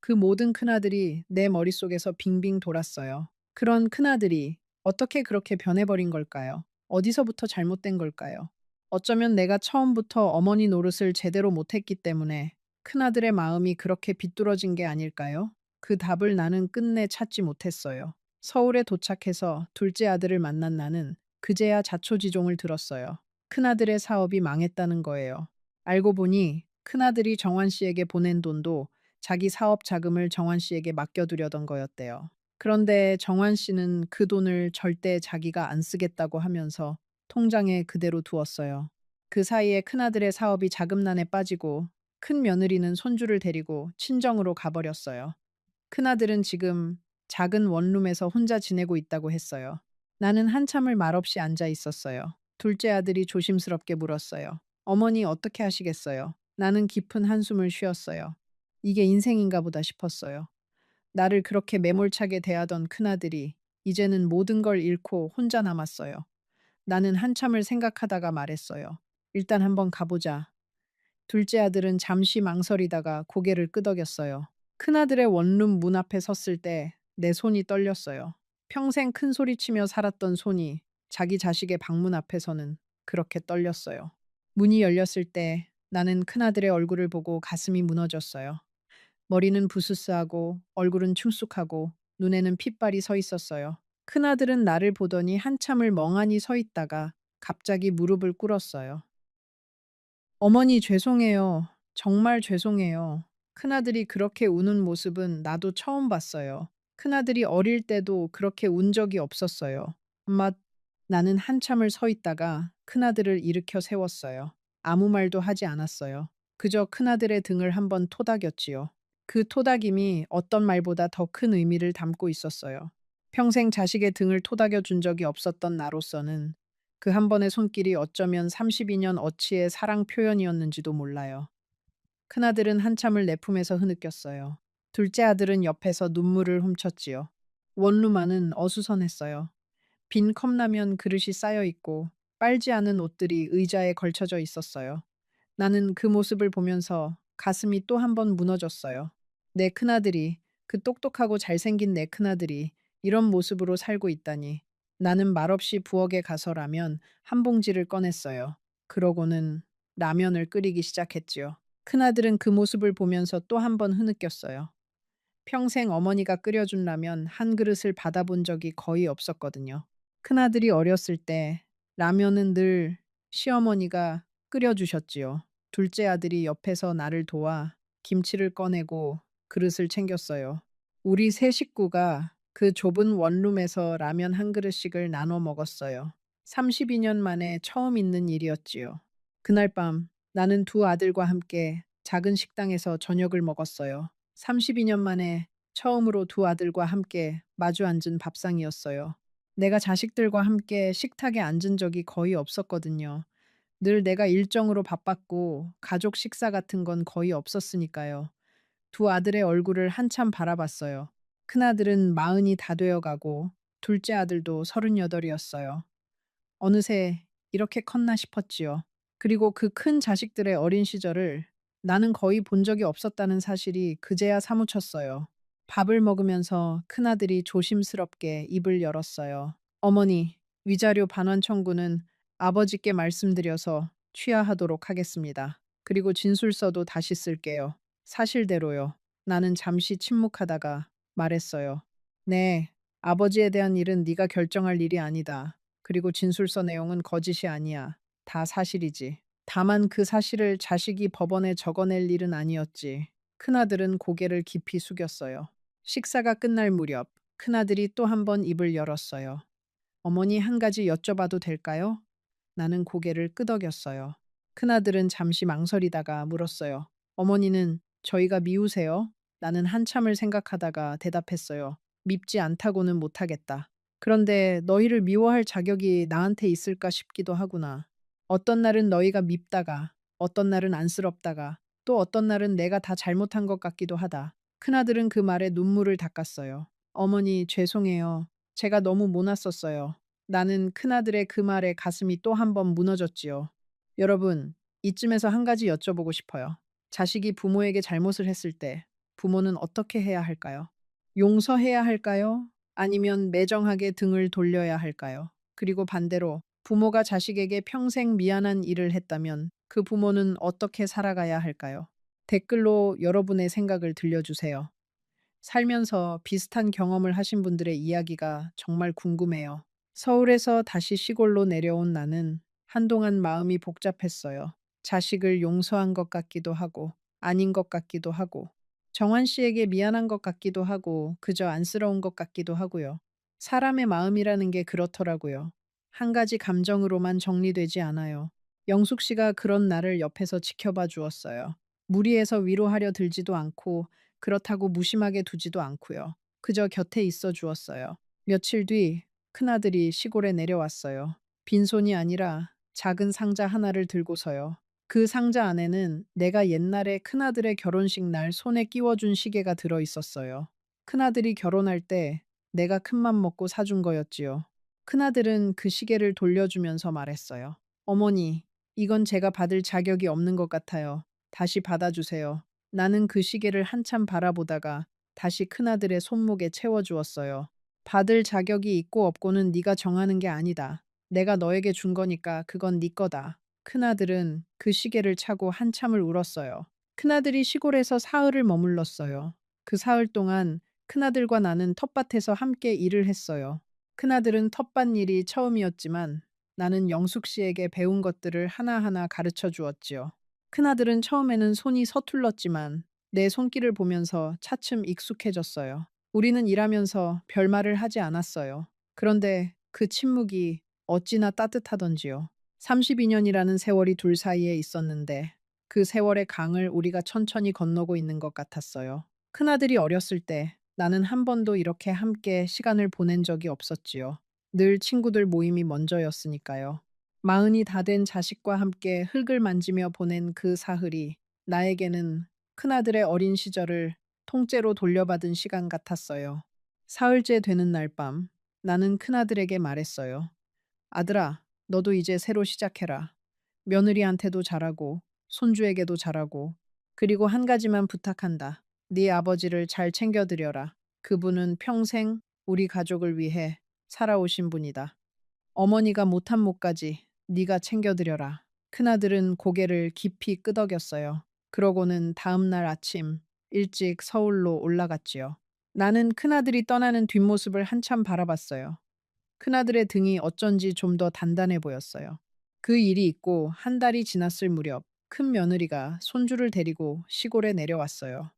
A: 그 모든 큰아들이 내 머릿속에서 빙빙 돌았어요. 그런 큰아들이 어떻게 그렇게 변해버린 걸까요? 어디서부터 잘못된 걸까요? 어쩌면 내가 처음부터 어머니 노릇을 제대로 못했기 때문에 큰아들의 마음이 그렇게 비뚤어진 게 아닐까요? 그 답을 나는 끝내 찾지 못했어요. 서울에 도착해서 둘째 아들을 만난 나는 그제야 자초지종을 들었어요. 큰아들의 사업이 망했다는 거예요. 알고 보니 큰아들이 정환 씨에게 보낸 돈도 자기 사업 자금을 정환 씨에게 맡겨두려던 거였대요. 그런데 정환 씨는 그 돈을 절대 자기가 안 쓰겠다고 하면서 통장에 그대로 두었어요. 그 사이에 큰아들의 사업이 자금난에 빠지고 큰 며느리는 손주를 데리고 친정으로 가버렸어요. 큰아들은 지금 작은 원룸에서 혼자 지내고 있다고 했어요. 나는 한참을 말없이 앉아 있었어요. 둘째 아들이 조심스럽게 물었어요. 어머니 어떻게 하시겠어요? 나는 깊은 한숨을 쉬었어요. 이게 인생인가 보다 싶었어요. 나를 그렇게 매몰차게 대하던 큰아들이 이제는 모든 걸 잃고 혼자 남았어요. 나는 한참을 생각하다가 말했어요. 일단 한번 가보자. 둘째 아들은 잠시 망설이다가 고개를 끄덕였어요. 큰아들의 원룸 문 앞에 섰을 때 내 손이 떨렸어요. 평생 큰 소리치며 살았던 손이 자기 자식의 방문 앞에서는 그렇게 떨렸어요. 문이 열렸을 때 나는 큰아들의 얼굴을 보고 가슴이 무너졌어요. 머리는 부스스하고 얼굴은 충숙하고 눈에는 핏발이 서 있었어요. 큰아들은 나를 보더니 한참을 멍하니 서 있다가 갑자기 무릎을 꿇었어요. 어머니 죄송해요. 정말 죄송해요. 큰아들이 그렇게 우는 모습은 나도 처음 봤어요. 큰아들이 어릴 때도 그렇게 운 적이 없었어요. 엄마, 나는 한참을 서 있다가 큰아들을 일으켜 세웠어요. 아무 말도 하지 않았어요. 그저 큰아들의 등을 한번 토닥였지요. 그 토닥임이 어떤 말보다 더 큰 의미를 담고 있었어요. 평생 자식의 등을 토닥여 준 적이 없었던 나로서는 그 한 번의 손길이 어쩌면 32년 어치의 사랑 표현이었는지도 몰라요. 큰아들은 한참을 내 품에서 흐느꼈어요. 둘째 아들은 옆에서 눈물을 훔쳤지요. 원루마는 어수선했어요. 빈 컵라면 그릇이 쌓여 있고 빨지 않은 옷들이 의자에 걸쳐져 있었어요. 나는 그 모습을 보면서 가슴이 또 한 번 무너졌어요. 내 큰아들이, 그 똑똑하고 잘생긴 내 큰아들이 이런 모습으로 살고 있다니. 나는 말없이 부엌에 가서 라면 한 봉지를 꺼냈어요. 그러고는 라면을 끓이기 시작했지요. 큰아들은 그 모습을 보면서 또 한 번 흐느꼈어요. 평생 어머니가 끓여준 라면 한 그릇을 받아본 적이 거의 없었거든요. 큰아들이 어렸을 때 라면은 늘 시어머니가 끓여주셨지요. 둘째 아들이 옆에서 나를 도와 김치를 꺼내고 그릇을 챙겼어요. 우리 세 식구가 그 좁은 원룸에서 라면 한 그릇씩을 나눠 먹었어요. 32년 만에 처음 있는 일이었지요. 그날 밤 나는 두 아들과 함께 작은 식당에서 저녁을 먹었어요. 32년 만에 처음으로 두 아들과 함께 마주 앉은 밥상이었어요. 내가 자식들과 함께 식탁에 앉은 적이 거의 없었거든요. 늘 내가 일정으로 바빴고 가족 식사 같은 건 거의 없었으니까요. 두 아들의 얼굴을 한참 바라봤어요. 큰아들은 40이 다 되어 가고 둘째 아들도 38이었어요. 어느새 이렇게 컸나 싶었지요. 그리고 그 큰 자식들의 어린 시절을 나는 거의 본 적이 없었다는 사실이 그제야 사무쳤어요. 밥을 먹으면서 큰아들이 조심스럽게 입을 열었어요. 어머니, 위자료 반환 청구는 아버지께 말씀드려서 취하하도록 하겠습니다. 그리고 진술서도 다시 쓸게요. 사실대로요. 나는 잠시 침묵하다가 말했어요. 네, 아버지에 대한 일은 네가 결정할 일이 아니다. 그리고 진술서 내용은 거짓이 아니야. 다 사실이지. 다만 그 사실을 자식이 법원에 적어낼 일은 아니었지. 큰아들은 고개를 깊이 숙였어요. 식사가 끝날 무렵 큰아들이 또 한 번 입을 열었어요. 어머니 한 가지 여쭤봐도 될까요? 나는 고개를 끄덕였어요. 큰아들은 잠시 망설이다가 물었어요. 어머니는 저희가 미우세요? 나는 한참을 생각하다가 대답했어요. 밉지 않다고는 못하겠다. 그런데 너희를 미워할 자격이 나한테 있을까 싶기도 하구나. 어떤 날은 너희가 밉다가, 어떤 날은 안쓰럽다가, 또 어떤 날은 내가 다 잘못한 것 같기도 하다. 큰아들은 그 말에 눈물을 닦았어요. 어머니, 죄송해요. 제가 너무 모났었어요. 나는 큰아들의 그 말에 가슴이 또 한 번 무너졌지요. 여러분, 이쯤에서 한 가지 여쭤보고 싶어요. 자식이 부모에게 잘못을 했을 때 부모는 어떻게 해야 할까요? 용서해야 할까요? 아니면 매정하게 등을 돌려야 할까요? 그리고 반대로 부모가 자식에게 평생 미안한 일을 했다면 그 부모는 어떻게 살아가야 할까요? 댓글로 여러분의 생각을 들려주세요. 살면서 비슷한 경험을 하신 분들의 이야기가 정말 궁금해요. 서울에서 다시 시골로 내려온 나는 한동안 마음이 복잡했어요. 자식을 용서한 것 같기도 하고, 아닌 것 같기도 하고, 정환 씨에게 미안한 것 같기도 하고, 그저 안쓰러운 것 같기도 하고요. 사람의 마음이라는 게 그렇더라고요. 한 가지 감정으로만 정리되지 않아요. 영숙 씨가 그런 나를 옆에서 지켜봐 주었어요. 무리해서 위로하려 들지도 않고, 그렇다고 무심하게 두지도 않고요. 그저 곁에 있어 주었어요. 며칠 뒤 큰아들이 시골에 내려왔어요. 빈손이 아니라 작은 상자 하나를 들고서요. 그 상자 안에는 내가 옛날에 큰아들의 결혼식 날 손에 끼워준 시계가 들어 있었어요. 큰아들이 결혼할 때 내가 큰맘 먹고 사준 거였지요. 큰아들은 그 시계를 돌려주면서 말했어요. 어머니, 이건 제가 받을 자격이 없는 것 같아요. 다시 받아주세요. 나는 그 시계를 한참 바라보다가 다시 큰아들의 손목에 채워주었어요. 받을 자격이 있고 없고는 네가 정하는 게 아니다. 내가 너에게 준 거니까 그건 네 거다. 큰아들은 그 시계를 차고 한참을 울었어요. 큰아들이 시골에서 사흘을 머물렀어요. 그 사흘 동안 큰아들과 나는 텃밭에서 함께 일을 했어요. 큰아들은 텃밭 일이 처음이었지만 나는 영숙 씨에게 배운 것들을 하나하나 가르쳐 주었지요. 큰아들은 처음에는 손이 서툴렀지만 내 손길을 보면서 차츰 익숙해졌어요. 우리는 일하면서 별말을 하지 않았어요. 그런데 그 침묵이 어찌나 따뜻하던지요. 32년이라는 세월이 둘 사이에 있었는데 그 세월의 강을 우리가 천천히 건너고 있는 것 같았어요. 큰아들이 어렸을 때 나는 한 번도 이렇게 함께 시간을 보낸 적이 없었지요. 늘 친구들 모임이 먼저였으니까요. 마흔이 다 된 자식과 함께 흙을 만지며 보낸 그 사흘이 나에게는 큰아들의 어린 시절을 통째로 돌려받은 시간 같았어요. 사흘째 되는 날 밤, 나는 큰아들에게 말했어요. 아들아, 너도 이제 새로 시작해라. 며느리한테도 잘하고, 손주에게도 잘하고, 그리고 한 가지만 부탁한다. 네 아버지를 잘 챙겨드려라. 그분은 평생 우리 가족을 위해 살아오신 분이다. 어머니가 못한 목까지 네가 챙겨드려라. 큰아들은 고개를 깊이 끄덕였어요. 그러고는 다음 날 아침 일찍 서울로 올라갔지요. 나는 큰아들이 떠나는 뒷모습을 한참 바라봤어요. 큰아들의 등이 어쩐지 좀 더 단단해 보였어요. 그 일이 있고 한 달이 지났을 무렵 큰 며느리가 손주를 데리고 시골에 내려왔어요.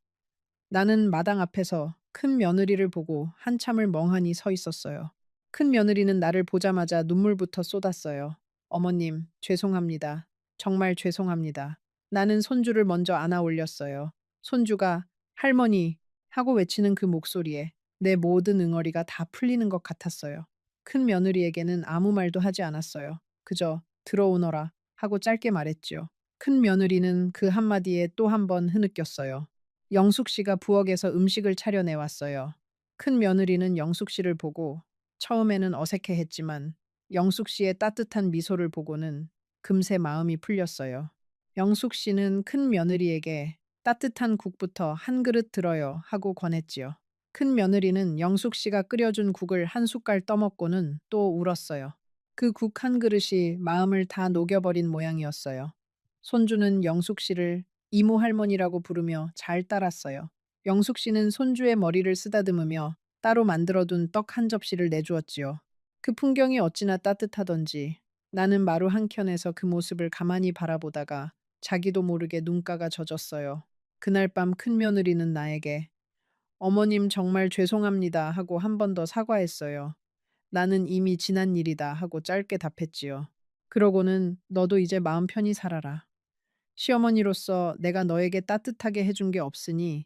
A: 나는 마당 앞에서 큰 며느리를 보고 한참을 멍하니 서 있었어요. 큰 며느리는 나를 보자마자 눈물부터 쏟았어요. 어머님, 죄송합니다. 정말 죄송합니다. 나는 손주를 먼저 안아 올렸어요. 손주가 할머니 하고 외치는 그 목소리에 내 모든 응어리가 다 풀리는 것 같았어요. 큰 며느리에게는 아무 말도 하지 않았어요. 그저 들어오너라 하고 짧게 말했지요. 큰 며느리는 그 한마디에 또 한 번 흐느꼈어요. 영숙 씨가 부엌에서 음식을 차려내 왔어요. 큰 며느리는 영숙 씨를 보고 처음에는 어색해했지만 영숙 씨의 따뜻한 미소를 보고는 금세 마음이 풀렸어요. 영숙 씨는 큰 며느리에게 따뜻한 국부터 한 그릇 들어요 하고 권했지요. 큰 며느리는 영숙 씨가 끓여준 국을 한 숟갈 떠먹고는 또 울었어요. 그 국 한 그릇이 마음을 다 녹여버린 모양이었어요. 손주는 영숙 씨를 이모 할머니라고 부르며 잘 따랐어요. 영숙 씨는 손주의 머리를 쓰다듬으며 따로 만들어둔 떡 한 접시를 내주었지요. 그 풍경이 어찌나 따뜻하던지 나는 마루 한켠에서 그 모습을 가만히 바라보다가 자기도 모르게 눈가가 젖었어요. 그날 밤 큰며느리는 나에게 어머님 정말 죄송합니다 하고 한 번 더 사과했어요. 나는 이미 지난 일이다 하고 짧게 답했지요. 그러고는 너도 이제 마음 편히 살아라. 시어머니로서 내가 너에게 따뜻하게 해준 게 없으니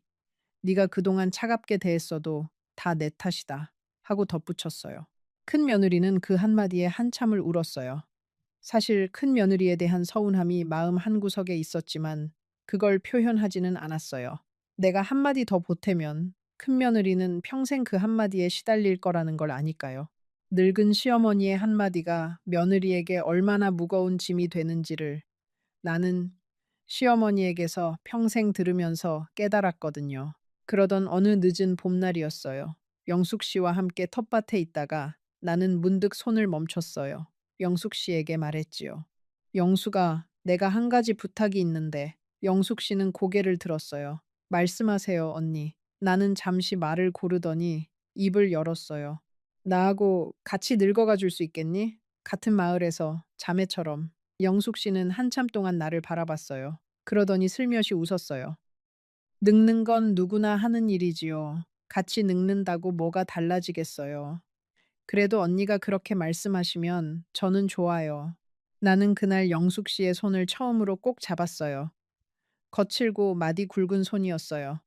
A: 네가 그동안 차갑게 대했어도 다 내 탓이다 하고 덧붙였어요. 큰 며느리는 그 한마디에 한참을 울었어요. 사실 큰 며느리에 대한 서운함이 마음 한구석에 있었지만 그걸 표현하지는 않았어요. 내가 한마디 더 보태면 큰 며느리는 평생 그 한마디에 시달릴 거라는 걸 아니까요. 늙은 시어머니의 한마디가 며느리에게 얼마나 무거운 짐이 되는지를 나는 시어머니에게서 평생 들으면서 깨달았거든요. 그러던 어느 늦은 봄날이었어요. 영숙 씨와 함께 텃밭에 있다가 나는 문득 손을 멈췄어요. 영숙 씨에게 말했지요. 영숙아, 내가 한 가지 부탁이 있는데. 영숙 씨는 고개를 들었어요. 말씀하세요, 언니. 나는 잠시 말을 고르더니 입을 열었어요. 나하고 같이 늙어가 줄 수 있겠니? 같은 마을에서 자매처럼. 영숙 씨는 한참 동안 나를 바라봤어요. 그러더니 슬며시 웃었어요. 늙는 건 누구나 하는 일이지요. 같이 늙는다고 뭐가 달라지겠어요. 그래도 언니가 그렇게 말씀하시면 저는 좋아요. 나는 그날 영숙 씨의 손을 처음으로 꼭 잡았어요. 거칠고 마디 굵은 손이었어요.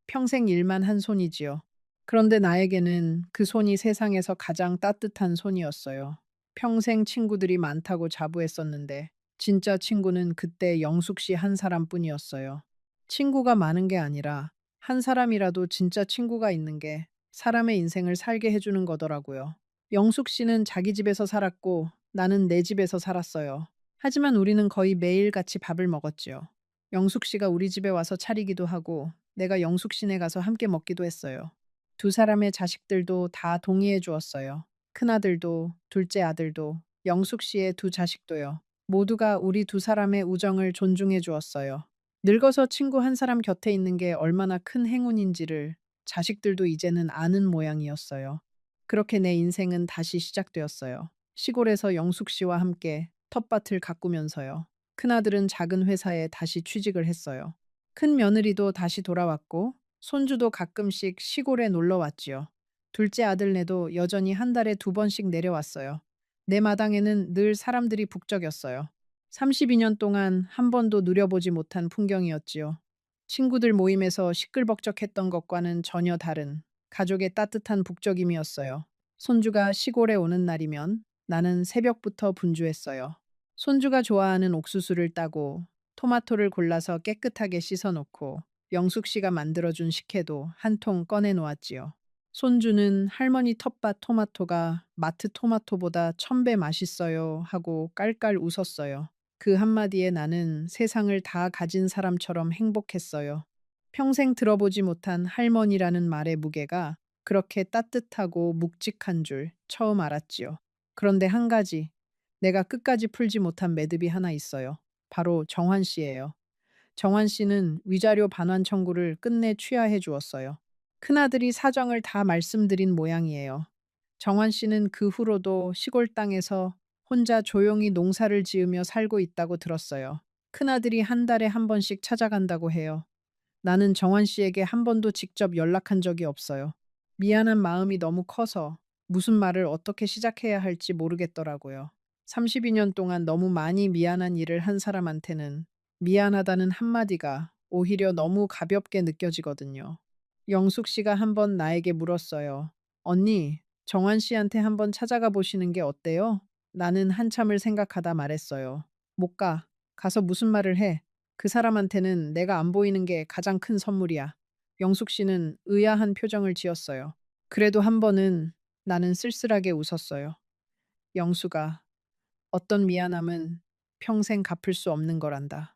A: 평생 일만 한 손이지요. 그런데 나에게는 그 손이 세상에서 가장 따뜻한 손이었어요. 평생 친구들이 많다고 자부했었는데 진짜 친구는 그때 영숙 씨 한 사람뿐이었어요. 친구가 많은 게 아니라 한 사람이라도 진짜 친구가 있는 게 사람의 인생을 살게 해주는 거더라고요. 영숙 씨는 자기 집에서 살았고 나는 내 집에서 살았어요. 하지만 우리는 거의 매일 같이 밥을 먹었지요. 영숙 씨가 우리 집에 와서 차리기도 하고 내가 영숙 씨네 가서 함께 먹기도 했어요. 두 사람의 자식들도 다 동의해 주었어요. 큰아들도 둘째 아들도 영숙 씨의 두 자식도요. 모두가 우리 두 사람의 우정을 존중해 주었어요. 늙어서 친구 한 사람 곁에 있는 게 얼마나 큰 행운인지를 자식들도 이제는 아는 모양이었어요. 그렇게 내 인생은 다시 시작되었어요. 시골에서 영숙 씨와 함께 텃밭을 가꾸면서요. 큰아들은 작은 회사에 다시 취직을 했어요. 큰 며느리도 다시 돌아왔고 손주도 가끔씩 시골에 놀러 왔지요. 둘째 아들네도 여전히 한 달에 두 번씩 내려왔어요. 내 마당에는 늘 사람들이 북적였어요. 32년 동안 한 번도 누려보지 못한 풍경이었지요. 친구들 모임에서 시끌벅적했던 것과는 전혀 다른 가족의 따뜻한 북적임이었어요. 손주가 시골에 오는 날이면 나는 새벽부터 분주했어요. 손주가 좋아하는 옥수수를 따고 토마토를 골라서 깨끗하게 씻어놓고 영숙 씨가 만들어준 식혜도 한 통 꺼내 놓았지요. 손주는 할머니 텃밭 토마토가 마트 토마토보다 1000배 맛있어요 하고 깔깔 웃었어요. 그 한마디에 나는 세상을 다 가진 사람처럼 행복했어요. 평생 들어보지 못한 할머니라는 말의 무게가 그렇게 따뜻하고 묵직한 줄 처음 알았지요. 그런데 한 가지, 내가 끝까지 풀지 못한 매듭이 하나 있어요. 바로 정환 씨예요. 정환 씨는 위자료 반환 청구를 끝내 취하해 주었어요. 큰아들이 사정을 다 말씀드린 모양이에요. 정환 씨는 그 후로도 시골 땅에서 혼자 조용히 농사를 지으며 살고 있다고 들었어요. 큰아들이 한 달에 한 번씩 찾아간다고 해요. 나는 정환 씨에게 한 번도 직접 연락한 적이 없어요. 미안한 마음이 너무 커서 무슨 말을 어떻게 시작해야 할지 모르겠더라고요. 32년 동안 너무 많이 미안한 일을 한 사람한테는 미안하다는 한마디가 오히려 너무 가볍게 느껴지거든요. 영숙 씨가 한번 나에게 물었어요. 언니, 정환 씨한테 한번 찾아가 보시는 게 어때요? 나는 한참을 생각하다 말했어요. 못 가. 가서 무슨 말을 해? 그 사람한테는 내가 안 보이는 게 가장 큰 선물이야. 영숙 씨는 의아한 표정을 지었어요. 그래도 한 번은 나는 쓸쓸하게 웃었어요. 영숙아, 어떤 미안함은 평생 갚을 수 없는 거란다.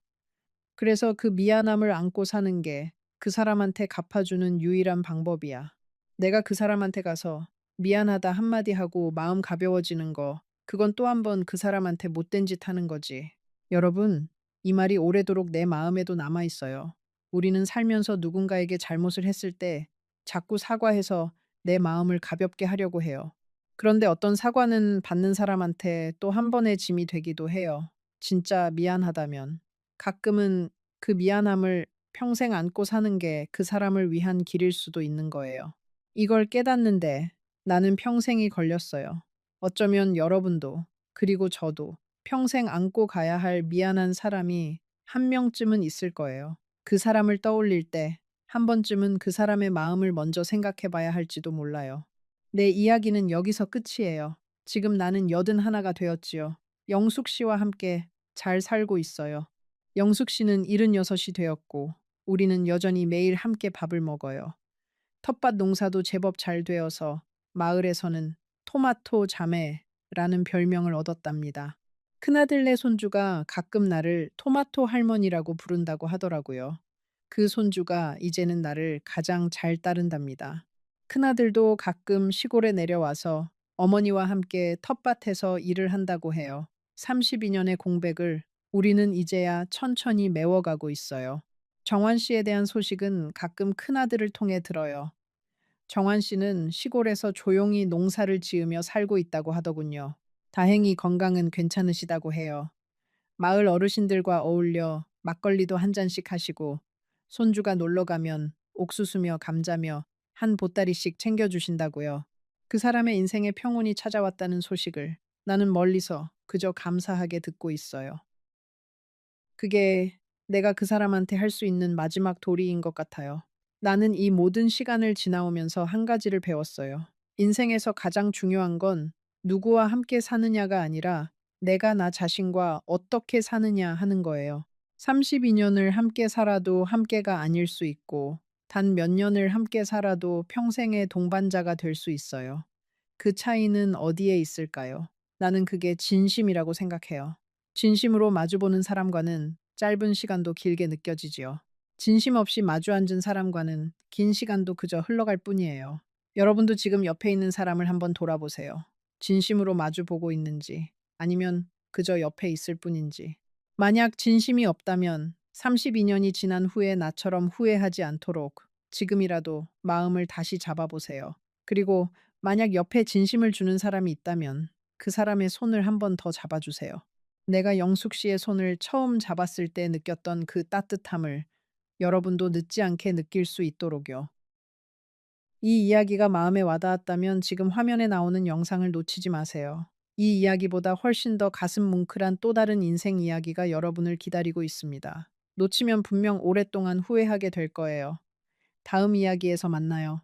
A: 그래서 그 미안함을 안고 사는 게 그 사람한테 갚아주는 유일한 방법이야. 내가 그 사람한테 가서 미안하다 한마디 하고 마음 가벼워지는 거, 그건 또 한 번 그 사람한테 못된 짓 하는 거지. 여러분, 이 말이 오래도록 내 마음에도 남아 있어요. 우리는 살면서 누군가에게 잘못을 했을 때 자꾸 사과해서 내 마음을 가볍게 하려고 해요. 그런데 어떤 사과는 받는 사람한테 또 한 번의 짐이 되기도 해요. 진짜 미안하다면. 가끔은 그 미안함을 평생 안고 사는 게 그 사람을 위한 길일 수도 있는 거예요. 이걸 깨닫는데 나는 평생이 걸렸어요. 어쩌면 여러분도, 그리고 저도 평생 안고 가야 할 미안한 사람이 한 명쯤은 있을 거예요. 그 사람을 떠올릴 때 한 번쯤은 그 사람의 마음을 먼저 생각해 봐야 할지도 몰라요. 내 이야기는 여기서 끝이에요. 지금 나는 81가 되었지요. 영숙 씨와 함께 잘 살고 있어요. 영숙 씨는 76이 되었고, 우리는 여전히 매일 함께 밥을 먹어요. 텃밭 농사도 제법 잘 되어서 마을에서는 토마토 자매라는 별명을 얻었답니다. 큰아들네 손주가 가끔 나를 토마토 할머니라고 부른다고 하더라고요. 그 손주가 이제는 나를 가장 잘 따른답니다. 큰아들도 가끔 시골에 내려와서 어머니와 함께 텃밭에서 일을 한다고 해요. 32년의 공백을 우리는 이제야 천천히 메워가고 있어요. 정환 씨에 대한 소식은 가끔 큰아들을 통해 들어요. 정환 씨는 시골에서 조용히 농사를 지으며 살고 있다고 하더군요. 다행히 건강은 괜찮으시다고 해요. 마을 어르신들과 어울려 막걸리도 한 잔씩 하시고 손주가 놀러 가면 옥수수며 감자며 한 보따리씩 챙겨주신다고요. 그 사람의 인생에 평온이 찾아왔다는 소식을 나는 멀리서 그저 감사하게 듣고 있어요. 그게 내가 그 사람한테 할 수 있는 마지막 도리인 것 같아요. 나는 이 모든 시간을 지나오면서 한 가지를 배웠어요. 인생에서 가장 중요한 건 누구와 함께 사느냐가 아니라 내가 나 자신과 어떻게 사느냐 하는 거예요. 32년을 함께 살아도 함께가 아닐 수 있고, 단 몇 년을 함께 살아도 평생의 동반자가 될 수 있어요. 그 차이는 어디에 있을까요? 나는 그게 진심이라고 생각해요. 진심으로 마주보는 사람과는 짧은 시간도 길게 느껴지지요. 진심 없이 마주 앉은 사람과는 긴 시간도 그저 흘러갈 뿐이에요. 여러분도 지금 옆에 있는 사람을 한번 돌아보세요. 진심으로 마주보고 있는지, 아니면 그저 옆에 있을 뿐인지. 만약 진심이 없다면 32년이 지난 후에 나처럼 후회하지 않도록 지금이라도 마음을 다시 잡아보세요. 그리고 만약 옆에 진심을 주는 사람이 있다면 그 사람의 손을 한 번 더 잡아주세요. 내가 영숙 씨의 손을 처음 잡았을 때 느꼈던 그 따뜻함을 여러분도 늦지 않게 느낄 수 있도록요. 이 이야기가 마음에 와닿았다면 지금 화면에 나오는 영상을 놓치지 마세요. 이 이야기보다 훨씬 더 가슴 뭉클한 또 다른 인생 이야기가 여러분을 기다리고 있습니다. 놓치면 분명 오랫동안 후회하게 될 거예요. 다음 이야기에서 만나요.